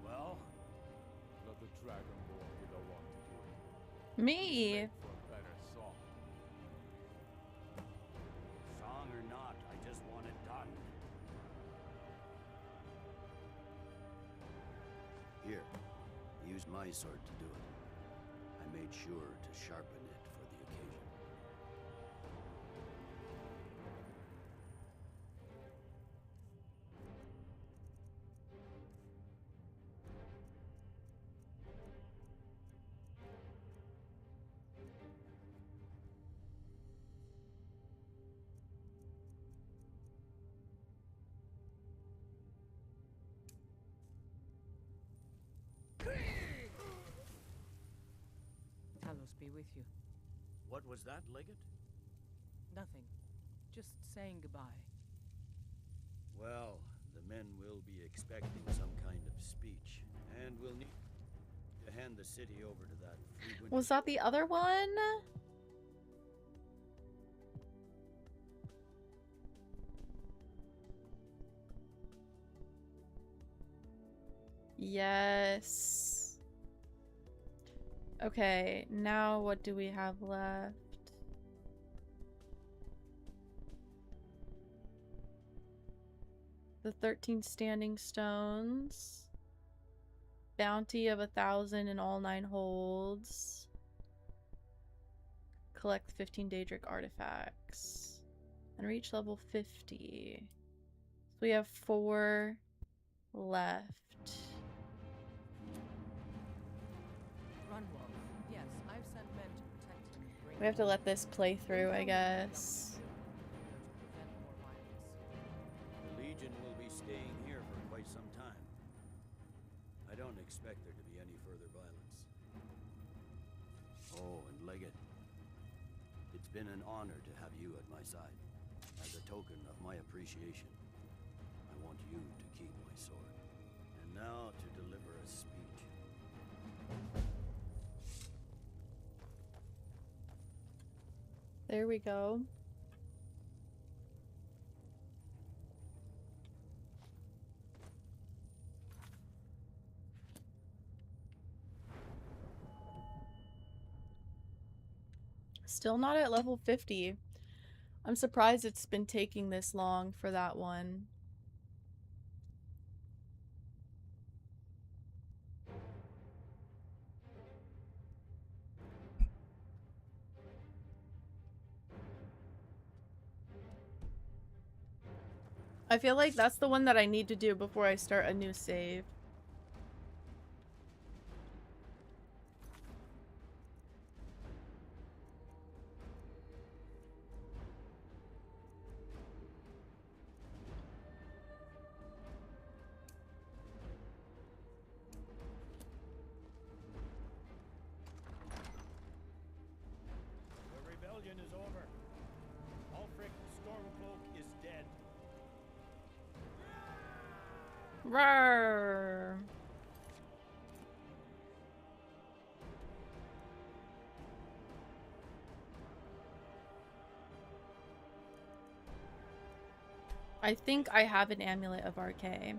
Well, Let the Dragonborn be the one to do it. Me. Make for a better song. song or not, I just want it done. Here, use my sword to do it. I made sure to sharpen it for the occasion. Talos be with you. What was that, Legate? Nothing. Just saying goodbye. Well, the men will be expecting some kind of speech, and we'll need to hand the city over to that free Was that the other one? Yes. Okay, now what do we have left? The 13 standing stones. Bounty of 1,000 in all 9 holds. Collect 15 Daedric artifacts. And reach level 50. So we have 4 left. Runwell. Yes, I've sent men to protect him. and bring We have to him let this play through, I guess. to prevent more violence. The Legion will be staying here for quite some time. I don't expect there to be any further violence. Oh, and Legate, it's been an honor to have you at my side. As a token of my appreciation, I want you to keep my sword. And now to deliver a speech. There we go. Still not at level 50. I'm surprised it's been taking this long for that one. I feel like that's the one that I need to do before I start a new save. The rebellion is over. Ulfric Stormcloak is dead. Roar. I think I have an Amulet of RK.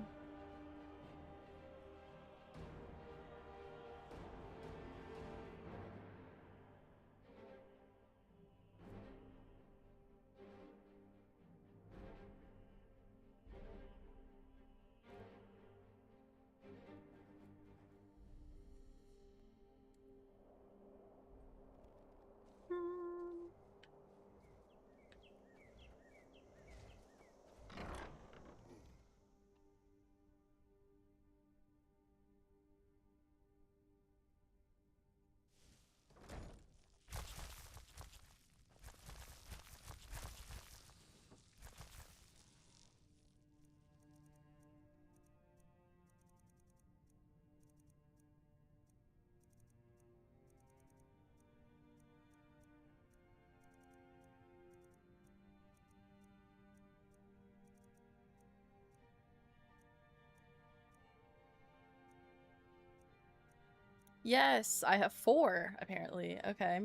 Yes, I have 4, apparently. Okay.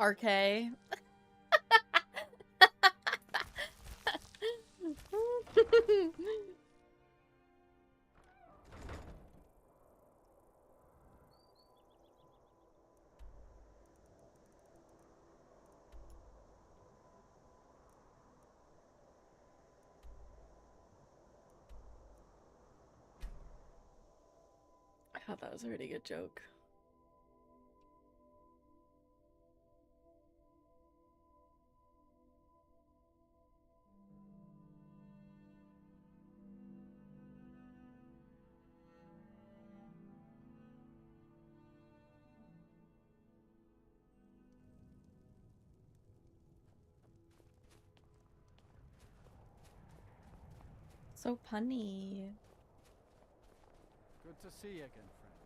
RK. I thought that was a really good joke. So punny. Good to see you again, friend.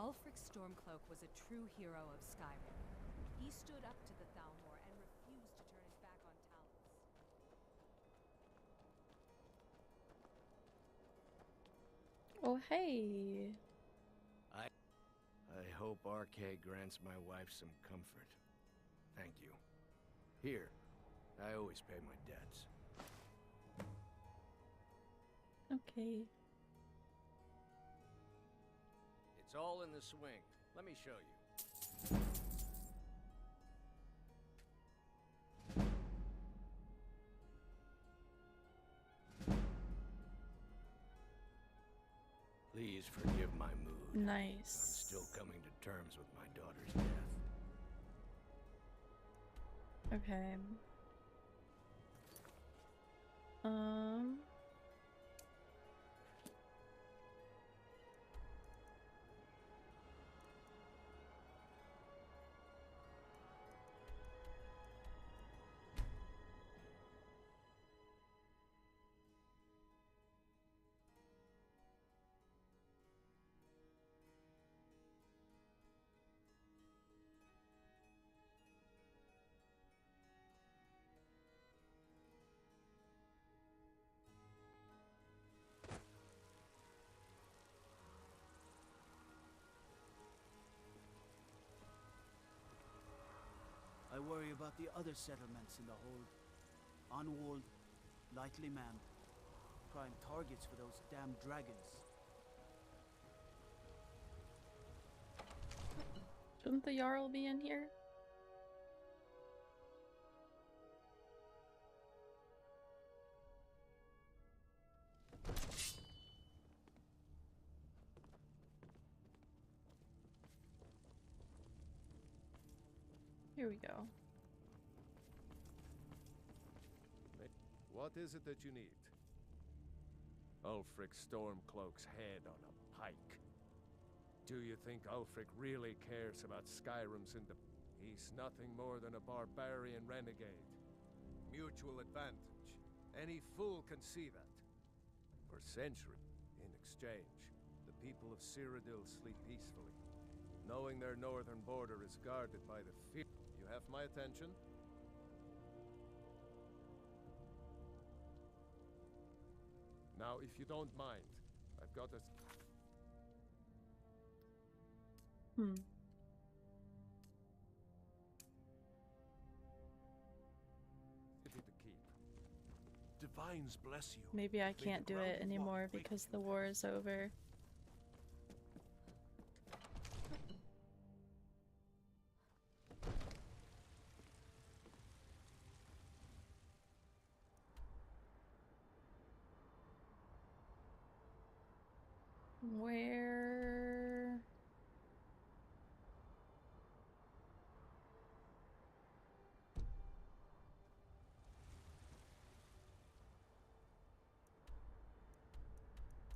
Ulfric Stormcloak was a true hero of Skyrim. He stood up to the Thalmor and refused to turn his back on Talos. Oh, hey. I hope RK grants my wife some comfort. Thank you. Here, I always pay my debts. Okay. It's all in the swing. Let me show you. Please forgive my mood. I'm Nice. still coming to terms with my daughter's death. Okay. I worry about the other settlements in the hold. Unwalled, lightly manned. Prime targets for those damn dragons. Shouldn't the Jarl be in here? Here we go. What is it that you need? Ulfric Stormcloak's head on a pike. Do you think Ulfric really cares about Skyrim's He's nothing more than a barbarian renegade. Mutual advantage. Any fool can see that. For centuries, in exchange, the people of Cyrodiil sleep peacefully, knowing their northern border is guarded by the fear. You have my attention? Now, if you don't mind, I've got a... city to keep. Divines bless you. Maybe I May the can't do ground it you walk anymore wait because for the you war there. is over. Where?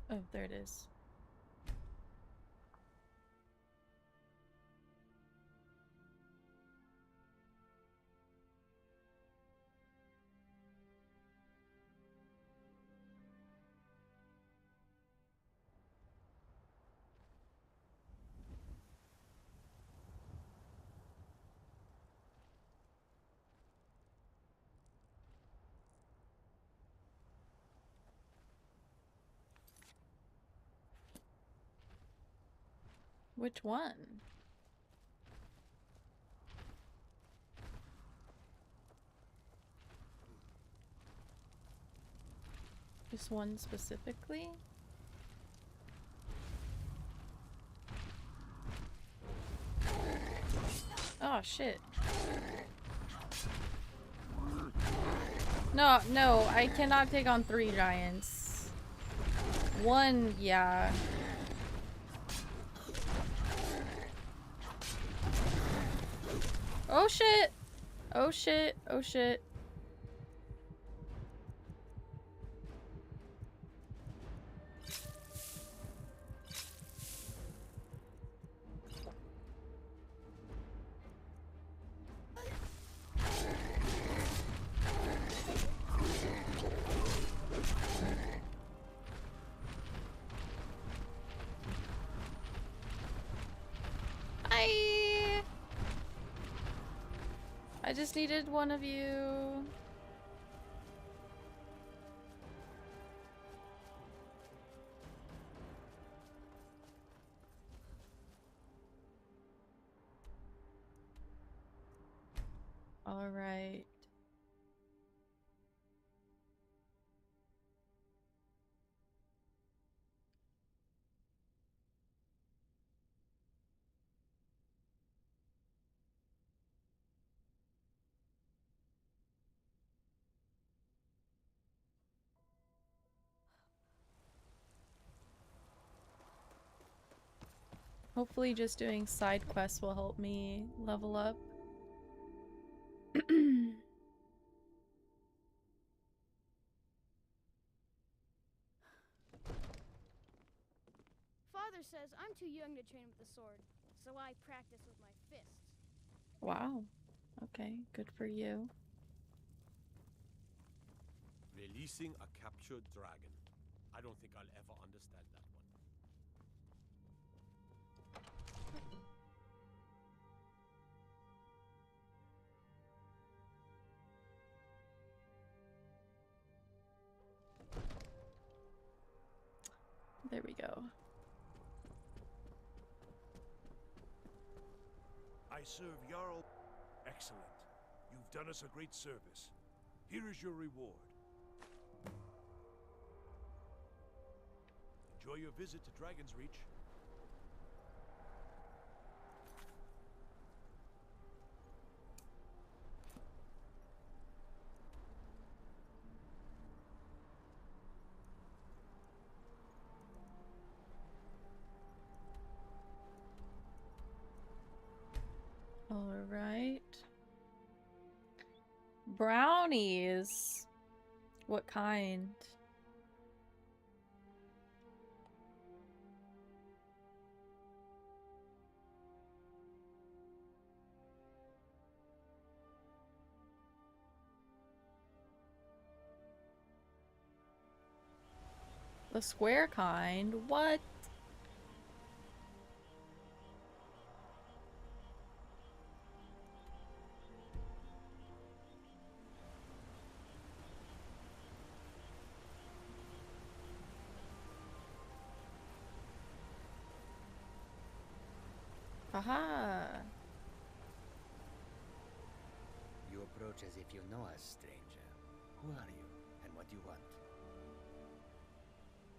Oh, there it is. Which one? Just one specifically? Oh shit. No, no, I cannot take on 3 giants. 1, yeah. Oh shit! Oh shit, oh shit. I just needed one of you. All right. Hopefully just doing side quests will help me level up. Father says I'm too young to train with the sword, so I practice with my fists. Wow. Okay, good for you. Releasing a captured dragon. I don't think I'll ever understand that one. There we go. I serve Jarl. Excellent. You've done us a great service. Here is your reward. Enjoy your visit to Dragon's Reach. All right. Brownies. What kind? The square kind? What? Aha! You approach as if you know us, stranger. Who are you, and what do you want?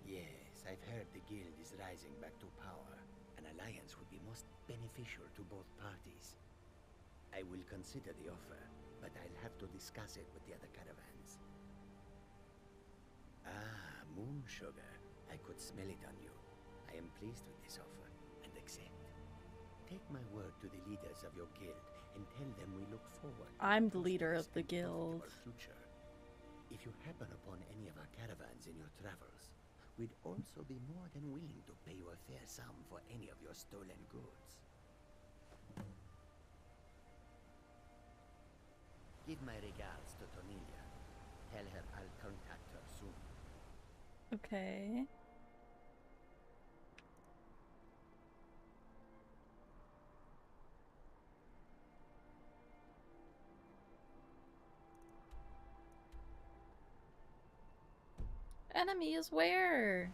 Yes, I've heard the guild is rising back to power. An alliance would be most beneficial to both parties. I will consider the offer, but I'll have to discuss it with the other caravans. Ah, moon sugar. I could smell it on you. I am pleased with this offer, and accept. Take my word to the leaders of your guild, and tell them we look forward to I'm a the leader of prosperous the and guild. profitable future. If you happen upon any of our caravans in your travels, we'd also be more than willing to pay you a fair sum for any of your stolen goods. Give my regards to Tonilia. Tell her I'll contact her soon. Okay. Enemy is where?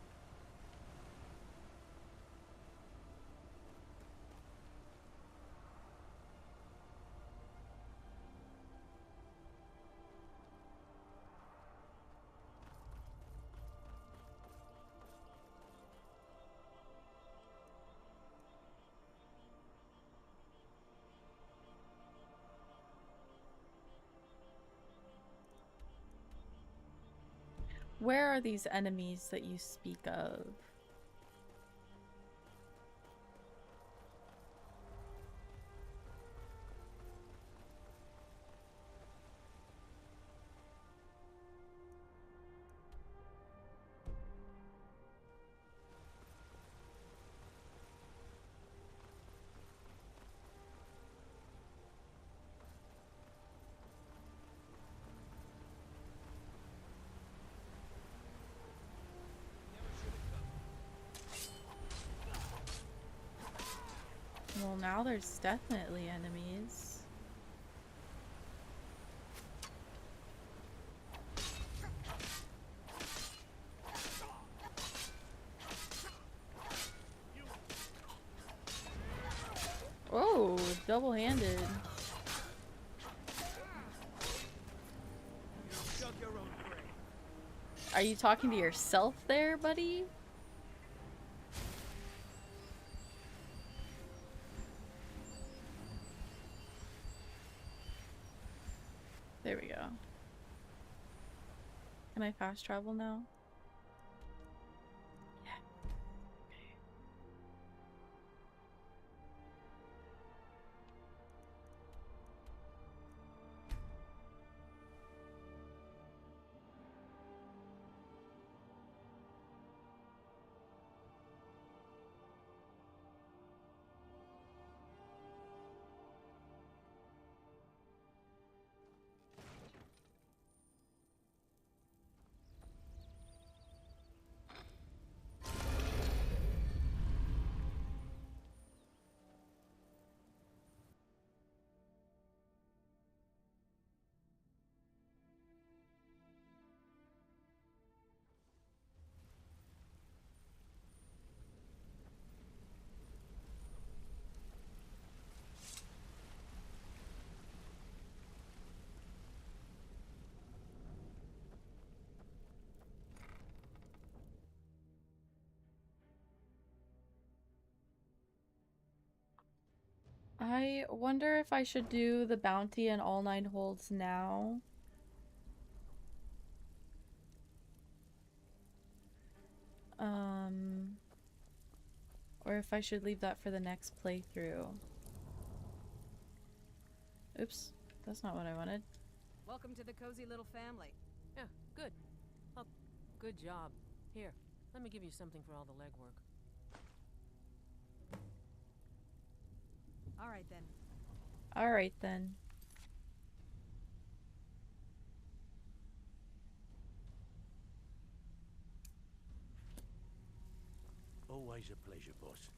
Where are these enemies that you speak of? Well, now there's definitely enemies. Oh, double-handed. Are you talking to yourself there, buddy? There we go. Can I fast travel now? Yeah. Okay. I wonder if I should do the bounty and all 9 holds now. Or if I should leave that for the next playthrough. Oops, that's not what I wanted. Welcome to the cozy little family. Yeah, good. Oh, good job. Here, let me give you something for all the legwork. All right then. All right then. Always a pleasure, boss.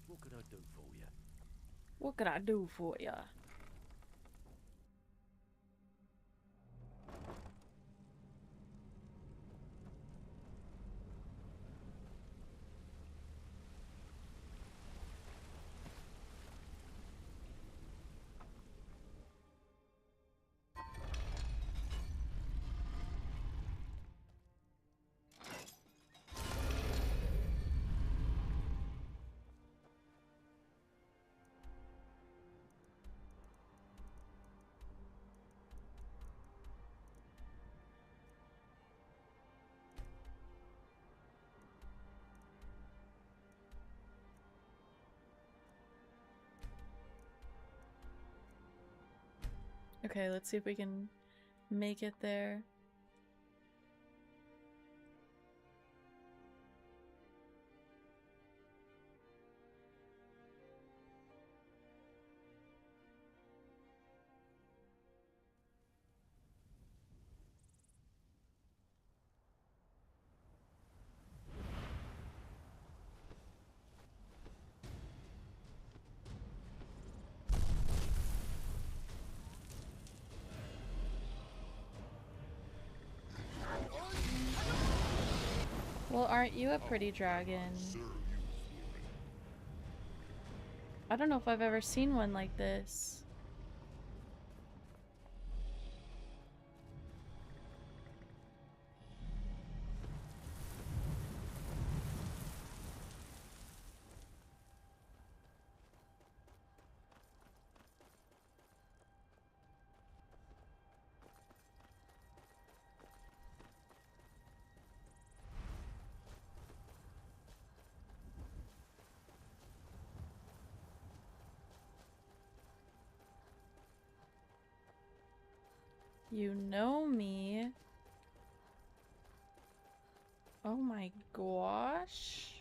What could I do for you? What could I do for ya? Okay, let's see if we can make it there. Well, aren't you a pretty dragon? I don't know if I've ever seen one like this. You know me. Oh my gosh.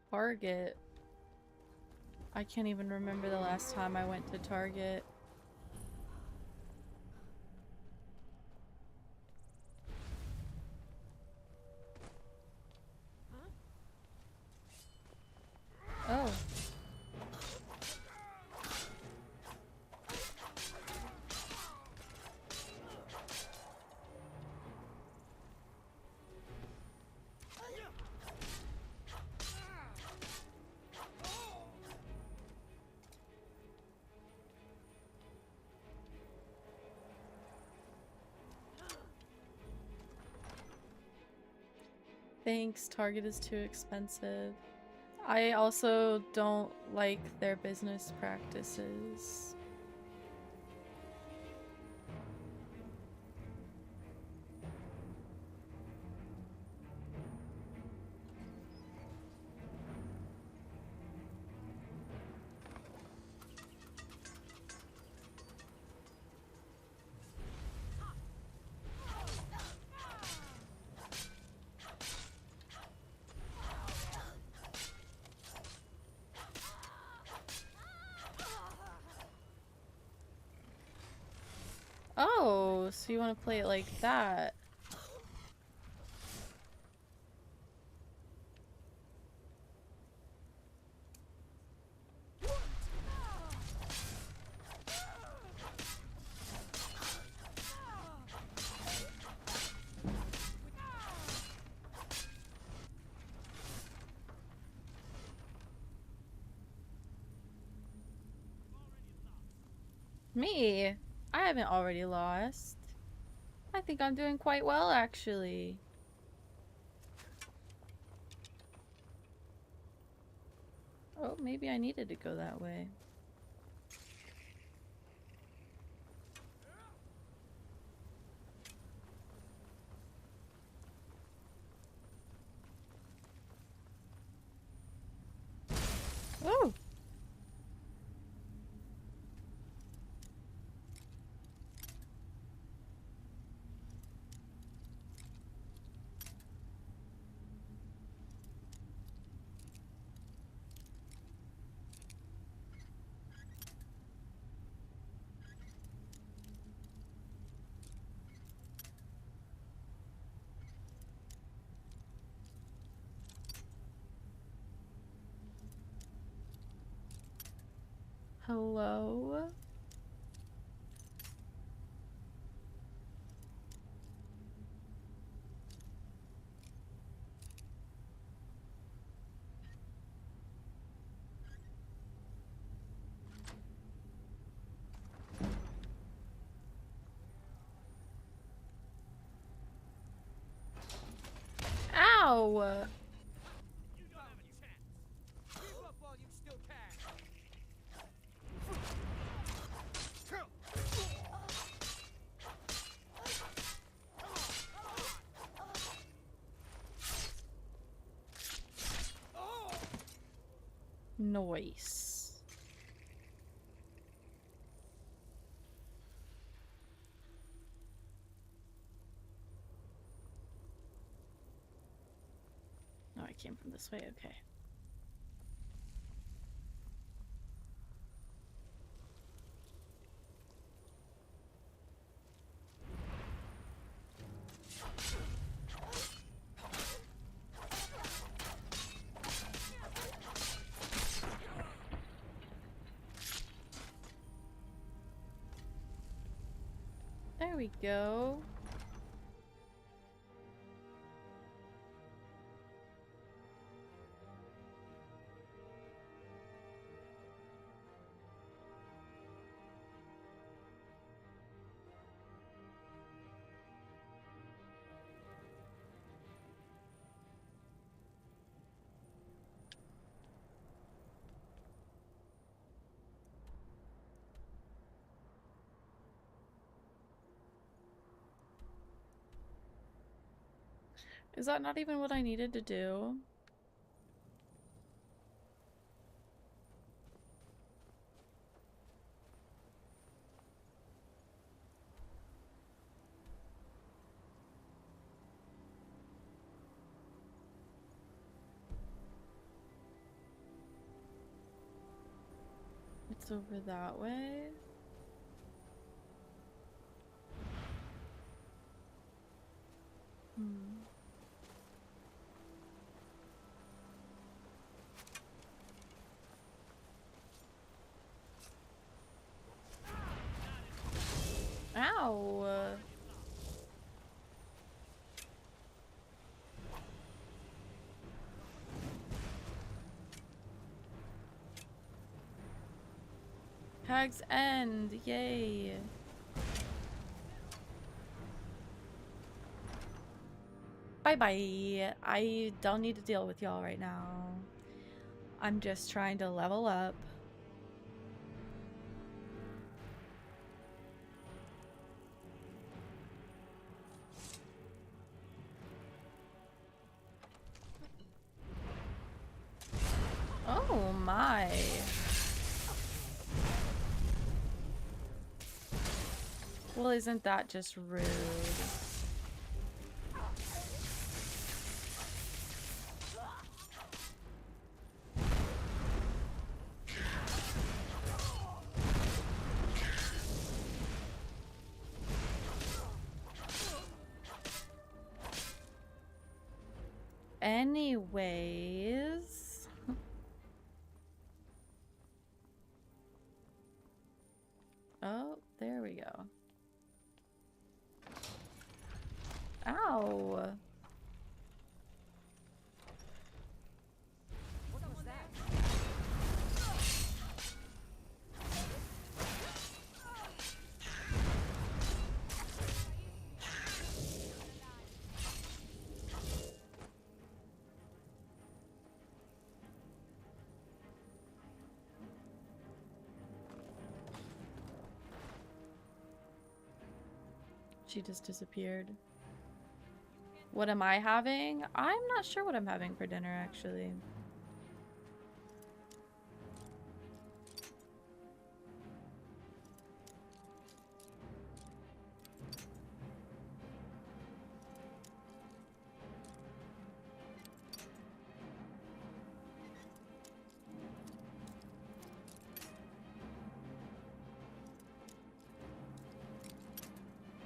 Target. I can't even remember the last time I went to Target. Oh. Thanks, Target is too expensive. I also don't like their business practices. Oh, so you want to play it like that? Me? I haven't already lost. I think I'm doing quite well, actually. Oh, maybe I needed to go that way. Oh! Hello? Ow! Noise. Oh, I came from this way, okay. There we go. Is that not even what I needed to do? It's over that way. Hmm. Ow! Hag's End! Yay! Bye-bye! I don't need to deal with y'all right now. I'm just trying to level up. Oh my! Well, isn't that just rude? Anyways... Oh, there we go. Ow! What was that? She just disappeared. What am I having? I'm not sure what I'm having for dinner, actually.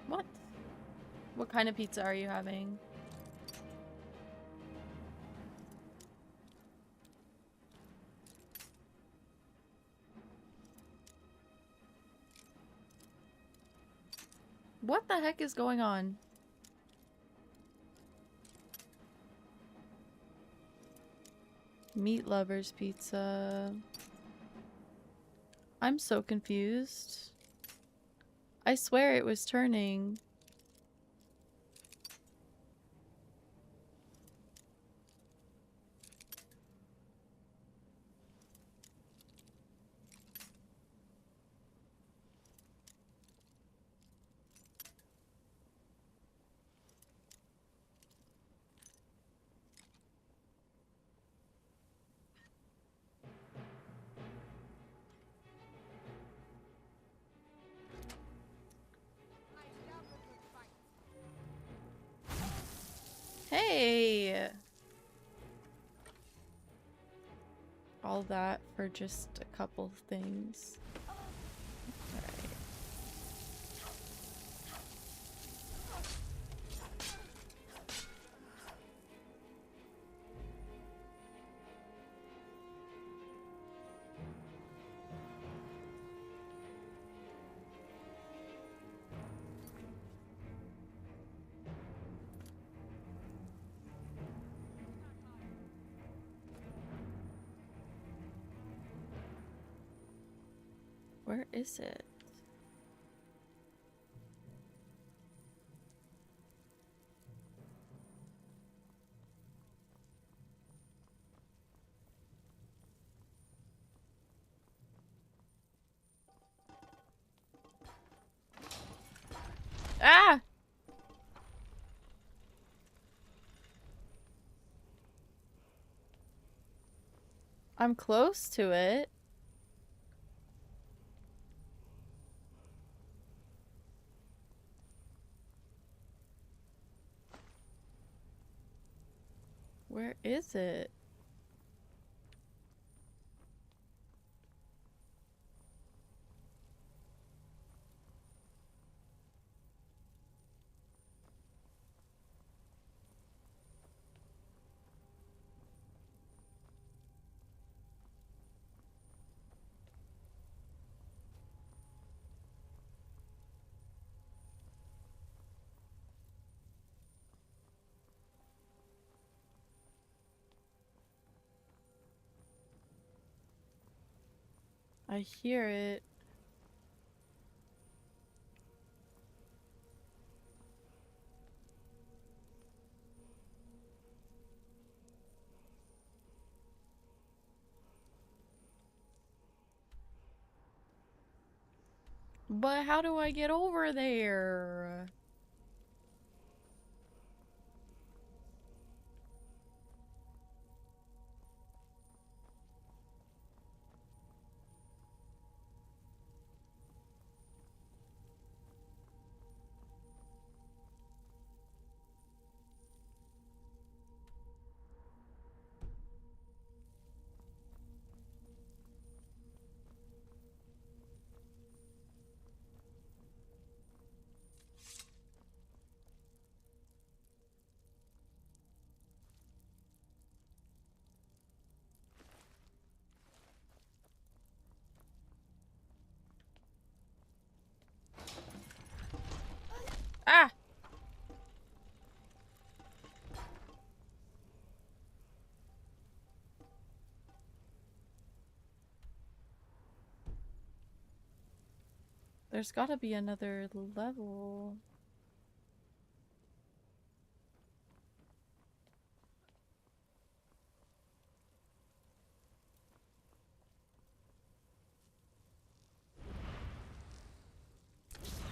What? What kind of pizza are you having? What the heck is going on? Meat Lovers Pizza. I'm so confused. I swear it was turning. Hey! All that for just a couple things. Alright. Where is it? Ah! I'm close to it. Where is it? I hear it. But how do I get over there? Ah! There's gotta be another level.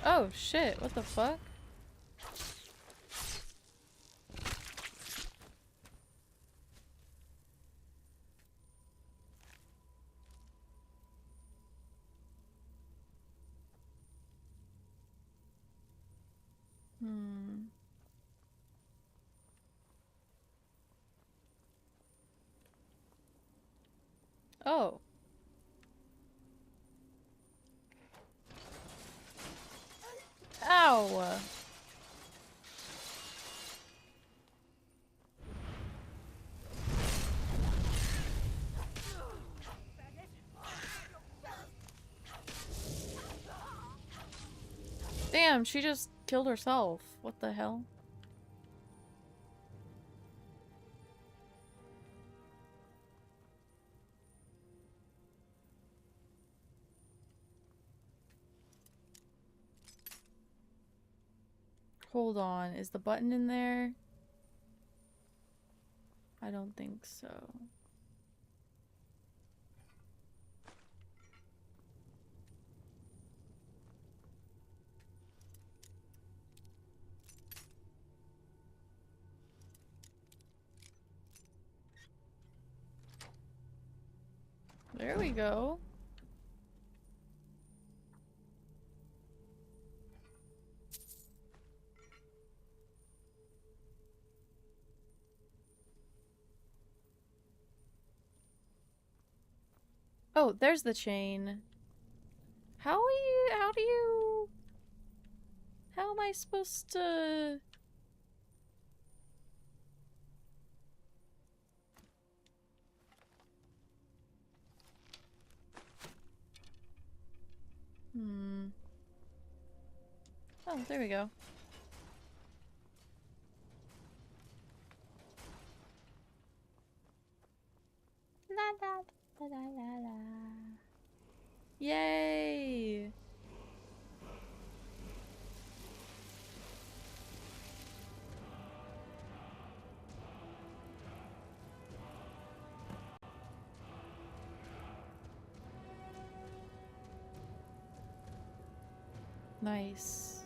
Oh shit, what the fuck? Hmm. Oh. Ow! Damn, she just killed herself. What the hell? Hold on, is the button in there? I don't think so. There we go. Oh, there's the chain. How am I supposed to... Hmm. Oh, there we go. La la la la la la. Yay! Nice.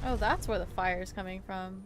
Oh, that's where the fire's coming from.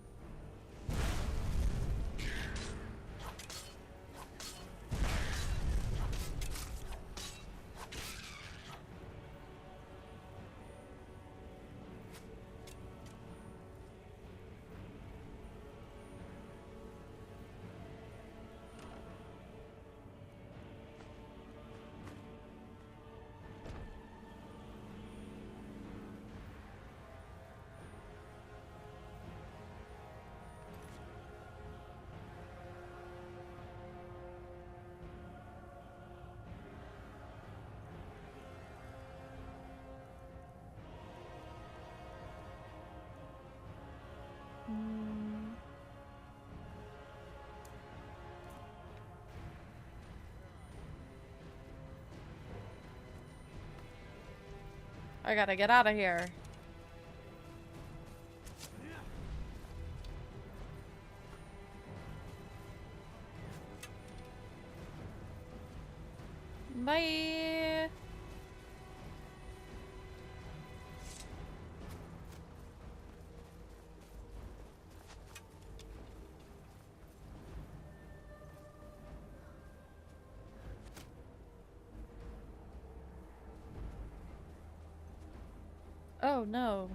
I gotta get out of here. Bye. Oh no.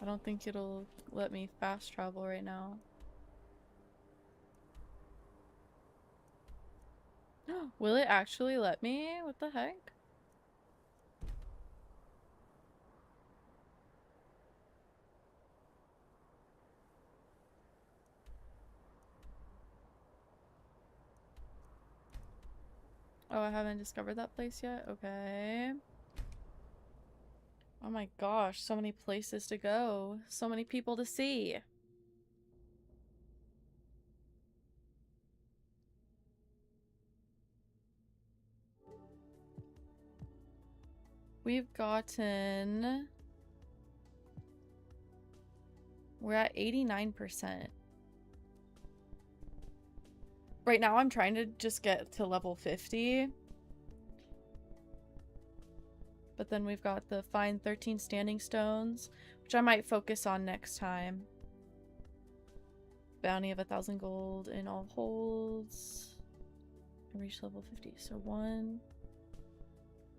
I don't think it'll let me fast travel right now. Will it actually let me? What the heck? Oh, I haven't discovered that place yet? Okay. Oh my gosh, so many places to go. So many people to see. We've gotten... We're at 89%. Right now I'm trying to just get to level 50. But then we've got the find 13 standing stones, which I might focus on next time. Bounty of 1,000 gold in all holds. And reach level 50. So 1,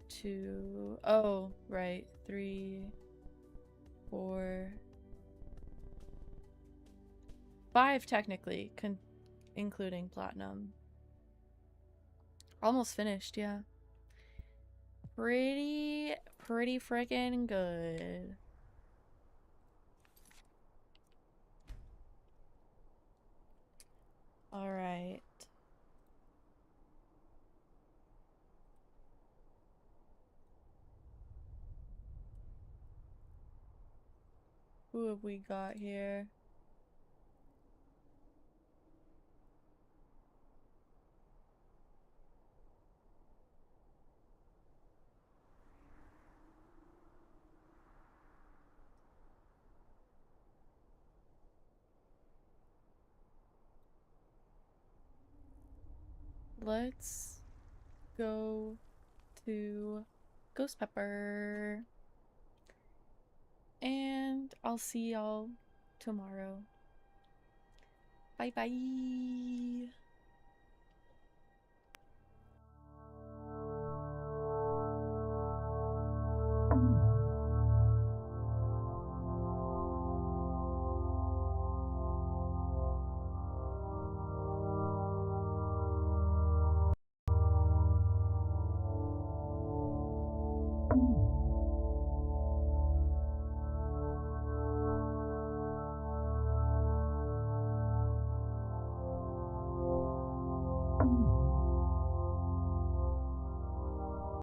2, oh, right. 3, 4, 5 technically, including platinum. Almost finished, yeah. Pretty freaking good. All right. Who have we got here? Let's go to Ghost Pepper. And I'll see y'all tomorrow. Bye bye.